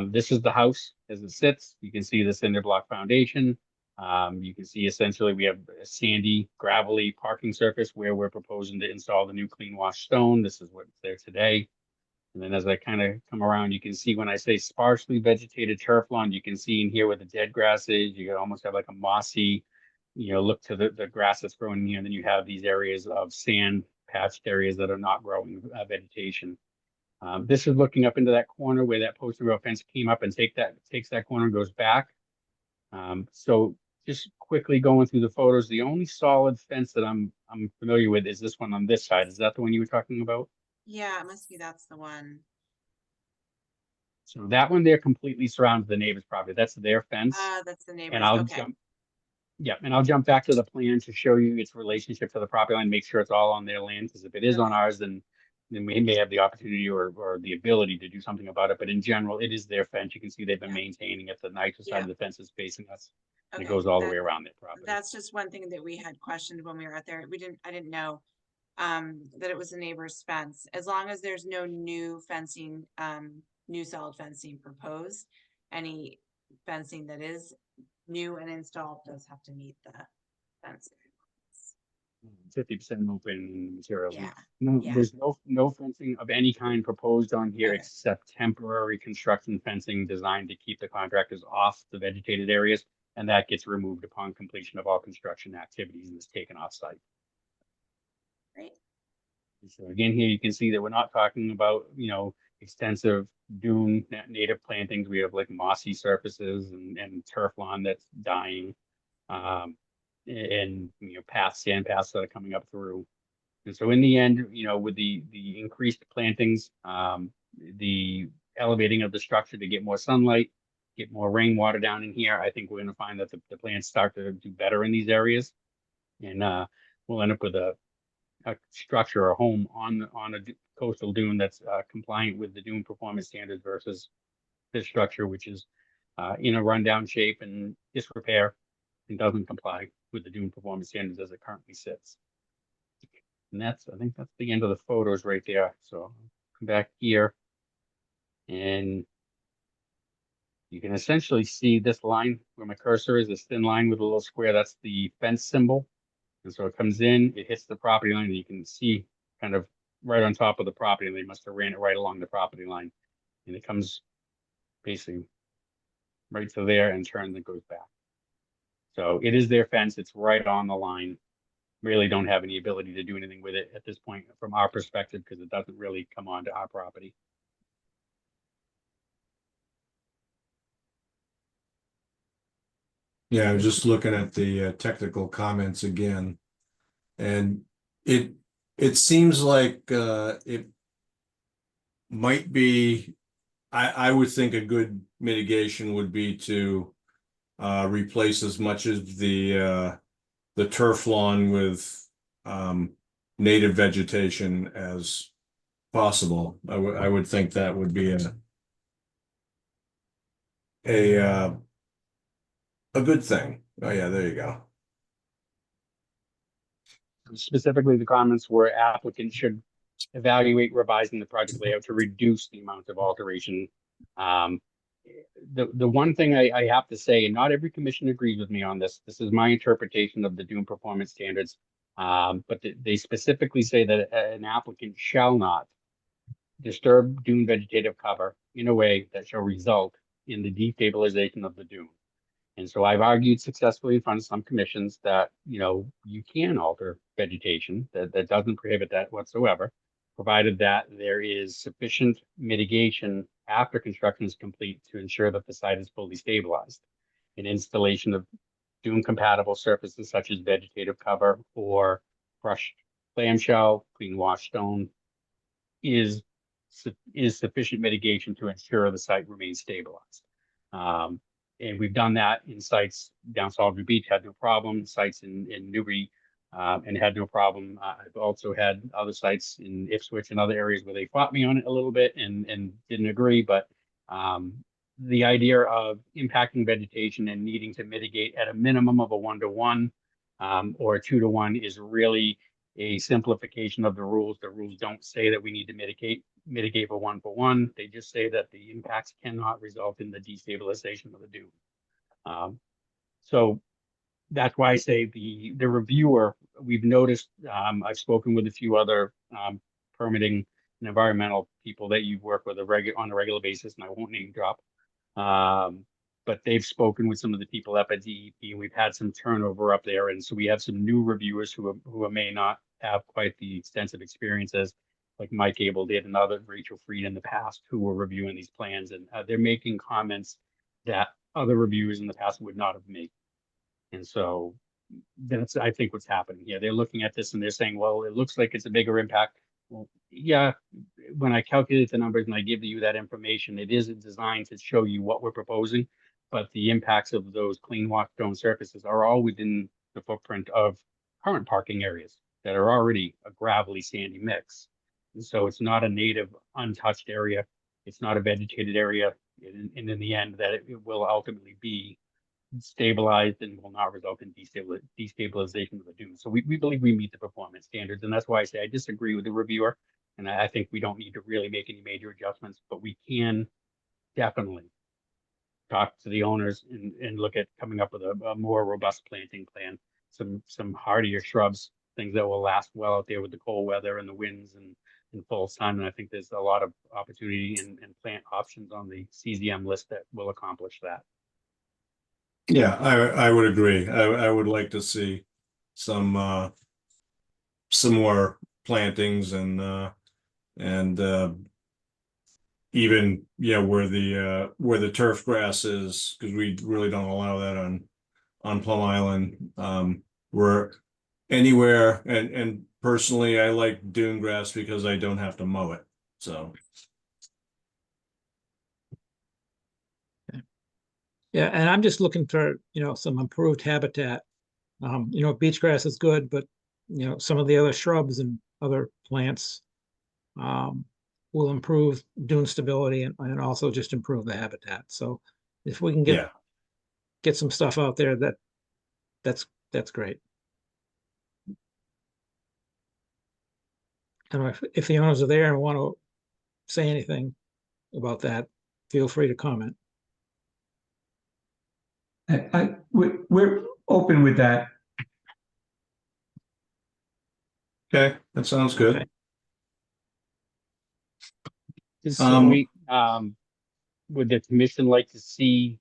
Speaker 12: This is the house as it sits. You can see the cinder block foundation. You can see essentially we have a sandy, gravelly parking surface where we're proposing to install the new clean wash stone. This is what's there today. And then as I kind of come around, you can see when I say sparsely vegetated turf lawn, you can see in here where the dead grass is, you can almost have like a mossy, look to the grass that's growing in here. And then you have these areas of sand patched areas that are not growing vegetation. This is looking up into that corner where that post and rail fence came up and takes that corner and goes back. So just quickly going through the photos, the only solid fence that I'm familiar with is this one on this side. Is that the one you were talking about?
Speaker 2: Yeah, it must be that's the one.
Speaker 12: So that one there completely surrounds the neighbor's property. That's their fence.
Speaker 2: That's the neighbor's.
Speaker 12: And I'll
Speaker 2: Okay.
Speaker 12: I'll jump back to the plan to show you its relationship to the property line, make sure it's all on their land, because if it is on ours, then we may have the opportunity or the ability to do something about it. But in general, it is their fence. You can see they've been maintaining it. The nicer side of the fence is facing us. And it goes all the way around their property.
Speaker 2: That's just one thing that we had questioned when we were out there. I didn't know that it was a neighbor's fence. As long as there's no new fencing, new solid fencing proposed, any fencing that is new and installed does have to meet the fence.
Speaker 12: 50% open materials.
Speaker 2: Yeah.
Speaker 12: There's no fencing of any kind proposed on here except temporary construction fencing designed to keep the contractors off the vegetated areas, and that gets removed upon completion of all construction activities and is taken off site.
Speaker 2: Great.
Speaker 12: So again, here you can see that we're not talking about, extensive dune native plantings. We have like mossy surfaces and turf lawn that's dying, and sand paths that are coming up through. And so in the end, with the increased plantings, the elevating of the structure to get more sunlight, get more rainwater down in here, I think we're going to find that the plants start to do better in these areas, and we'll end up with a structure or home on a coastal dune that's compliant with the dune performance standards versus this structure, which is in a rundown shape and disrepair and doesn't comply with the dune performance standards as it currently sits. And I think that's the end of the photos right there. So I'll come back here, and you can essentially see this line where my cursor is, this thin line with a little square. That's the fence symbol. And so it comes in, it hits the property line, and you can see kind of right on top of the property, and they must have ran it right along the property line. And it comes basically right to there and turns and goes back. So it is their fence. It's right on the line. Really don't have any ability to do anything with it at this point from our perspective, because it doesn't really come onto our property.
Speaker 1: Yeah, I was just looking at the technical comments again, and it seems like it might be. I would think a good mitigation would be to replace as much of the turf lawn with native vegetation as possible. I would think that would be a good thing. Oh yeah, there you go.
Speaker 12: Specifically, the comments were applicants should evaluate revising the project layout to reduce the amount of alteration. the one thing I have to say, and not every commission agrees with me on this, this is my interpretation of the dune performance standards. But they specifically say that an applicant shall not disturb dune vegetative cover in a way that shall result in the destabilization of the dune. And so I've argued successfully in front of some commissions that, you know, you can alter vegetation, that doesn't prohibit that whatsoever, provided that there is sufficient mitigation after construction is complete to ensure that the site is fully stabilized. An installation of dune compatible surfaces such as vegetative cover or crushed clamshell, clean wash stone is sufficient mitigation to ensure the site remains stabilized. And we've done that in sites down Salisbury Beach, had no problem, sites in Newbury, and had no problem. I've also had other sites in Ipswich and other areas where they fought me on it a little bit and didn't agree, but the idea of impacting vegetation and needing to mitigate at a minimum of a 1-to-1 or a 2-to-1 is really a simplification of the rules. The rules don't say that we need to mitigate for 1-for-1. They just say that the impacts cannot result in the destabilization of the dune. So that's why I say the reviewer, we've noticed, I've spoken with a few other permitting and environmental people that you've worked with on a regular basis, and I won't name drop. But they've spoken with some of the people up at DEP, and we've had some turnover up there. And so we have some new reviewers who may not have quite the extensive experiences like Mike Abel did and other Rachel Freed in the past who were reviewing these plans. And they're making comments that other reviewers in the past would not have made. And so that's, I think, what's happening here. They're looking at this and they're saying, well, it looks like it's a bigger impact. Well, yeah, when I calculate the numbers and I give you that information, it is designed to show you what we're proposing, but the impacts of those clean wash stone surfaces are all within the footprint of current parking areas that are already a gravelly sandy mix. And so it's not a native untouched area. It's not a vegetated area. And in the end, that it will ultimately be stabilized and will not result in destabilization of the dune. So we believe we meet the performance standards. And that's why I say I disagree with the reviewer. And I think we don't need to really make any major adjustments, but we can definitely talk to the owners and look at coming up with a more robust planting plan, some hardier shrubs, things that will last well out there with the cold weather and the winds and full sun. And I think there's a lot of opportunity and plant options on the CZM list that will accomplish that.
Speaker 1: Yeah, I would agree. I would like to see some more plantings and even, yeah, where the turf grass is, because we really don't allow that on Plum Island. We're anywhere, and personally I like dune grass because I don't have to mow it. So
Speaker 5: Yeah, and I'm just looking for, some improved habitat. Beach grass is good, but, some of the other shrubs and other plants will improve dune stability and also just improve the habitat. So if we can get some stuff out there, that's great. And if the owners are there and want to say anything about that, feel free to comment.
Speaker 13: We're open with that.
Speaker 1: okay, that sounds good.
Speaker 5: Okay.
Speaker 12: Would the commission like to see,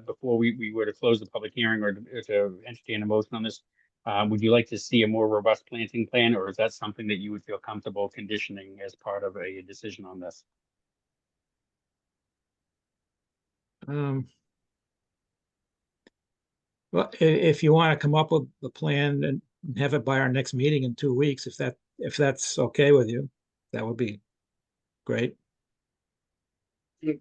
Speaker 12: before we were to close the public hearing or to entertain a motion on this, would you like to see a more robust planting plan, or is that something that you would feel comfortable conditioning as part of a decision on this?
Speaker 5: Well, if you want to come up with the plan and have it by our next meeting in 2 weeks, if that's okay with you, that would be great.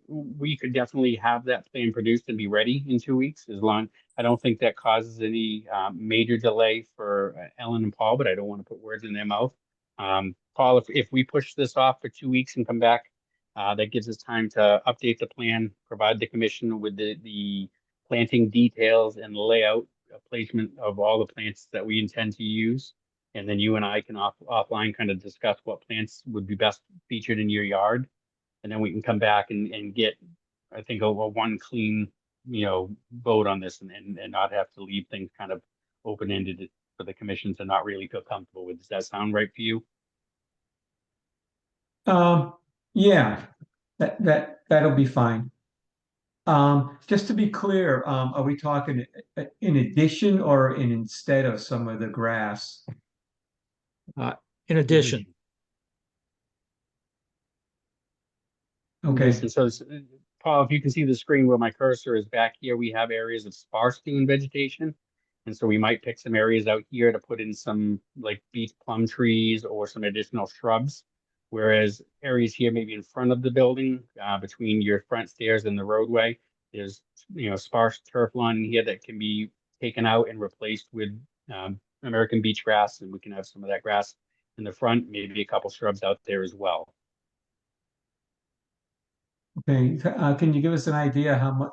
Speaker 12: We could definitely have that plan produced and be ready in 2 weeks, as long, I don't think that causes any major delay for Ellen and Paul, but I don't want to put words in their mouth. Paul, if we push this off for 2 weeks and come back, that gives us time to update the plan, provide the commission with the planting details and layout placement of all the plants that we intend to use. And then you and I can offline kind of discuss what plants would be best featured in your yard. And then we can come back and get I think a one clean, vote on this and not have to leave things kind of open-ended for the commission to not really feel comfortable with. Does that sound right for you?
Speaker 13: Yeah, that'll be fine. Just to be clear, are we talking in addition or instead of some of the grass?
Speaker 5: In addition,
Speaker 13: Okay,
Speaker 12: Yes, and so, Paul, if you can see the screen where my cursor is back here, we have areas of sparse dune vegetation. And so we might pick some areas out here to put in some like beech plum trees or some additional shrubs. Whereas areas here, maybe in front of the building, between your front stairs and the roadway, there's, sparse turf lawn here that can be taken out and replaced with American beach grass, and we can have some of that grass in the front, maybe a couple shrubs out there as well.
Speaker 13: okay. Can you give us an idea how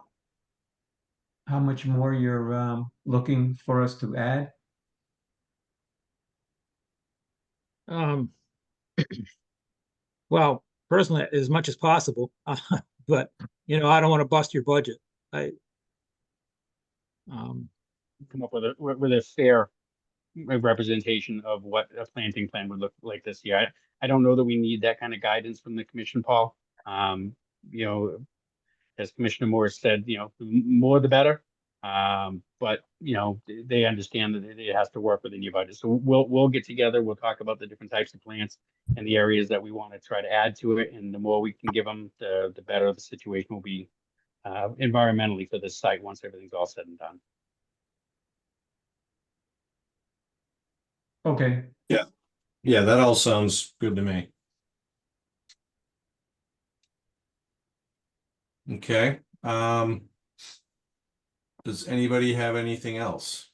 Speaker 13: much more you're looking for us to add?
Speaker 5: Well, personally, as much as possible, but I don't want to bust your budget.
Speaker 12: Come up with a fair representation of what a planting plan would look like this year. I don't know that we need that kind of guidance from the commission, Paul. As Commissioner Morris said, more the better. But they understand that it has to work within your budget. So we'll get together. We'll talk about the different types of plants and the areas that we want to try to add to it. And the more we can give them, the better the situation will be environmentally for this site once everything's all said and done.
Speaker 13: Okay,
Speaker 1: Yeah, that all sounds good to me. Okay, does anybody have anything else?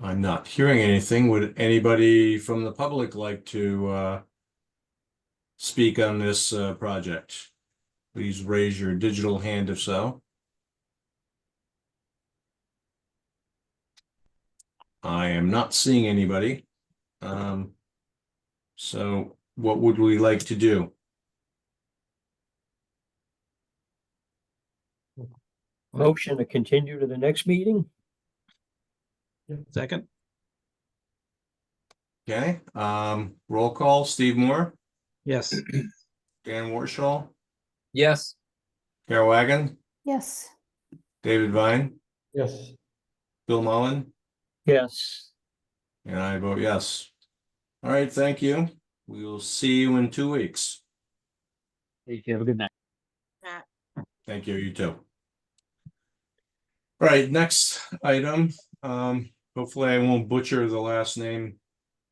Speaker 1: I'm not hearing anything. Would anybody from the public like to speak on this project? Please raise your digital hand if so. I am not seeing anybody. So what would we like to do?
Speaker 3: Motion to continue to the next meeting?
Speaker 5: Second,
Speaker 1: Okay, roll call, Steve Moore,
Speaker 5: yes.
Speaker 1: Dan Warshall,
Speaker 10: Yes.
Speaker 1: Carol Wagon,
Speaker 6: Yes.
Speaker 1: David Vine,
Speaker 4: Yes.
Speaker 1: Bill Mullen,
Speaker 3: Yes.
Speaker 1: and I vote yes. All right, thank you. We will see you in 2 weeks.
Speaker 12: Thank you. Have a good night.
Speaker 2: Matt.
Speaker 1: Thank you, you too. All right, next item. Hopefully I won't butcher the last name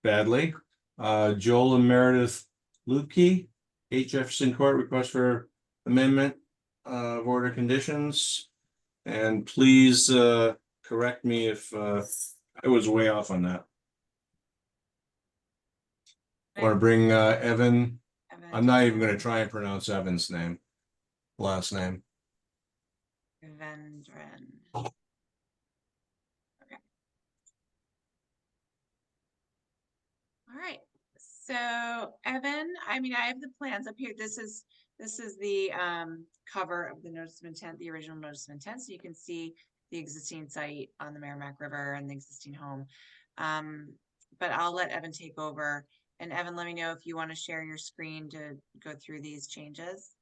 Speaker 1: badly. Joel and Meredith Lubke, 8 Jefferson Court, request for amendment of order conditions. And please correct me if I was way off on that. I want to bring Evan. I'm not even going to try and pronounce Evan's last name.
Speaker 2: Vendren. Okay. All right. So Evan, I have the plans up here. This is the cover of the notice of intent, the original notice of intent. So you can see the existing site on the Merrimack River and the existing home. But I'll let Evan take over. And Evan, let me know if you want to share your screen to go through these changes.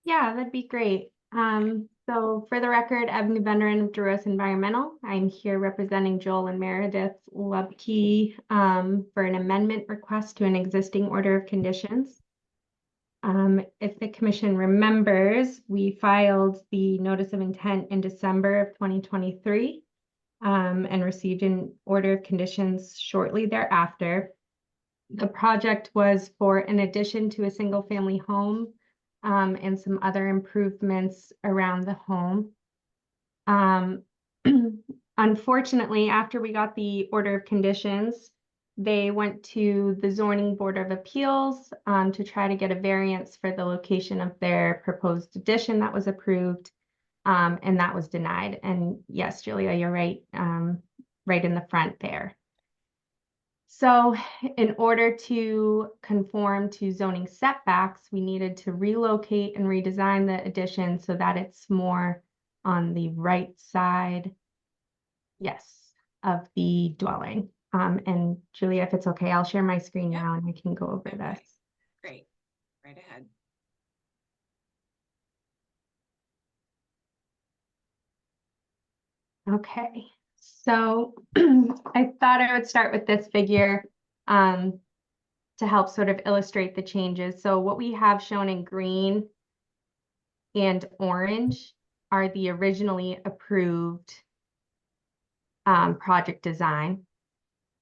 Speaker 14: Yeah, that'd be great. So for the record, Evan Vendren of Duros Environmental. I'm here representing Joel and Meredith Lubke for an amendment request to an existing order of conditions. If the commission remembers, we filed the notice of intent in December of 2023 and received an order of conditions shortly thereafter. The project was for an addition to a single family home and some other improvements around the home. Unfortunately, after we got the order of conditions, they went to the Zoning Board of Appeals to try to get a variance for the location of their proposed addition that was approved, and that was denied. And yes, Julia, you're right, right in the front there. So in order to conform to zoning setbacks, we needed to relocate and redesign the addition so that it's more on the right side, yes, of the dwelling. And Julia, if it's okay, I'll share my screen
Speaker 2: Yep.
Speaker 14: now and I can go over
Speaker 2: Okay.
Speaker 14: this.
Speaker 2: Great, right ahead.
Speaker 14: Okay, so I thought I would start with this figure to help sort of illustrate the changes. So what we have shown in green and orange are the originally approved project design.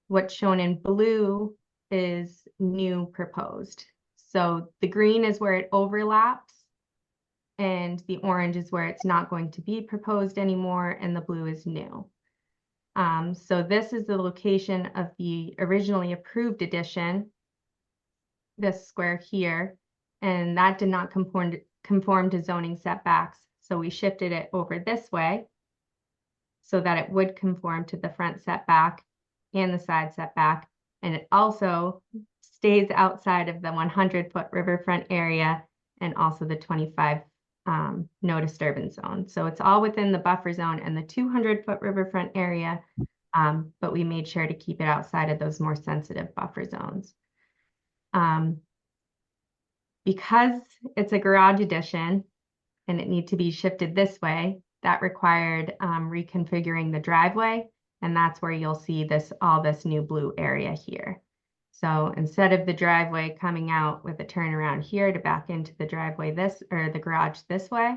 Speaker 14: What's shown in blue is new proposed. So the green is where it overlaps, and the orange is where it's not going to be proposed anymore, and the blue is new. So this is the location of the originally approved addition, this square here, and that did not conform to zoning setbacks. So we shifted it over this way so that it would conform to the front setback and the side setback. And it also stays outside of the 100-foot riverfront area and also the 25 no disturbance zone. So it's all within the buffer zone and the 200-foot riverfront area, but we made sure to keep it outside of those more sensitive buffer zones. Because it's a garage addition and it needs to be shifted this way, that required reconfiguring the driveway, and that's where you'll see all this new blue area here. So instead of the driveway coming out with a turnaround here to back into the driveway the garage this way,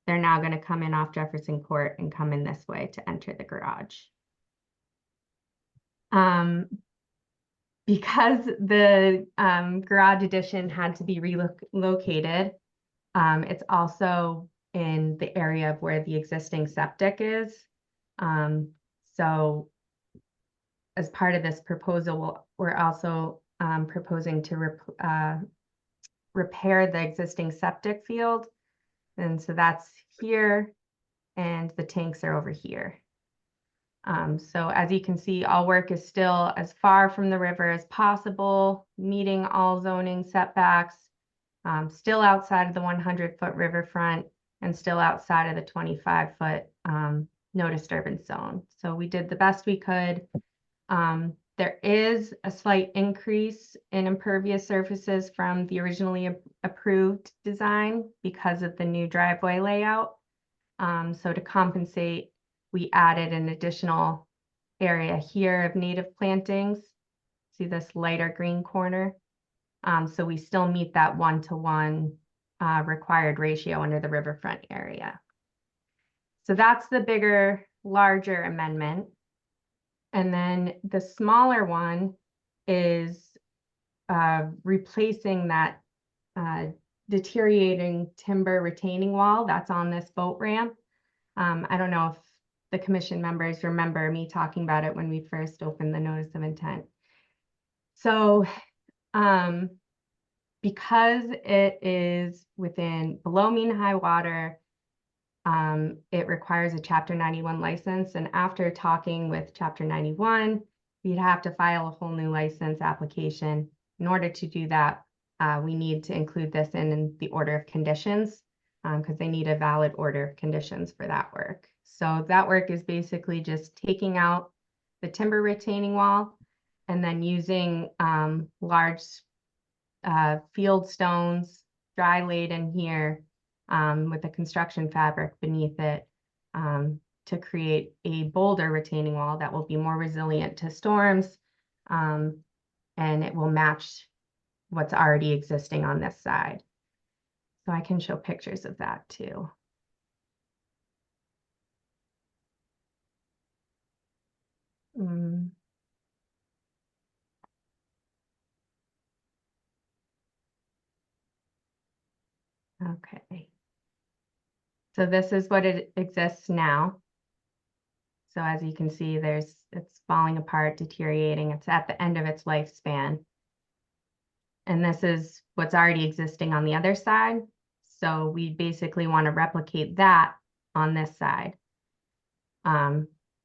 Speaker 14: they're now going to come in off Jefferson Court and come in this way to enter the garage. Because the garage addition had to be relocated, it's also in the area of where the existing septic is. So as part of this proposal, we're also proposing to repair the existing septic field. And so that's here, and the tanks are over here. So as you can see, all work is still as far from the river as possible, meeting all zoning setbacks, still outside of the 100-foot riverfront, and still outside of the 25-foot no disturbance zone. So we did the best we could. There is a slight increase in impervious surfaces from the originally approved design because of the new driveway layout. So to compensate, we added an additional area here of native plantings. See this lighter green corner? So we still meet that 1-to-1 required ratio under the riverfront area. So that's the bigger, larger amendment. And then the smaller one is replacing that deteriorating timber retaining wall that's on this boat ramp. I don't know if the commission members remember me talking about it when we first opened the notice of intent. So because it is within below mean high water, it requires a Chapter 91 license. And after talking with Chapter 91, we'd have to file a whole new license application. In order to do that, we need to include this in the order of conditions because they need a valid order of conditions for that work. So that work is basically just taking out the timber retaining wall and then using large field stones, dry laid in here, with a construction fabric beneath it to create a boulder retaining wall that will be more resilient to storms, and it will match what's already existing on this side. So I can show pictures of that too. Okay. So this is what it exists now. So as you can see, it's falling apart, deteriorating. It's at the end of its lifespan. And this is what's already existing on the other side. So we basically want to replicate that on this side.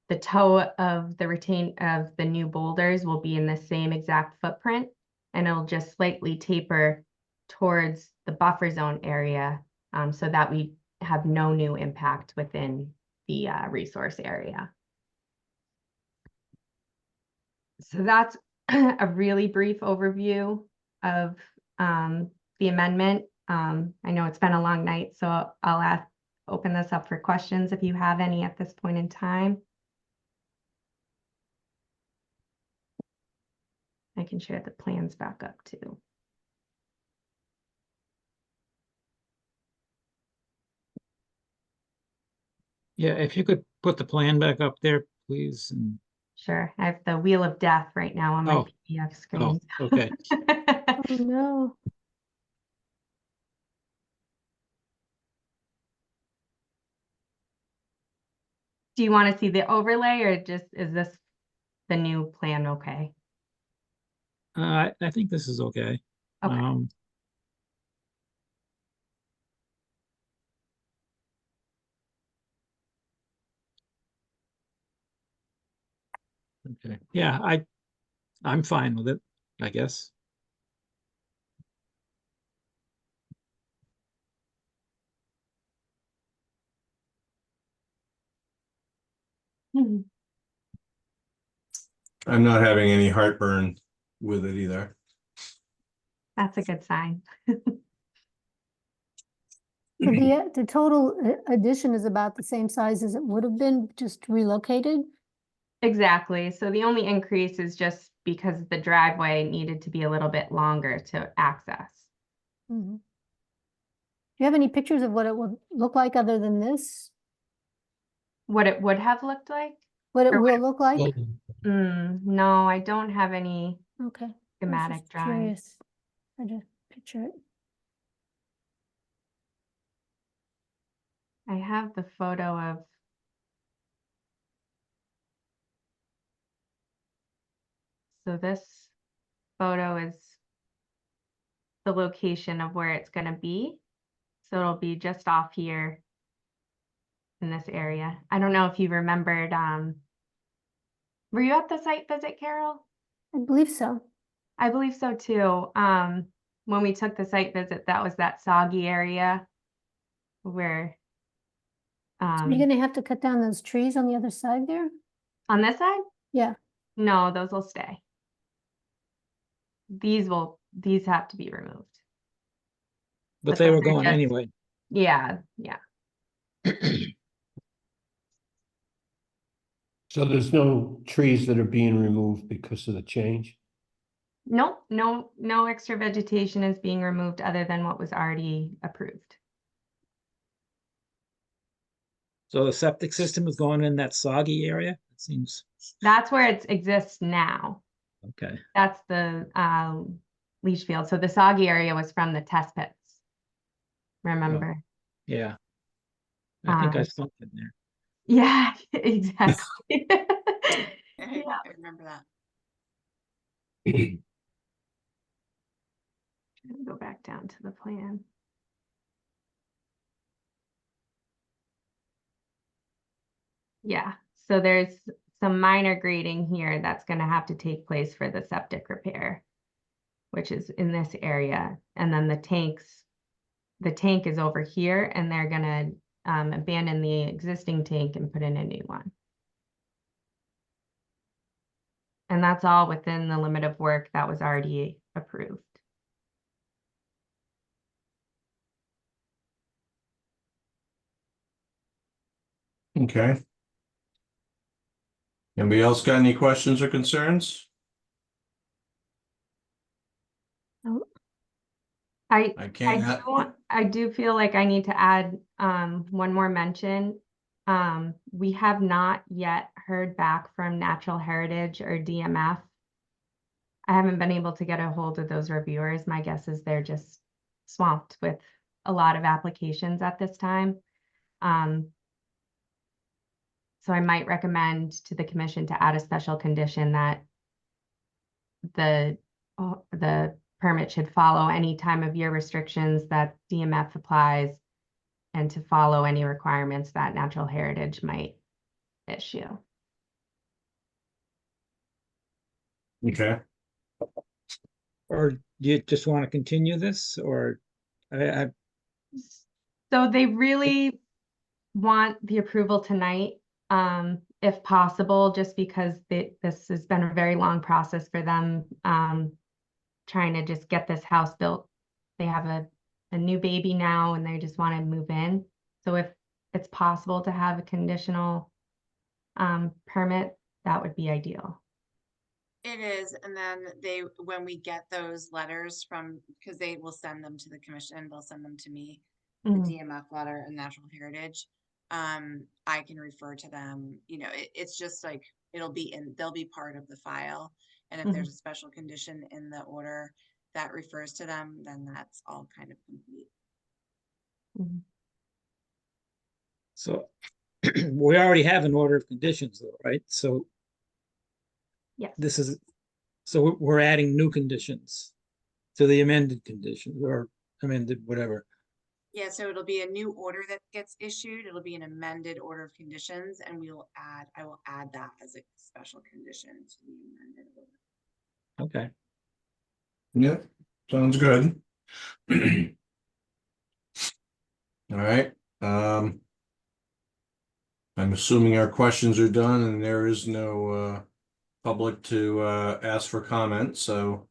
Speaker 14: the toe of the new boulders will be in the same exact footprint, and it'll just slightly taper towards the buffer zone area, so that we have no new impact within the resource area. So that's a really brief overview of the amendment. I know it's been a long night, so I'll open this up for questions if you have any at this point in time. I can share the plans back up too.
Speaker 5: Yeah, if you could put the plan back up there, please. And
Speaker 14: Sure, I have the wheel of death right now on my
Speaker 5: Oh.
Speaker 14: PDF screen.
Speaker 5: okay.
Speaker 6: Oh, no.
Speaker 14: Do you want to see the overlay, or just is this the new plan? Okay.
Speaker 5: I think this is okay.
Speaker 14: Okay.
Speaker 5: Okay. Yeah, I'm fine with it, I guess.
Speaker 14: Mhm.
Speaker 1: I'm not having any heartburn with it either.
Speaker 14: That's a good sign.
Speaker 6: So the total addition is about the same size as it would have been, just relocated?
Speaker 14: Exactly. So the only increase is just because the driveway needed to be a little bit longer to access.
Speaker 6: Mhm. Do you have any pictures of what it would look like other than this?
Speaker 14: What it would have looked like?
Speaker 6: What it
Speaker 14: Or
Speaker 6: will look like?
Speaker 14: No, I don't have any
Speaker 6: Okay. I was
Speaker 14: schematic
Speaker 6: just
Speaker 14: drawings.
Speaker 6: curious. I just picture it.
Speaker 14: I have the photo of so this photo is the location of where it's going to be. So it'll be just off here in this area. I don't know if you remembered, were you at the site visit, Carol?
Speaker 6: I believe so.
Speaker 14: I believe so too. When we took the site visit, that was that soggy area where,
Speaker 6: So you're gonna have to cut down those trees on the other side there?
Speaker 14: on this side?
Speaker 6: Yeah.
Speaker 14: No, those will stay. These have to be removed.
Speaker 5: But they
Speaker 14: those
Speaker 5: were
Speaker 14: are
Speaker 5: going
Speaker 14: just-
Speaker 5: anyway.
Speaker 14: Yeah.
Speaker 4: So there's no trees that are being removed because of the change?
Speaker 14: Nope, no extra vegetation is being removed other than what was already approved.
Speaker 5: So the septic system is going in that soggy area? It seems,
Speaker 14: That's where it exists now.
Speaker 5: okay.
Speaker 14: That's the leach field. So the soggy area was from the test pits. Remember?
Speaker 5: Yeah. I think I
Speaker 14: Um,
Speaker 5: saw it in there.
Speaker 14: Yeah, exactly.
Speaker 2: I remember that.
Speaker 14: Go back down to the plan. Yeah, so there's some minor grading here that's going to have to take place for the septic repair, which is in this area. And then the tank is over here, and they're going to abandon the existing tank and put in a new one. And that's all within the limit of work that was already approved.
Speaker 1: Okay. Anybody else got any questions or concerns? I can't.
Speaker 14: I do feel like I need to add one more mention. We have not yet heard back from Natural Heritage or DMF. I haven't been able to get a hold of those reviewers. My guess is they're just swamped with a lot of applications at this time. So I might recommend to the commission to add a special condition that the permit should follow any time of year restrictions that DMF applies, and to follow any requirements that Natural Heritage might issue.
Speaker 1: Okay.
Speaker 5: Or do you just want to continue this, or I
Speaker 14: So they really want the approval tonight, if possible, just because this has been a very long process for them, trying to just get this house built. They have a new baby now and they just want to move in. So if it's possible to have a conditional permit, that would be ideal.
Speaker 2: It is, and then when we get those letters from, because they will send them to the commission, they'll send them to me, the
Speaker 14: Mhm.
Speaker 2: DMF letter and Natural Heritage. I can refer to them, it's just like, they'll be part of the file. And if there's a special condition in the order that refers to them, then that's all kind of complete.
Speaker 14: Mhm.
Speaker 5: so we already have an order of conditions though, right? So
Speaker 14: Yes.
Speaker 5: So we're adding new conditions to the amended conditions or amended whatever.
Speaker 2: Yeah, so it'll be a new order that gets issued. It'll be an amended order of conditions, and I will add that as a special condition to the amended order.
Speaker 5: Okay.
Speaker 1: Yeah, sounds good. All right. I'm assuming our questions are done and there is no public to ask for comment, so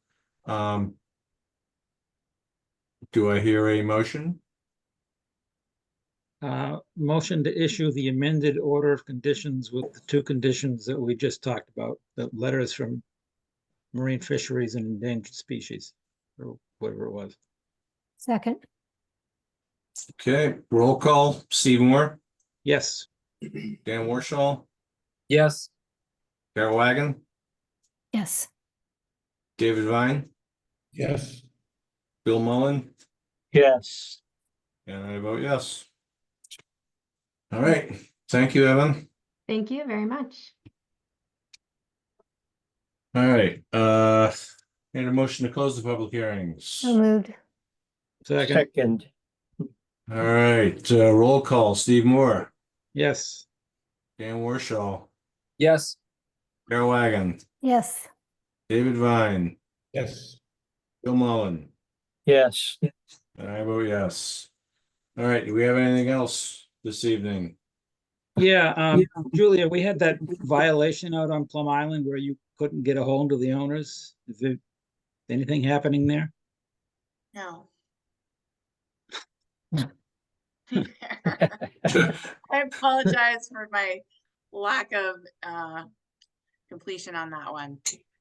Speaker 1: do I hear a motion?
Speaker 5: Motion to issue the amended order of conditions with the two conditions that we just talked about, the letters from marine fisheries and endangered species, or whatever it was.
Speaker 6: Second,
Speaker 1: Okay, roll call. Steve Moore,
Speaker 5: Yes.
Speaker 1: Dan Warshaw,
Speaker 10: Yes.
Speaker 1: Carol Wagon,
Speaker 6: yes.
Speaker 1: David Vine,
Speaker 4: Yes.
Speaker 1: Bill Mullen,
Speaker 3: Yes.
Speaker 1: and I vote yes. All right, thank you, Evan.
Speaker 14: Thank you very much.
Speaker 1: All right, need a motion to close the public hearings.
Speaker 6: So moved.
Speaker 5: Second.
Speaker 3: Second,
Speaker 1: All right, roll call. Steve Moore,
Speaker 5: Yes.
Speaker 1: Dan Warshaw,
Speaker 10: Yes.
Speaker 1: Carol Wagon,
Speaker 6: Yes.
Speaker 1: David Vine,
Speaker 4: Yes.
Speaker 1: Bill Mullen,
Speaker 3: yes.
Speaker 1: and I vote yes. All right, do we have anything else this evening?
Speaker 5: Yeah, Julia, we had that violation out on Plum Island where you couldn't get a hold of the owners. Is there anything happening there?
Speaker 2: No. I apologize for my lack of completion on that one.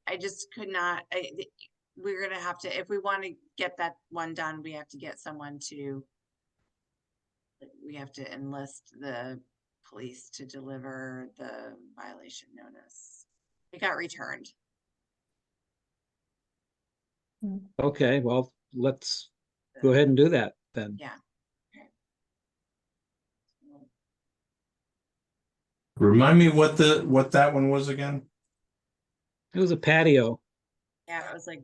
Speaker 2: I just could not, we're gonna have to, if we want to get that one done, we have to get someone to, we have to enlist the police to deliver the violation notice. It got returned.
Speaker 5: Okay, well, let's go ahead and do that then.
Speaker 2: Yeah.
Speaker 1: Remind me what that one was again?
Speaker 5: It was a patio.
Speaker 2: Yeah, it was like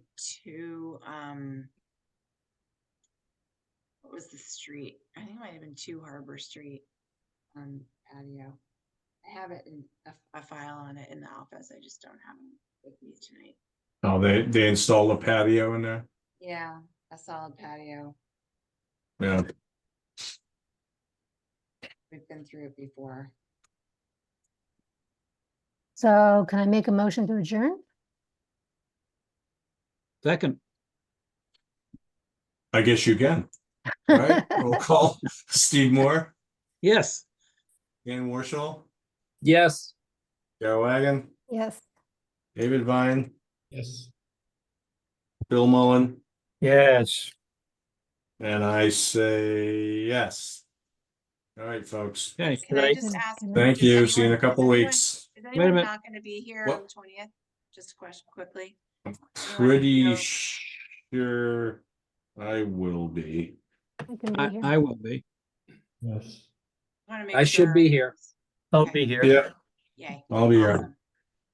Speaker 2: what was the street? I think it might have been 2 Harbor Street patio. I have it in a file on it in the office. I just don't have them with me tonight.
Speaker 1: Oh, they installed a patio in there?
Speaker 2: Yeah, a solid patio.
Speaker 1: Yeah.
Speaker 2: We've been through it before.
Speaker 6: So can I make a motion to adjourn?
Speaker 5: Second.
Speaker 1: I guess you can. All right, roll call. Steve Moore,
Speaker 5: Yes.
Speaker 1: Dan Warshaw,
Speaker 10: Yes.
Speaker 1: Carol Wagon,
Speaker 6: Yes.
Speaker 1: David Vine,
Speaker 4: Yes.
Speaker 1: Bill Mullen,
Speaker 3: Yes.
Speaker 1: and I say yes. All right, folks.
Speaker 5: Okay.
Speaker 2: Can I
Speaker 3: Right.
Speaker 2: just ask?
Speaker 1: Thank
Speaker 2: is
Speaker 1: you. See you in a
Speaker 2: anyone-
Speaker 1: couple
Speaker 2: is anyone-
Speaker 1: weeks.
Speaker 2: Is
Speaker 5: a
Speaker 2: anyone
Speaker 5: minute.
Speaker 2: not gonna be here
Speaker 1: What?
Speaker 2: on the 20th? Just a question quickly.
Speaker 1: I'm
Speaker 2: Anyone
Speaker 1: pretty
Speaker 2: know-
Speaker 1: sure I will be.
Speaker 6: I can be here.
Speaker 5: I will be.
Speaker 4: Yes.
Speaker 2: Wanna make
Speaker 10: I should
Speaker 2: sure.
Speaker 10: be here.
Speaker 3: I'll
Speaker 2: Okay.
Speaker 3: be here.
Speaker 1: Yeah,
Speaker 2: Yay.
Speaker 1: I'll be here.
Speaker 2: Awesome.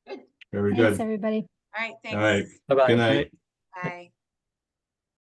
Speaker 2: Good.
Speaker 1: Very
Speaker 6: Thanks,
Speaker 1: good.
Speaker 6: everybody.
Speaker 2: All right,
Speaker 1: All right.
Speaker 2: thanks.
Speaker 3: Bye-bye.
Speaker 1: Good night.